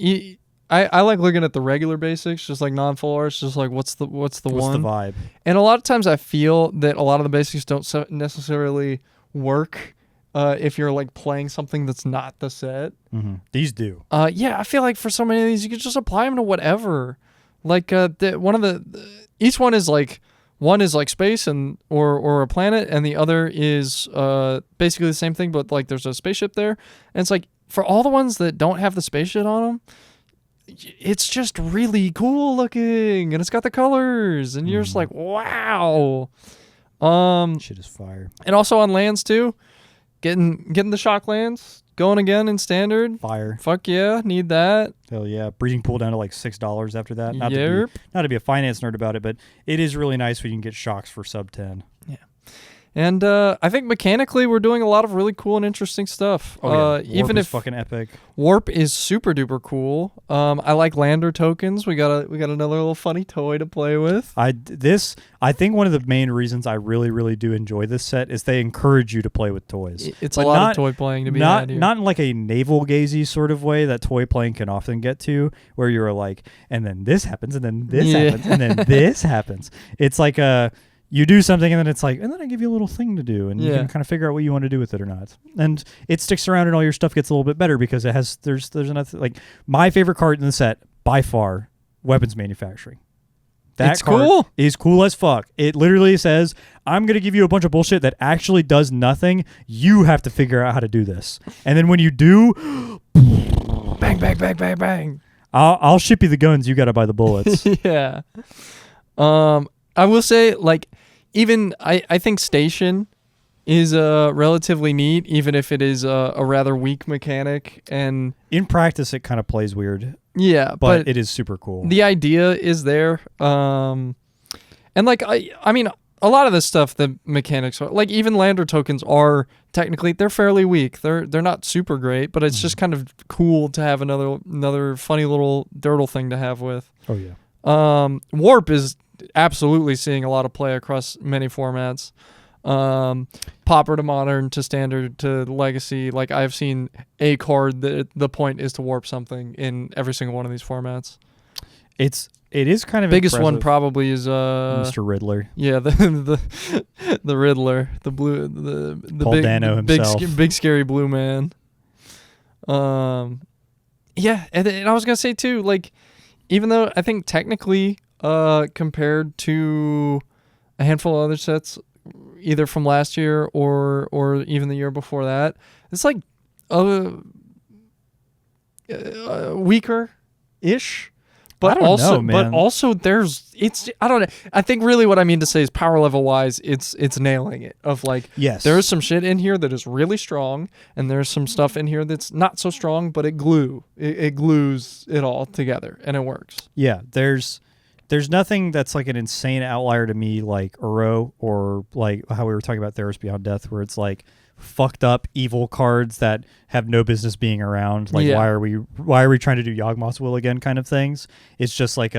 I like looking at the regular basics, just like non-full arts, just like what's the one? What's the vibe? And a lot of times I feel that a lot of the basics don't necessarily work if you're like playing something that's not the set. These do. Yeah, I feel like for so many of these, you could just apply them to whatever. Like each one is like space and or a planet, and the other is basically the same thing, but like there's a spaceship there, and it's like for all the ones that don't have the spaceship on them, it's just really cool looking, and it's got the colors, and you're just like, wow. Shit is fire. And also on lands too, getting the shock lands going again in standard. Fire. Fuck yeah, need that. Hell yeah. Breeding pool down to like $6 after that. Not to be a finance nerd about it, but it is really nice when you can get shocks for sub 10. Yeah. And I think mechanically we're doing a lot of really cool and interesting stuff. Warp even is if fucking epic. Warp is super duper cool. I like lander tokens. We got another little funny toy to play with. I think one of the main reasons I really, really do enjoy this set is they encourage you to play with toys. It's a lot of toy playing to be had here. Not in like a navel-gazy sort of way that toy playing can often get to, where you're like, and then this happens, and then this happens, and then this happens. It's like you do something and then it's like, and then I give you a little thing to do, and you can kind of figure out what you want to do with it or not. And it sticks around, and all your stuff gets a little bit better because it has there's another, like, my favorite card in the set by far, weapons manufacturing. That card is cool as fuck. It literally says, I'm going to give you a bunch of bullshit that actually does nothing. You have to figure out how to do this. And then when you do, bang, bang, bang, bang, bang. I'll ship you the guns. You got to buy the bullets. Yeah. I will say, like, even I think Station is relatively neat, even if it is a rather weak mechanic. And in practice, it kind of plays weird. Yeah, but it is super cool. The idea is there. And like I mean, a lot of this stuff, the mechanics are like, even lander tokens are technically, they're fairly weak. They're not super great, but it's just kind of cool to have another funny little dirtle thing to have with. Oh yeah. Warp is absolutely seeing a lot of play across many formats. Pauper to modern to standard to legacy. Like I've seen a card that the point is to warp something in every single one of these formats. It is kind of Biggest one impressive. probably is Mr. Riddler. yeah, the Riddler, the blue, the Paul big, Dano the big, himself. big scary blue man. Yeah, and I was gonna say too, like, even though I think technically, compared to a handful of other sets, either from last year or even the year before that, it's like weaker ish. But I don't also, know, man. but also, I don't know. I think really what I mean to say is power level wise, it's nailing it. Of like, Yes. there is some shit in here that is really strong, and there's some stuff in here that's not so strong, but it glues it all together, and it works. Yeah, there's nothing that's like an insane outlier to me, like Iroh, or like how we were talking about Theros Beyond Death, where it's like fucked up evil cards that have no business being around. Like, Yeah. why are we trying to do Yawgmoth's Will again kind of things. It's just like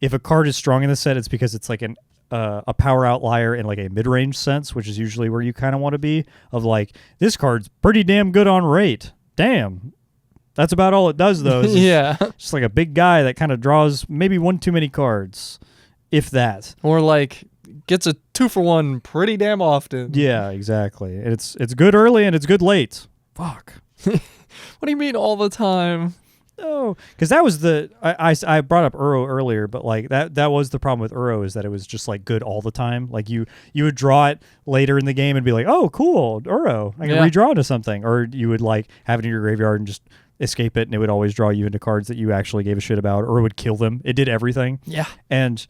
if a card is strong in the set, it's because it's like a power outlier in like a mid-range sense, which is usually where you kind of want to be, of like, this card's pretty damn good on rate. Damn. That's about all it does, though. Is Yeah. just like a big guy that kind of draws maybe one too many cards, if that. Or like gets a 2-for-1 pretty damn often. Yeah, exactly. And it's good early and it's good late. Fuck. What do you mean all the time? No, because that was I brought up Iroh earlier, but like that was the problem with Iroh, is that it was just like good all the time. Like you would draw it later in the game and be like, oh, cool, Iroh, I can redraw into something, or you would like have it in your graveyard and just escape it, and it would always draw you into cards that you actually gave a shit about, or it would kill them. It did everything. Yeah. And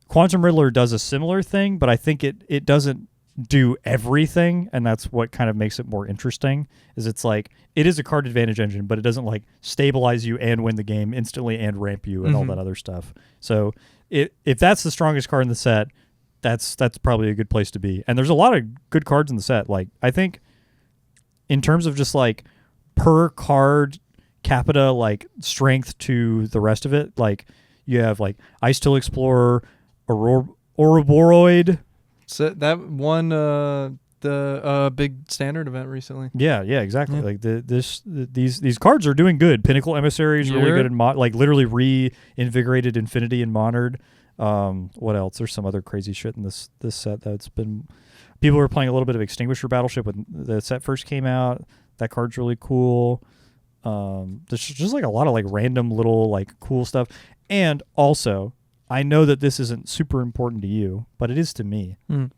Quantum Riddler does a similar thing, but I think it doesn't do everything, and that's what kind of makes it more interesting. Is it's like, it is a card advantage engine, but it doesn't like stabilize you and win the game instantly and ramp you and all that other stuff. So if that's the strongest card in the set, that's probably a good place to be. And there's a lot of good cards in the set. Like, I think in terms of just like per card capita, like strength to the rest of it, like you have like Ice Till Explorer, Ouroboros. So that won the big standard event recently. Yeah, exactly. Like these cards are doing good. Pinnacle Emissary is really good in like literally reinvigorated Infinity and Monard. What else? There's some other crazy shit in this set that's been. People were playing a little bit of Extinguisher Battleship when the set first came out. That card's really cool. There's just like a lot of like random little like cool stuff. And also, I know that this isn't super important to you, but it is to me. And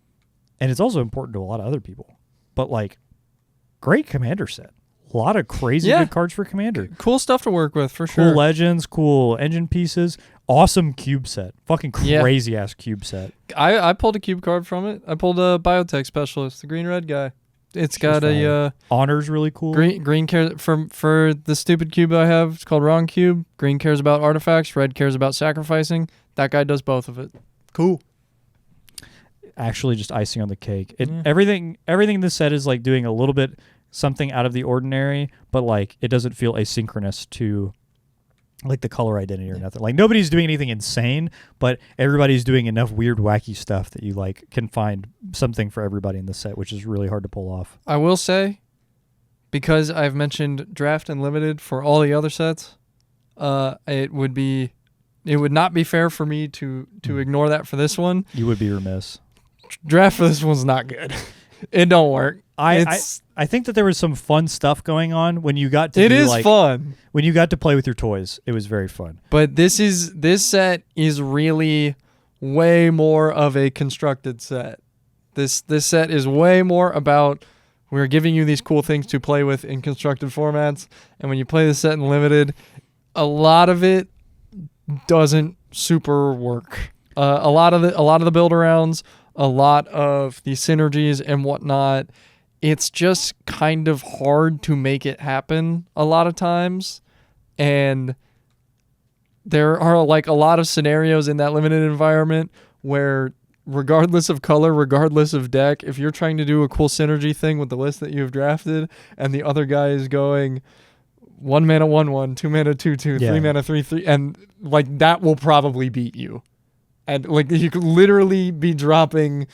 it's also important to a lot of other people. But like, great Commander set. A lot of crazy good cards for Commander. Cool stuff to work with, for Cool sure. legends, cool engine pieces. Awesome cube set. Fucking crazy ass cube set. I pulled a cube card from it. I pulled a Biotech Specialist, the green-red guy. It's got a Honor's really cool. green cares for the stupid cube I have. It's called Wrong Cube. Green cares about artifacts. Red cares about sacrificing. That guy does both of it. Cool. Actually, just icing on the cake. Everything in this set is like doing a little bit something out of the ordinary, but like it doesn't feel asynchronous to like the color identity or nothing. Like nobody's doing anything insane, but everybody's doing enough weird, wacky stuff that you like can find something for everybody in the set, which is really hard to pull off. I will say, because I've mentioned draft and limited for all the other sets, it would not be fair for me to ignore that for this one. You would be remiss. Draft for this one's not good. It don't work. I think that there was some fun stuff going on when you got to. It is fun when you got to play with your toys. It was very fun. But this set is really way more of a constructed set. This set is way more about, we're giving you these cool things to play with in constructed formats, and when you play the set in limited, a lot of it doesn't super work. A lot of the build arounds, a lot of the synergies and whatnot, it's just kind of hard to make it happen a lot of times. And there are like a lot of scenarios in that limited environment where, regardless of color, regardless of deck, if you're trying to do a cool synergy thing with the list that you've drafted and the other guy is going 1 mana 1/1, 2 mana 2/2, 3 mana 3/3, and like that will probably beat you. And like you could literally be dropping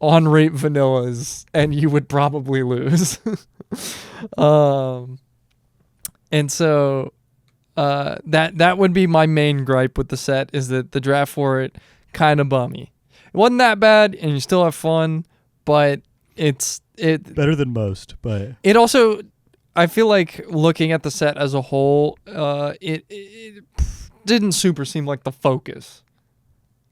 on rate vanillas, and you would probably lose. And so that would be my main gripe with the set, is that the draft for it kind of bummy. It wasn't that bad, and you still have fun, but it Better than most, but it also, I feel like looking at the set as a whole, it didn't super seem like the focus.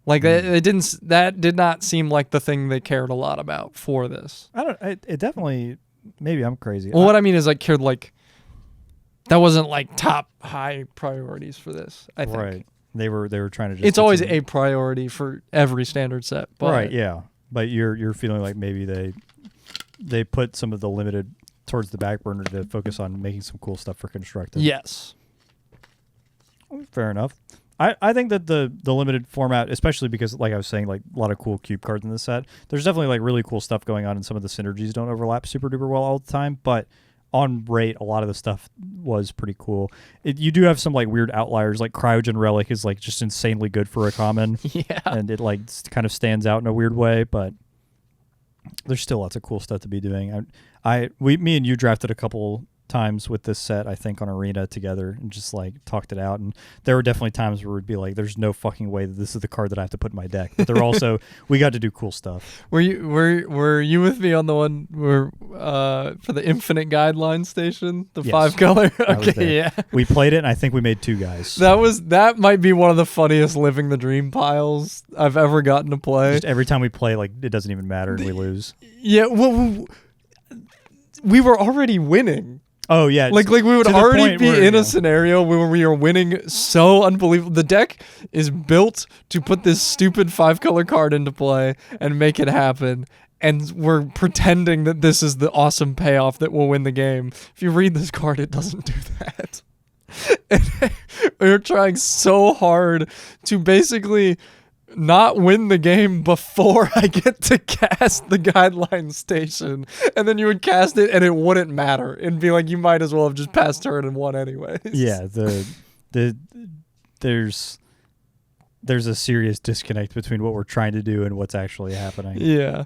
Like that did not seem like the thing they cared a lot about for this. it definitely, maybe I'm crazy. Well, what I mean is like cared like that wasn't like top high priorities for this. I think. Right. They were trying to just. It's always a priority for every standard set. But right. Yeah. But you're feeling like maybe they put some of the limited towards the back burner to focus on making some cool stuff for constructed. Yes. Fair enough. I think that the limited format, especially because, like I was saying, like a lot of cool cube cards in the set, there's definitely like really cool stuff going on, and some of the synergies don't overlap super duper well all the time, but on rate, a lot of the stuff was pretty cool. You do have some like weird outliers, like Cryogen Relic is like just insanely good for a common. Yeah. And it like kind of stands out in a weird way, but there's still lots of cool stuff to be doing. Me and you drafted a couple times with this set, I think, on Arena together, and just like talked it out. And there were definitely times where we'd be like, "There's no fucking way that this is the card that I have to put in my deck." But they're also we got to do cool stuff. Were you with me on the one where for the Infinite Guideline Station, the Yes. 5 color? I was Okay, there. yeah. We played it, and I think we made 2 guys. That might be one of the funniest living the dream piles I've ever gotten to play. Just every time we play, like it doesn't even matter, and we lose. Yeah, well, we were already winning. Oh yeah, Like we would to the already point be where, in yeah. a scenario where we are winning so unbelievable. The deck is built to put this stupid 5 color card into play and make it happen. And we're pretending that this is the awesome payoff that will win the game. If you read this card, it doesn't do that. And we're trying so hard to basically not win the game before I get to cast the Guideline Station, and then you would cast it and it wouldn't matter. It'd be like you might as well have just passed turn and won anyways. Yeah, there's a serious disconnect between what we're trying to do and what's actually happening. Yeah.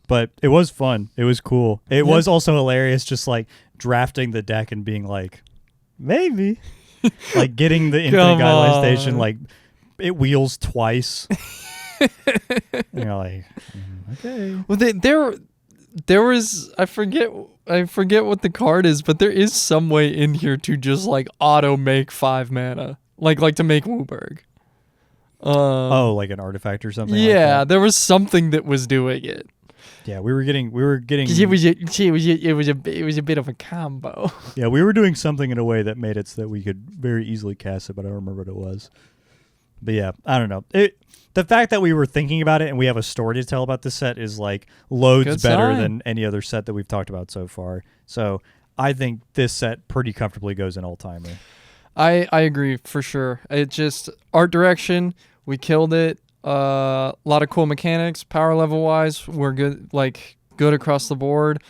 But it was fun. It was cool. It was also hilarious, just like drafting the deck and being like, maybe, like getting the Infinite Guideline Station, like it wheels twice. You're like, okay. Well, there was I forget what the card is, but there is some way in here to just like auto make 5 mana, like to make Wooburg. Like an artifact or something. Yeah, like that. there was something that was doing it. Yeah, we were getting. 'Cause it was a bit of a combo. Yeah, we were doing something in a way that made it so that we could very easily cast it, but I don't remember what it was. But yeah, I don't know. The fact that we were thinking about it and we have a story to tell about this set is like loads Good better sign. than any other set that we've talked about so far. So I think this set pretty comfortably goes in all-timer. I agree for sure. It just art direction, we killed it. A lot of cool mechanics, power level wise, we're good, like good across the board.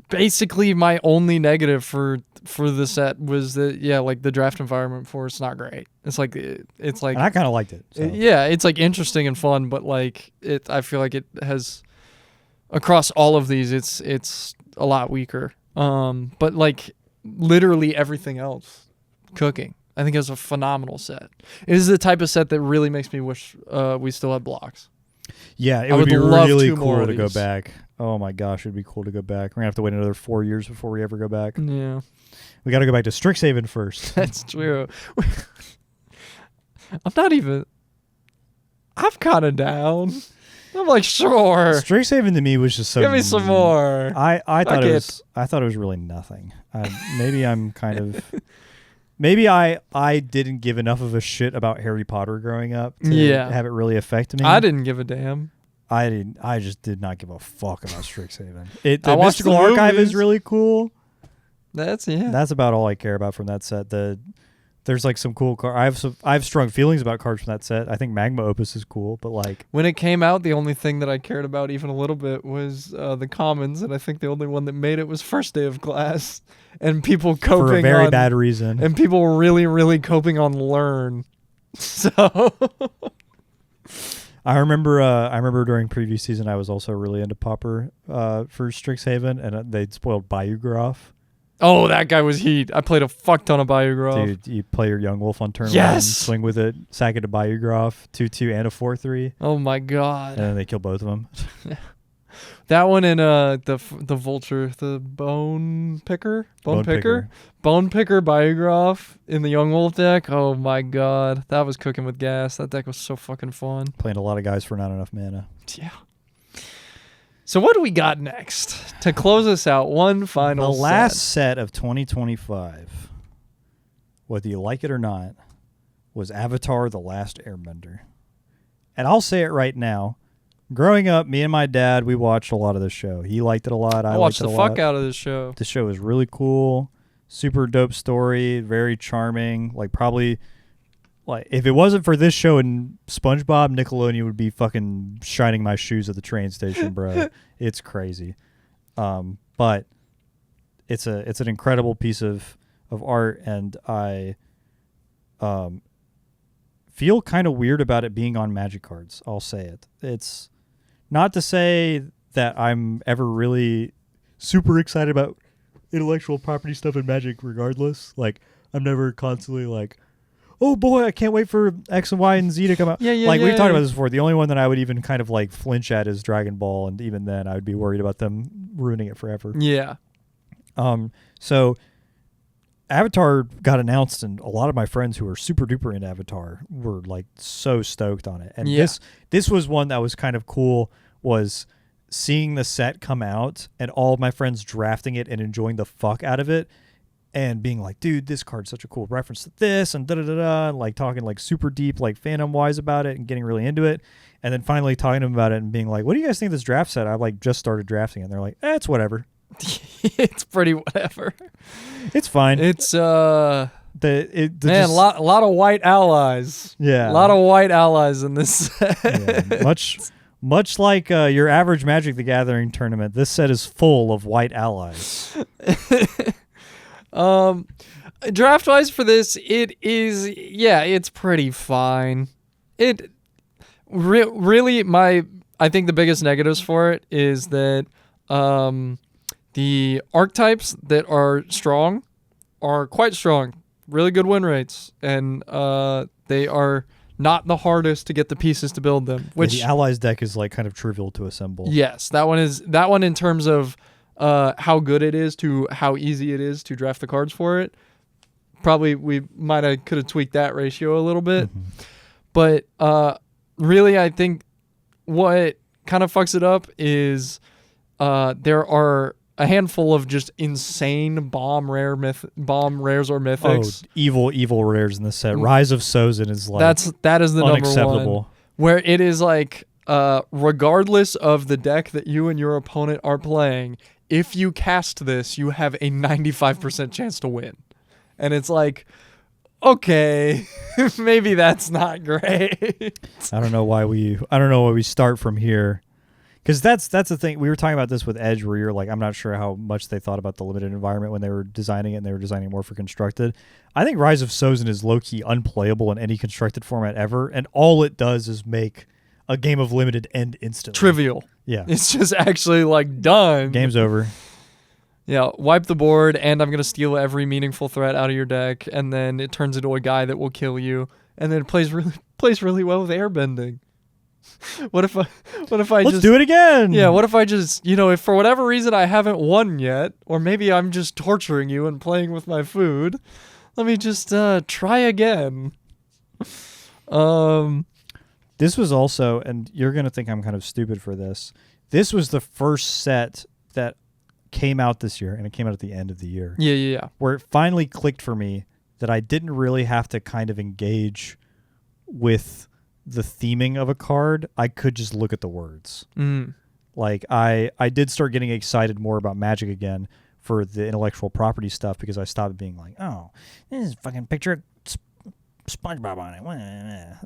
Basically, my only negative for the set was that like the draft environment for it's not great. It's like And I kind of liked it. So. it's like interesting and fun, but like I feel like it has across all of these, it's a lot weaker. But like literally everything else, cooking. I think it's a phenomenal set. It is the type of set that really makes me wish we still had blocks. Yeah, it I would would be love really 2 more cool of to go these. back. Oh my gosh, it'd be cool to go back. We're going to have to wait another 4 years before we ever go back. Yeah, We got to go back to Strixhaven first. that's true. I'm kind of down. I'm like, sure. Strixhaven to me was just so. Give me some more. I thought Fuck it it. was. I thought it was really nothing. Maybe I'm kind of. Maybe I didn't give enough of a shit about Harry Potter growing up to have it really affect me. I didn't give a damn. I didn't. I just did not give a fuck about Strixhaven. I The watched Mystical the Archive movies. is really cool. That's That's about all I care about from that set. There's like some cool cards. I have strong feelings about cards from that set. I think Magma Opus is cool, but like when it came out, the only thing that I cared about even a little bit was the commons, and I think the only one that made it was First Day of Class, and people coping for a very on, bad reason. and people were really, really coping on Learn. So I remember during preview season, I was also really into Pauper for Strixhaven, and they'd spoiled Bayou Groff. Oh, that guy was heat. I played a fuck ton of Bayou Grove. Dude, you play your Young Wolf on turn 1, Yes! swing with it, sack it to Bayou Groff, 2/2 and a 4/3, Oh my god. and then they kill both of them. That one in the vulture, the bone picker Bayou Grove in the Young Wolf deck. Oh my god, that was cooking with gas. That deck was so fucking fun. Playing a lot of guys for not enough mana. Yeah. So what do we got next to close us out? One final. The last set of 2025, whether you like it or not, was Avatar: The Last Airbender. And I'll say it right now. Growing up, me and my dad, we watched a lot of this show. He liked it a lot. I watched liked it the a lot. fuck out of this show. The show is really cool. Super dope story. Very charming. Like, probably, like, if it wasn't for this show and SpongeBob, Nickelodeon would be fucking shining my shoes at the train station, bro. It's crazy. But it's an incredible piece of art, and I feel kind of weird about it being on Magic cards. I'll say it. It's not to say that I'm ever really super excited about intellectual property stuff in Magic regardless. Like, I'm never constantly like, oh boy, I can't wait for X and Y and Z to come out. Yeah. Like, we've talked about this before. The only one that I would even kind of like flinch at is Dragon Ball, and even then I would be worried about them ruining it forever. Yeah. So Avatar got announced, and a lot of my friends who are super duper into Avatar were like so stoked on it. And this was one that was kind of cool, was seeing the set come out and all of my friends drafting it and enjoying the fuck out of it and being like, dude, this card's such a cool reference to this, and da-da-da-da, and like talking like super deep, like fandom wise about it and getting really into it. And then finally talking to them about it and being like, what do you guys think of this draft set? I like just started drafting it. And they're like, it's whatever. It's pretty whatever. It's fine. It's a lot of white allies. Yeah. A lot of white allies in this set. Yeah, much like your average Magic the Gathering tournament, this set is full of white allies. Draft wise for this, it's pretty fine. It really I think the biggest negatives for it is that the archetypes that are strong are quite strong, really good win rates, and they are not the hardest to get the pieces to build them. Which the Allies deck is like kind of trivial to assemble. Yes, that one in terms of how good it is to how easy it is to draft the cards for it. Probably we could have tweaked that ratio a little bit, but really I think what kind of fucks it up is there are a handful of just insane bomb rares or mythics. Oh, evil rares in this set. Rise of Sozin is like that is the unacceptable. Number one, where it is like regardless of the deck that you and your opponent are playing, if you cast this, you have a 95% chance to win. And it's like, okay, maybe that's not great. I don't know why we start from here. Because that's the thing. We were talking about this with Edge, where you're like, I'm not sure how much they thought about the limited environment when they were designing it, and they were designing more for constructed. I think Rise of Sozin is low-key unplayable in any constructed format ever, and all it does is make a game of limited end instantly. Trivial. Yeah. It's just actually like done. Game's over. Yeah, wipe the board, and I'm going to steal every meaningful threat out of your deck, and then it turns into a guy that will kill you, and then it plays really well with airbending. What if I Let's do it again. Yeah, what if I just, if for whatever reason I haven't won yet, or maybe I'm just torturing you and playing with my food, let me just try again. This was also, and you're going to think I'm kind of stupid for this, this was the first set that came out this year, and it came out at the end of the year. Yeah. Where it finally clicked for me that I didn't really have to kind of engage with the theming of a card. I could just look at the words. Like I did start getting excited more about Magic again for the intellectual property stuff, because I stopped being like, oh, this is fucking picture of SpongeBob on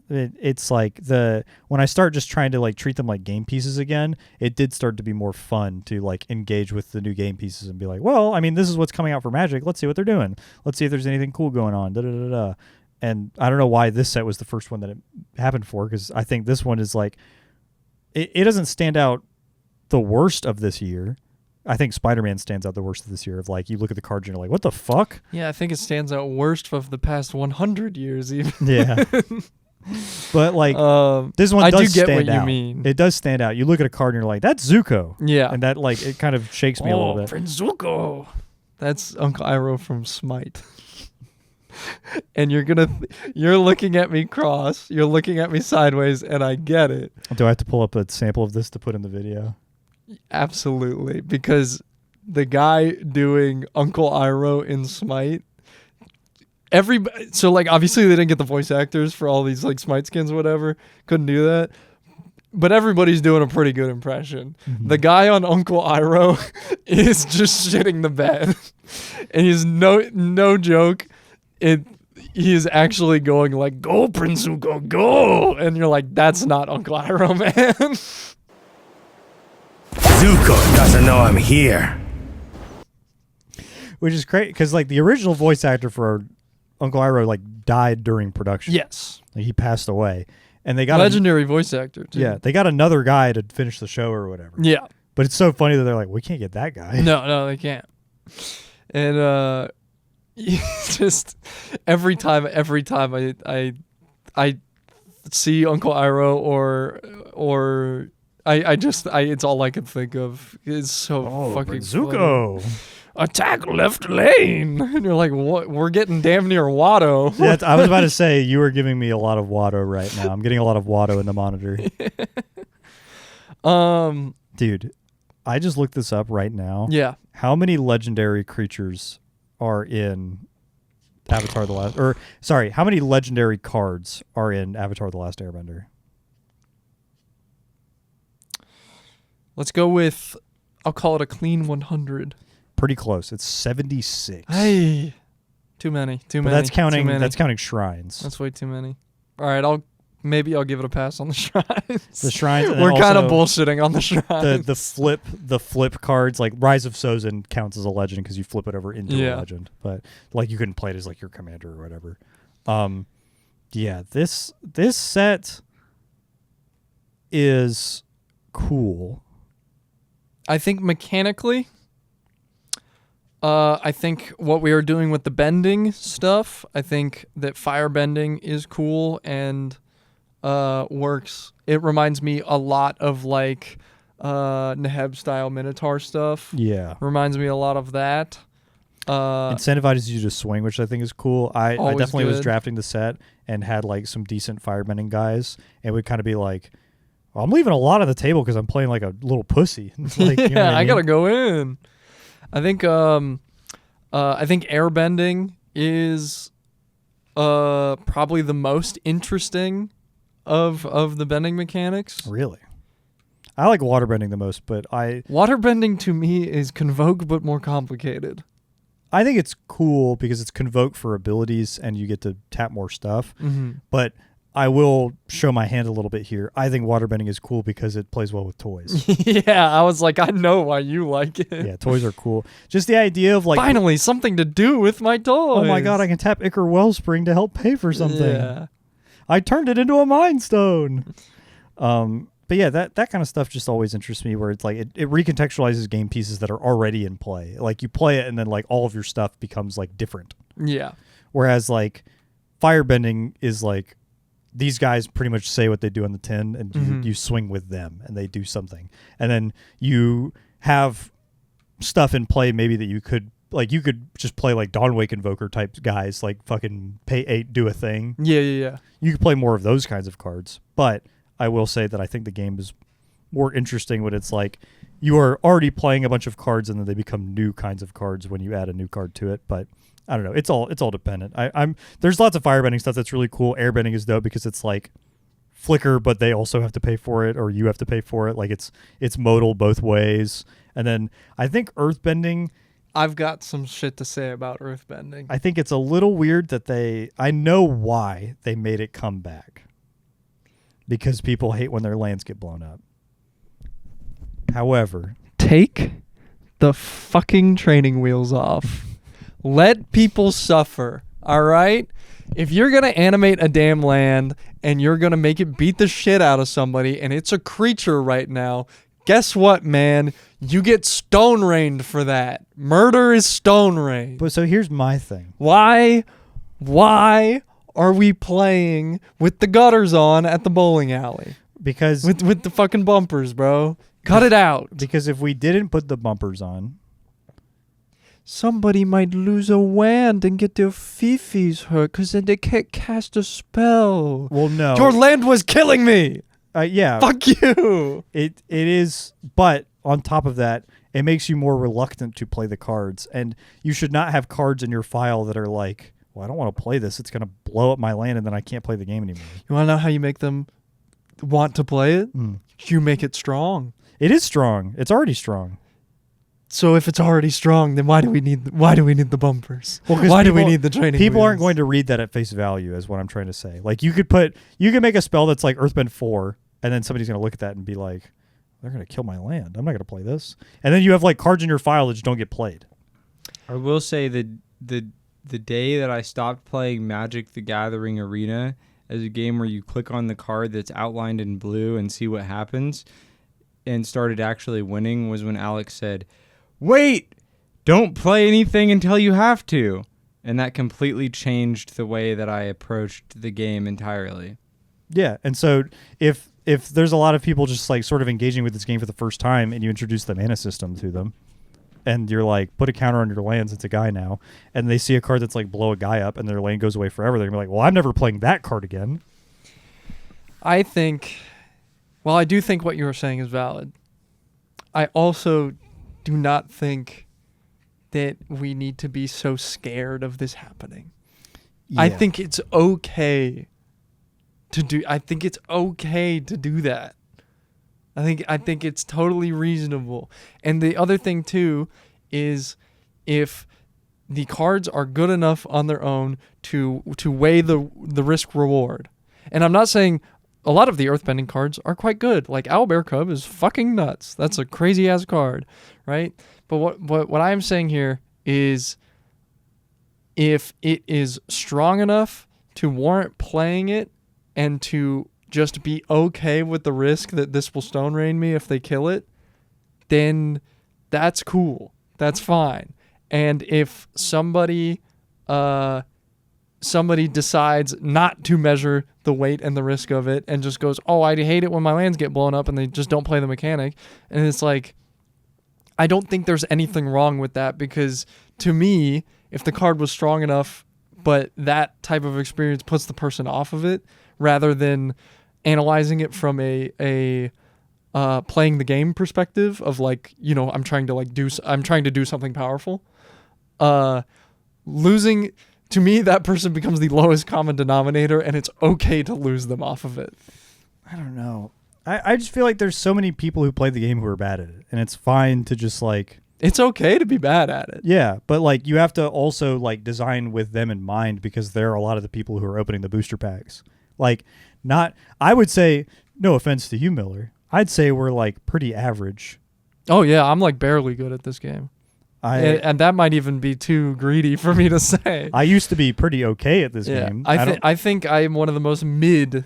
it. It's like when I start just trying to like treat them like game pieces again, it did start to be more fun to like engage with the new game pieces and be like, well, I mean, this is what's coming out for Magic. Let's see what they're doing. Let's see if there's anything cool going on. And I don't know why this set was the first one that it happened for, because I think this one is like, it doesn't stand out the worst of this year. I think Spider-Man stands out the worst of this year. Of like, you look at the cards and you're like, what the fuck? Yeah, I think it stands out worst of the past 100 years even. Yeah. But like, this one I does do get stand what out. you mean. It does stand out. You look at a card and you're like, that's Zuko. Yeah. And that like, it kind of shakes me a little bit. Prince Zuko. That's Uncle Iroh from Smite. And you're looking at me cross, you're looking at me sideways, and I get it. Do I have to pull up a sample of this to put in the video? Absolutely, because the guy doing Uncle Iroh in Smite, so like obviously they didn't get the voice actors for all these like Smite skins or whatever, couldn't do that. But everybody's doing a pretty good impression. Mm-hmm. The guy on Uncle Iroh is just shitting the bed. And he's no joke. He is actually going like, go Prince Zuko, go. And you're like, that's not Uncle Iroh, man. Zuko doesn't know I'm here. Which is great, because like the original voice actor for Uncle Iroh like died during production. Yes. Like, he passed away. And they got Legendary voice actor, too. Yeah, they got another guy to finish the show or whatever. Yeah. But it's so funny that they're like, we can't get that guy. No, they can't. And just every time I see Uncle Iroh or it's all I can think of. It's so fucking Zuko. funny. Attack left lane. And you're like, what? We're getting damn near Watto. Yeah, I was about to say, you are giving me a lot of Watto right now. I'm getting a lot of Watto in the monitor. Dude, I just looked this up right now. Yeah. How many legendary creatures are in Avatar the Last... Or, sorry, how many legendary cards are in Avatar the Last Airbender? Let's go with, I'll call it a clean 100. Pretty close. It's 76. Hey. Too many. But that's counting shrines. That's way too many. All right, I'll give it a pass on the shrines. The shrines. And We're kind of also bullshitting on the shrines. The flip cards, like Rise of Sozin counts as a legend because you flip it over into a legend. But like you couldn't play it as like your commander or whatever. Yeah, this set is cool. I think mechanically, I think what we are doing with the bending stuff, I think that fire bending is cool and works. It reminds me a lot of like Neheb style Minotaur stuff. Yeah. Reminds me a lot of that. Incentivizes you to swing, which I think is cool. I definitely was good. drafting the set and had like some decent firebending guys, and would kind of be like, well, I'm leaving a lot on the table because I'm playing like a little pussy. Like, yeah, you know what I mean? gotta go in. I think airbending is probably the most interesting of the bending mechanics. Really? I like waterbending the most, but Waterbending to me is Convoke but more complicated. I think it's cool because it's Convoke for abilities and you get to tap more stuff. Mm-hmm. But I will show my hand a little bit here. I think waterbending is cool because it plays well with toys. Yeah, I was like, I know why you like it. Yeah, toys are cool. Just the idea of like, finally something to do with my toys. oh my god, I can tap Icar Wellspring to help pay for something. Yeah. I turned it into a Mind Stone. But yeah, that kind of stuff just always interests me, where it's like it recontextualizes game pieces that are already in play. Like you play it and then like all of your stuff becomes like different. Yeah. Whereas like firebending is like these guys pretty much say what they do on the tin, and you swing with them and they do something. And then you have stuff in play maybe that you could just play like Dawnwake Invoker type guys, like fucking pay 8, do a thing. Yeah. You could play more of those kinds of cards. But I will say that I think the game is more interesting when it's like you are already playing a bunch of cards and then they become new kinds of cards when you add a new card to it. But I don't know. It's all dependent. There's lots of firebending stuff that's really cool. Airbending is dope because it's like flicker, but they also have to pay for it, or you have to pay for it. Like it's modal both ways. And then I think earthbending, I've got some shit to say about earthbending. I think it's a little weird that I know why they made it come back. Because people hate when their lands get blown up. However, take the fucking training wheels off. Let people suffer, all right? if you're going to animate a damn land and you're going to make it beat the shit out of somebody and it's a creature right now, guess what, man? You get stone rained for that. Murder is stone rained. But so here's my thing. Why are we playing with the gutters on at the bowling alley? Because With the fucking bumpers, bro. Cut it out. because if we didn't put the bumpers on, Somebody might lose a wand and get their fifis hurt because then they can't cast a spell. well, no. Your land was killing me. Yeah. Fuck you. It is, but on top of that, it makes you more reluctant to play the cards, and you should not have cards in your file that are like, well, I don't want to play this. It's going to blow up my land, and then I can't play the game anymore. You want to know how you make them want to play it? You make it strong. It is strong. It's already strong. So if it's already strong, then why do we need the bumpers? Well, 'cause why do we people- need the training? People aren't wheels? going to read that at face value, is what I'm trying to say. Like you can make a spell that's like Earthbend 4, and then somebody's going to look at that and be like, they're going to kill my land. I'm not going to play this. And then you have like cards in your file that just don't get played. I will say that the day that I stopped playing Magic: The Gathering Arena as a game where you click on the card that's outlined in blue and see what happens, and started actually winning was when Alex said, "Wait, don't play anything until you have to." And that completely changed the way that I approached the game entirely. Yeah, and so if there's a lot of people just like sort of engaging with this game for the first time, and you introduce the mana system to them, and you're like, put a counter on your lands, it's a guy now, and they see a card that's like blow a guy up and their land goes away forever, they're gonna be like, well, I'm never playing that card again. I think, well, I do think what you were saying is valid. I also do not think that we need to be so scared of this happening. I Yeah. think it's okay to do. I think it's okay to do that. I think it's totally reasonable. And the other thing too is if the cards are good enough on their own to weigh the risk reward. And I'm not saying a lot of the earthbending cards are quite good. Like Owlbear Cub is fucking nuts. That's a crazy ass card, right? But what I'm saying here is if it is strong enough to warrant playing it and to just be okay with the risk that this will stone rain me if they kill it, then that's cool. That's fine. And if somebody decides not to measure the weight and the risk of it and just goes, oh, I hate it when my lands get blown up, and they just don't play the mechanic, and it's like, I don't think there's anything wrong with that, because to me, if the card was strong enough but that type of experience puts the person off of it rather than analyzing it from a playing the game perspective of like, you know, I'm trying to do something powerful, losing, to me, that person becomes the lowest common denominator, and it's okay to lose them off of it. I don't know. I just feel like there's so many people who play the game who are bad at it, and it's fine to just like, It's okay to be bad at it. yeah, but like you have to also like design with them in mind, because there are a lot of the people who are opening the booster packs. Like, not, I would say, no offense to you, Miller, I'd say we're like pretty average. Oh yeah, I'm like barely good at this game. And that might even be too greedy for me to say. I used to be pretty okay at this Yeah, game. I think I'm one of the most mid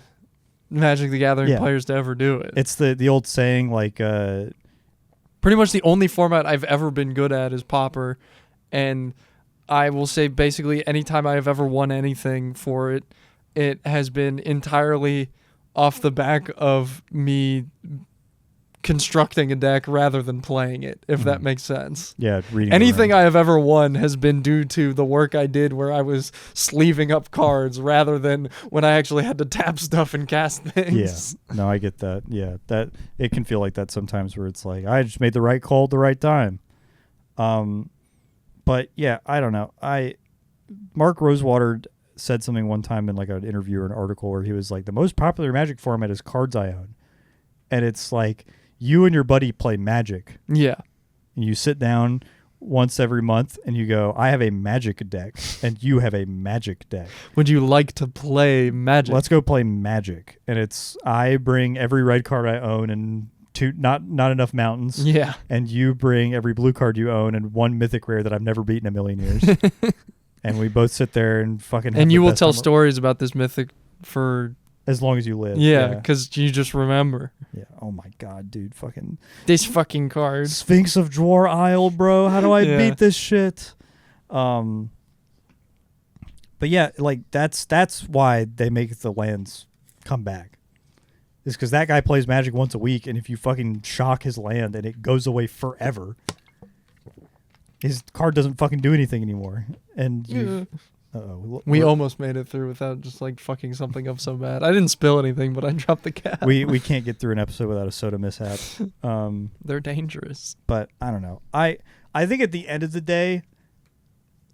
Magic the Gathering Yeah. players to ever do it. It's the old saying, like, Pretty much the only format I've ever been good at is Pauper, and I will say basically anytime I have ever won anything for it, it has been entirely off the back of me constructing a deck rather than playing it, if that makes sense. yeah, reading Anything around. I have ever won has been due to the work I did where I was sleeving up cards rather than when I actually had to tap stuff and cast things. Yeah, no, I get that. Yeah, that it can feel like that sometimes, where it's like I just made the right call at the right time. But yeah, I don't know. Mark Rosewater said something one time in like an interview or an article where he was like, the most popular Magic format is cards I own, and it's like you and your buddy play Magic. Yeah. And you sit down once every month and you go, I have a Magic deck and you have a Magic deck. Would you like to play Magic? Let's go play Magic. And it's, I bring every red card I own and not enough mountains. Yeah. And you bring every blue card you own and one mythic rare that I've never beaten in a million years. and we both sit there and fucking. Have And the you will best tell time stories about this mythic for as long as you live. because you just remember Yeah. Oh my god, dude, fucking this fucking card. Sphinx of Dwar Isle, bro. How do I Yeah. beat this shit? But yeah, like that's why they make the lands come back. Is because that guy plays Magic once a week, and if you fucking shock his land and it goes away forever, his card doesn't fucking do anything anymore. And you, We almost made it through without just like fucking something up so bad. I didn't spill anything, but I dropped the cap. we can't get through an episode without a soda mishap. They're dangerous. But I don't know. I think at the end of the day,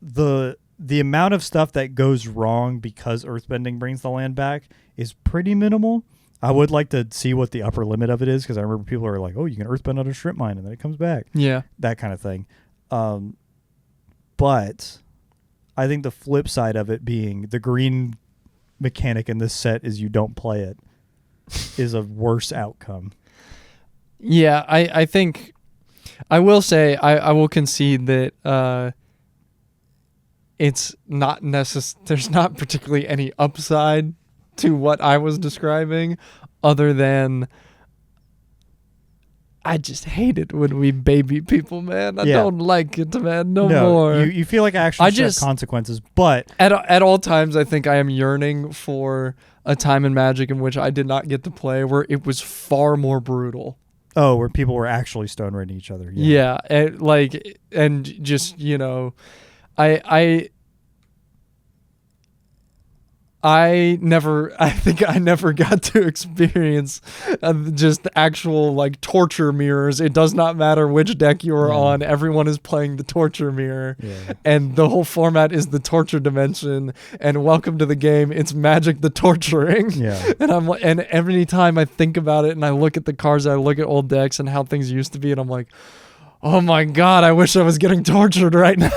the amount of stuff that goes wrong because Earthbending brings the land back is pretty minimal. I would like to see what the upper limit of it is, because I remember people are like, "Oh, you can Earthbend on a shrimp mine and then it comes back." Yeah. That kind of thing. But I think the flip side of it being the green mechanic in this set is you don't play it is a worse outcome. Yeah, I think I will say I will concede that it's not there's not particularly any upside to what I was describing, other than I just hate it when we baby people, man. I don't like it, man. No more. You feel like actions have consequences, but at all times I think I am yearning for a time in Magic in which I did not get to play where it was far more brutal. Oh, where people were actually stone raiding each other. Yeah, and just, you know, I think I never got to experience just actual like torture mirrors. It does not matter which deck you are on. Everyone is playing the torture mirror, and the whole format is the torture dimension. And welcome to the game. It's Magic the Torturing. Yeah. And every time I think about it and I look at the cards, I look at old decks and how things used to be, and I'm like, oh my god, I wish I was getting tortured right now.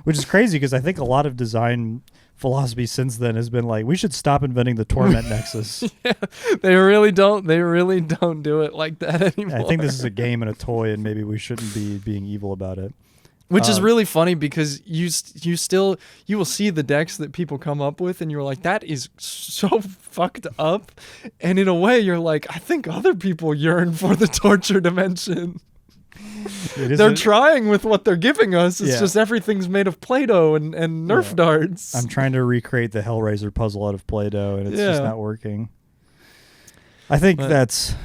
Which is crazy because I think a lot of design philosophy since then has been like, we should stop inventing the torment nexus. Yeah, they really don't do it like that anymore. I think this is a game and a toy, and maybe we shouldn't be being evil about it. Which is really funny because you will see the decks that people come up with, and you're like, that is so fucked up. And in a way, you're like, I think other people yearn for the torture dimension. They're trying with what they're giving us. It's just everything's made of Play-Doh and Nerf darts. I'm trying to recreate the Hellraiser puzzle out of Play-Doh, and it's just not working. I think that's.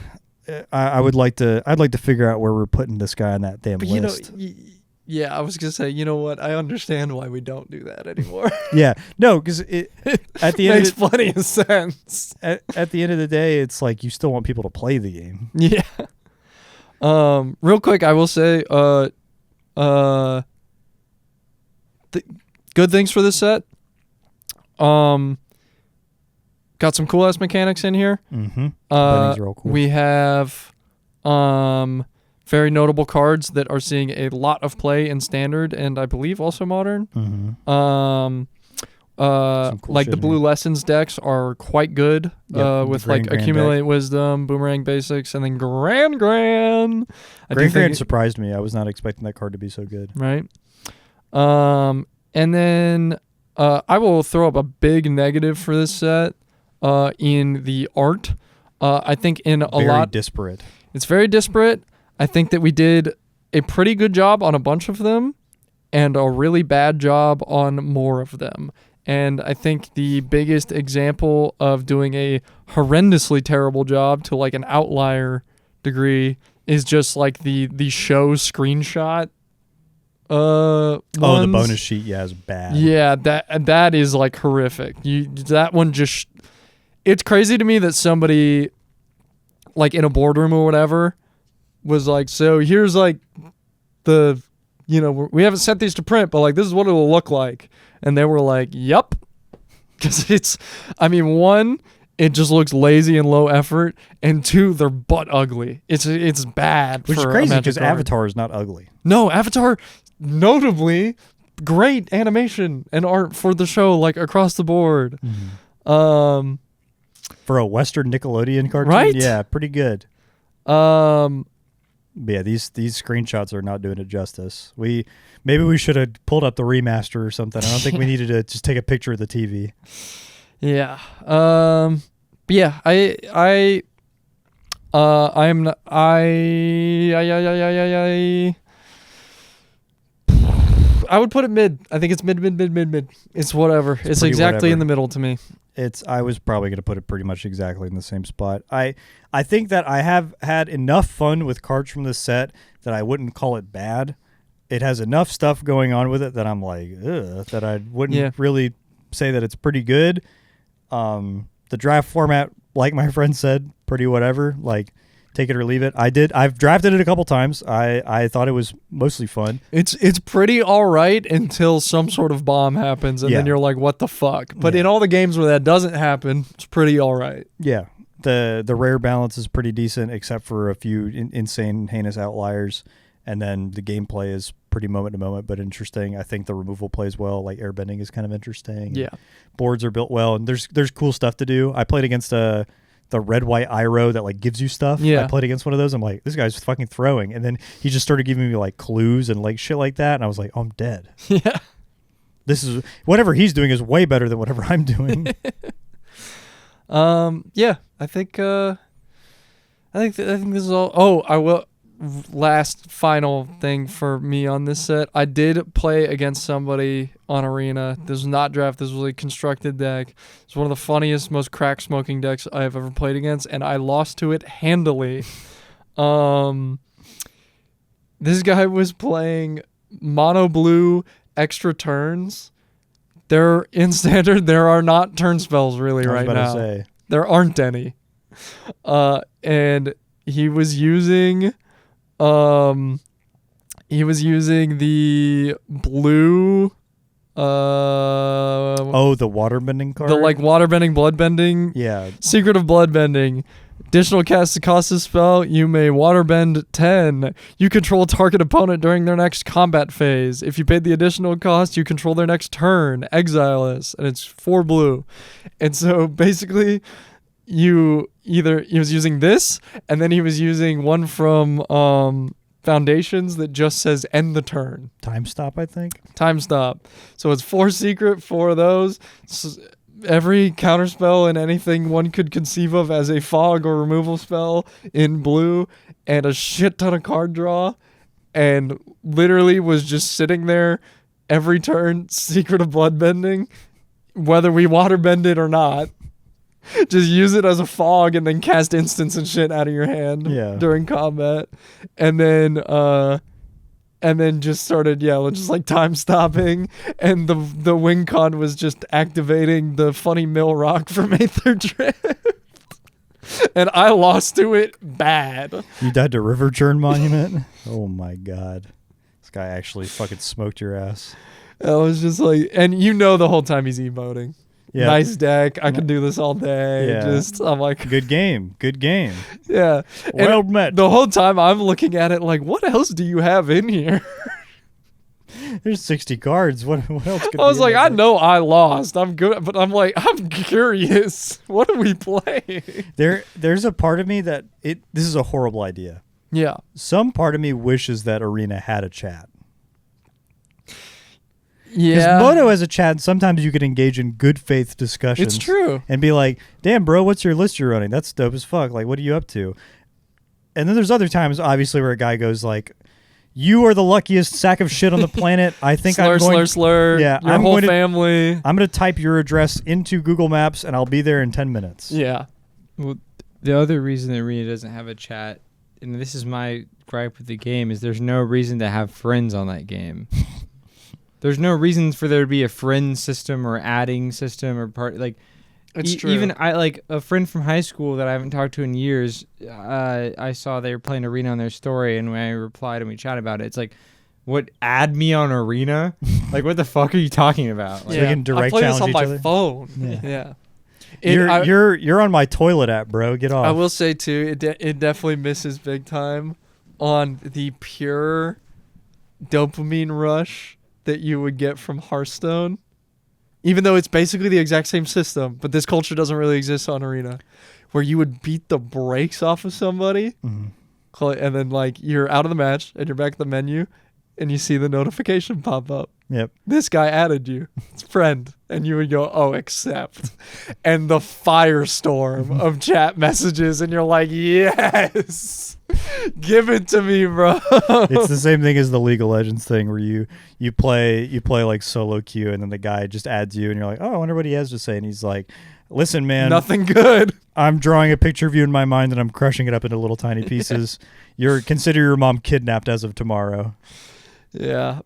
I'd like to figure out where we're putting this guy on that damn list. Yeah, I was gonna say, you know what? I understand why we don't do that anymore. Yeah, no, because at the end makes plenty of sense. At the end of the day, it's like you still want people to play the game. Yeah. Real quick, I will say, good things for this set. Got some cool ass mechanics in here. Mm-hmm. Are all cool. We have, very notable cards that are seeing a lot of play in Standard and I believe also Modern. Mm-hmm. Cool like the Blue Lessons decks are quite good with like Accumulate Wisdom, Boomerang Basics, and then Grand. Grand surprised me. I was not expecting that card to be so good. Right. And then I will throw up a big negative for this set in the art. I think in a very disparate. It's very disparate. I think that we did a pretty good job on a bunch of them and a really bad job on more of them. And I think the biggest example of doing a horrendously terrible job to like an outlier degree is just like the show screenshot. The bonus sheet, is bad. Yeah, that is like horrific. That one just, it's crazy to me that somebody like in a boardroom or whatever was like, so here's like the, you know, we haven't sent these to print, but like this is what it'll look like. And they were like, yep. Because it's, I mean, one, it just looks lazy and low effort. And two, they're butt ugly. It's bad. Which is crazy because Avatar is not ugly. No, Avatar, notably, great animation and art for the show, like across the board. Mm-hmm. For a Western Nickelodeon cartoon? Right? Yeah, pretty good. But yeah, these screenshots are not doing it justice. Maybe we should have pulled up the remaster or something. I don't think we needed to just take a picture of the TV. Yeah. But yeah, I would put it mid. I think it's mid. It's whatever. It's exactly whatever. in the middle to me. I was probably going to put it pretty much exactly in the same spot. I think that I have had enough fun with cards from this set that I wouldn't call it bad. It has enough stuff going on with it that I'm like, ugh, that I wouldn't really say that it's pretty good. The draft format, like my friend said, pretty whatever. Like, take it or leave it. I've drafted it a couple times. I thought it was mostly fun. It's pretty all right until some sort of bomb happens, and then you're like, what the fuck? But in all the games where that doesn't happen, it's pretty all right. Yeah. The rare balance is pretty decent, except for a few insane, heinous outliers. And then the gameplay is pretty moment to moment, but interesting. I think the removal plays well. Like airbending is kind of interesting. Yeah. Boards are built well, and there's cool stuff to do. I played against the red-white Iroh that like gives you stuff. Yeah. I played against one of those. I'm like, this guy's fucking throwing. And then he just started giving me like clues and like shit like that. And I was like, oh, I'm dead. Yeah. This is whatever he's doing is way better than whatever I'm doing. Yeah, I think this is all. Oh, I will. Last final thing for me on this set, I did play against somebody on Arena. This was not draft. This was a constructed deck. It's one of the funniest, most crack smoking decks I have ever played against, and I lost to it handily. This guy was playing mono blue extra turns. In standard, there are not turn spells really right now. I was about to say. There aren't any. And he was using the blue the waterbending card? the like waterbending bloodbending. Yeah. Secret of Bloodbending. Additional cast to cost a spell, you may waterbend 10. You control target opponent during their next combat phase. If you paid the additional cost, you control their next turn. Exile this, and it's 4 blue. And so basically, he was using this, and then he was using one from Foundations that just says end the turn. Time stop, I think. Time stop. So it's 4 secret, 4 of those. Every counterspell and anything one could conceive of as a fog or removal spell in blue, and a shit ton of card draw, and literally was just sitting there every turn, Secret of Bloodbending, whether we waterbend it or not. Just use it as a fog and then cast instants and shit out of your hand during combat. And then just started, just like time stopping. And the wing con was just activating the funny mill rock from Aether Drift. And I lost to it bad. You died to River Churn Monument? Oh my god. This guy actually fucking smoked your ass. I was just like, and the whole time he's emoting. Yeah. Nice deck. I can do this all day. Yeah. I'm like, Good game. yeah. Well And met. the whole time I'm looking at it like, what else do you have in here? There's 60 cards. What else could I was be in like, that I deck? know I lost. I'm good, but I'm like, I'm curious. What do we play? There's a part of me that this is a horrible idea. Yeah. Some part of me wishes that Arena had a chat. Because Yeah. Moto has a chat, and sometimes you can engage in good faith discussions. It's true. And be like, damn, bro, what's your list you're running? That's dope as fuck. Like, what are you up to? And then there's other times, obviously, where a guy goes like, you are the luckiest sack of shit on the planet. I think slur, I'm going slur. Yeah, Your I'm whole going to- family. I'm going to type your address into Google Maps, and I'll be there in 10 minutes. Yeah. Well, the other reason the Arena doesn't have a chat, and this is my gripe with the game, is there's no reason to have friends on that game. There's no reason for there to be a friend system or adding system or part like. It's true. Even I like a friend from high school that I haven't talked to in years. I saw they were playing Arena on their story, and when I replied and we chatted about it, it's like, "What? Add me on Arena? Like, what the fuck are you talking about?" Like, we can direct I play this on challenge my each other? phone. Yeah. Yeah. You're on my toilet app, bro. Get off. I will say too, it definitely misses big time on the pure dopamine rush that you would get from Hearthstone. Even though it's basically the exact same system, but this culture doesn't really exist on Arena, where you would beat the brakes off of somebody, and then like you're out of the match and you're back at the menu and you see the notification pop up. Yep. This guy added you, it's friend, and you would go, oh, accept, and the firestorm of chat messages, and you're like, yes, give it to me, bro. It's the same thing as the League of Legends thing where you play like solo queue, and then the guy just adds you, and you're like, oh, I wonder what he has to say, and he's like, listen, man, Nothing good. I'm drawing a picture of you in my mind, and I'm crushing it up into little tiny pieces. Consider your mom kidnapped as of tomorrow. Yeah,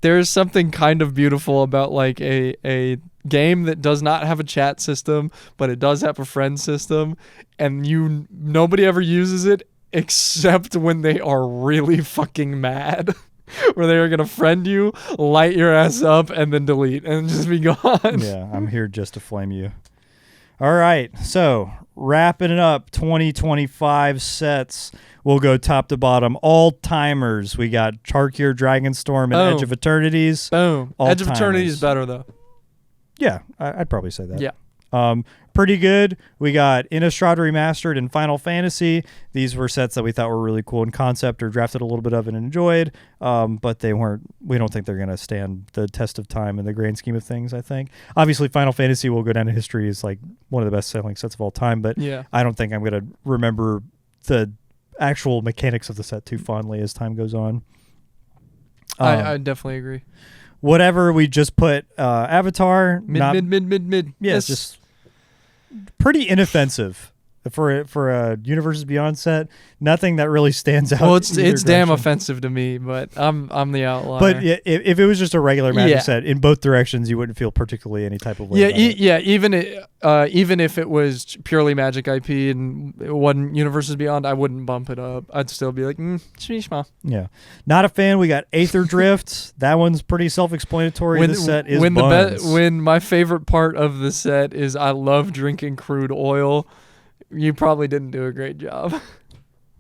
there's something kind of beautiful about like a game that does not have a chat system, but it does have a friend system, and nobody ever uses it except when they are really fucking mad. Where they are gonna friend you, light your ass up, and then delete and just be gone. Yeah, I'm here just to flame you. All right, so wrapping it up, 2025 sets. We'll go top to bottom. All timers. We got Charkier, Dragonstorm, and Boom. Edge of Eternities. Boom. All Edge of Eternity timers. is better though. Yeah, I'd probably say that. Yeah. Pretty good. We got Innistrad Remastered and Final Fantasy. These were sets that we thought were really cool in concept or drafted a little bit of and enjoyed, but they weren't. We don't think they're going to stand the test of time in the grand scheme of things, I think. Obviously, Final Fantasy will go down in history as like one of the best-selling sets of all time, but Yeah. I don't think I'm going to remember the actual mechanics of the set too fondly as time goes on. I definitely agree. Whatever, we just put Avatar. Mid. Yeah, it's just pretty inoffensive for a Universes Beyond set. Nothing that really stands out. Well, it's either damn direction. offensive to me, but I'm the outlier. But if it was just a regular Magic Yeah. set in both directions, you wouldn't feel particularly any type of way. yeah, about it. even if it was purely Magic IP and it wasn't Universes Beyond, I wouldn't bump it up. I'd still be like, shmishma. Yeah. Not a fan. We got Aether Drift. That one's pretty self-explanatory. This set is buns. When my favorite part of the set is I love drinking crude oil. You probably didn't do a great job.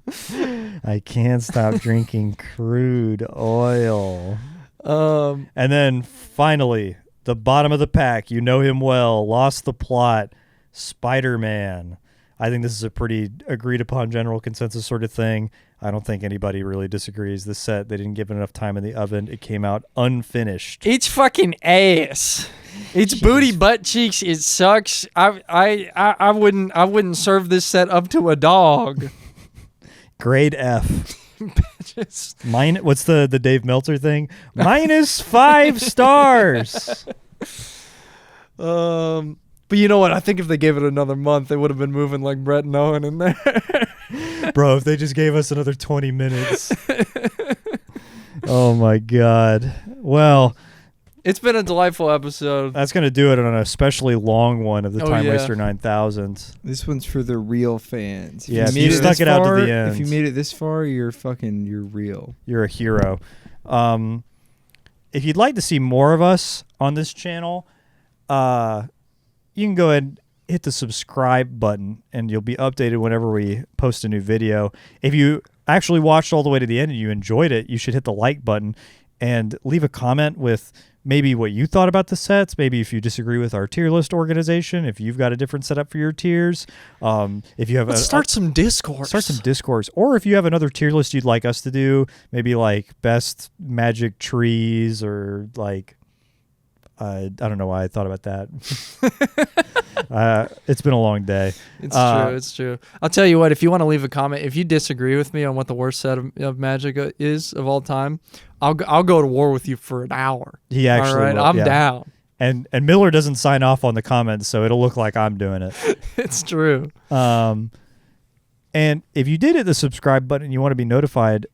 I can't stop drinking crude oil. Um, And then finally, the bottom of the pack. You know him well. Lost the plot. Spider-Man. I think this is a pretty agreed upon general consensus sort of thing. I don't think anybody really disagrees. This set, they didn't give it enough time in the oven. It came out unfinished. It's fucking ass. It's booty butt cheeks. It sucks. I wouldn't serve this set up to a dog. Grade F. Just, What's the Dave Meltzer thing? -5 stars. but you know what? I think if they gave it another month, they would have been moving like Brett and Owen in there. Bro, if they just gave us another 20 minutes. Oh my God. Well, It's been a delightful episode. that's going to do it on an especially long one of the Oh, Timewaster yeah. 9000. This one's for the real fans. Yeah, if made you it stuck this it out to far- the end. If you made it this far, you're real. You're a hero. If you'd like to see more of us on this channel, you can go ahead and hit the subscribe button, and you'll be updated whenever we post a new video. If you actually watched all the way to the end and you enjoyed it, you should hit the like button and leave a comment with maybe what you thought about the sets, maybe if you disagree with our tier list organization, if you've got a different setup for your tiers, if you have Let's start some discourse. Start some discourse. Or if you have another tier list you'd like us to do, maybe like best magic trees or like, I don't know why I thought about that. It's been a long day. It's true. I'll tell you what, if you want to leave a comment, if you disagree with me on what the worst set of Magic is of all time, I'll go to war with you for an hour. He actually all right, will, I'm yeah. down. And Miller doesn't sign off on the comments, so it'll look like I'm doing it. It's true. And if you did hit the subscribe button and you want to be notified,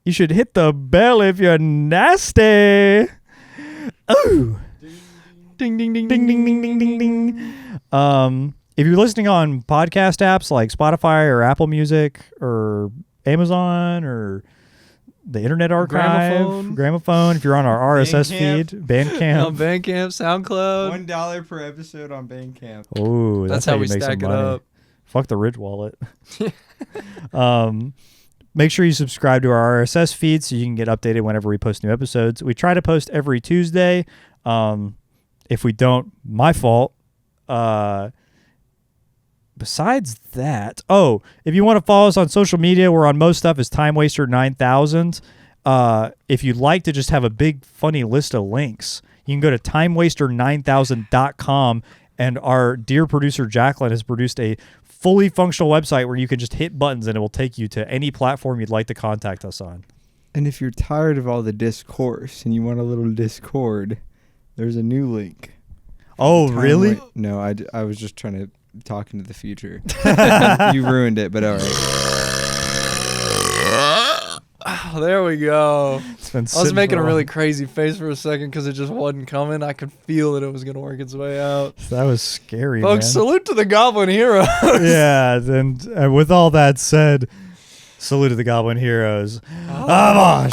you should hit the bell if you're nasty. Oh. Ding, ding, ding, Ding, ding, ding, ding, ding, ding. If you're listening on podcast apps like Spotify or Apple Music or Amazon or the Internet Archive, Gramophone, if you're on our RSS Bandcamp. feed, Bandcamp. On Bandcamp, SoundCloud. $1 per episode on Bandcamp. Oh, That's how you we make some stack it money. up. Fuck the Ridge wallet. Make sure you subscribe to our RSS feed so you can get updated whenever we post new episodes. We try to post every Tuesday. If we don't, my fault. besides that, if you want to follow us on social media, we're on most stuff as Timewaster 9000. If you'd like to just have a big funny list of links, you can go to timewaster9000.com, and our dear producer Jacqueline has produced a fully functional website where you can just hit buttons and it will take you to any platform you'd like to contact us on. And if you're tired of all the discourse and you want a little Discord, there's a new link. Oh, really? No, I was just trying to talk into the future. You ruined it, but all right. Oh, there we go. It's been I was making a really long. crazy face for a second because it just wasn't coming. I could feel that it was going to work its way out. That was scary, Folks, man. salute to the Goblin Heroes. Yeah, and with all that said, salute to the Goblin Heroes. Vamos!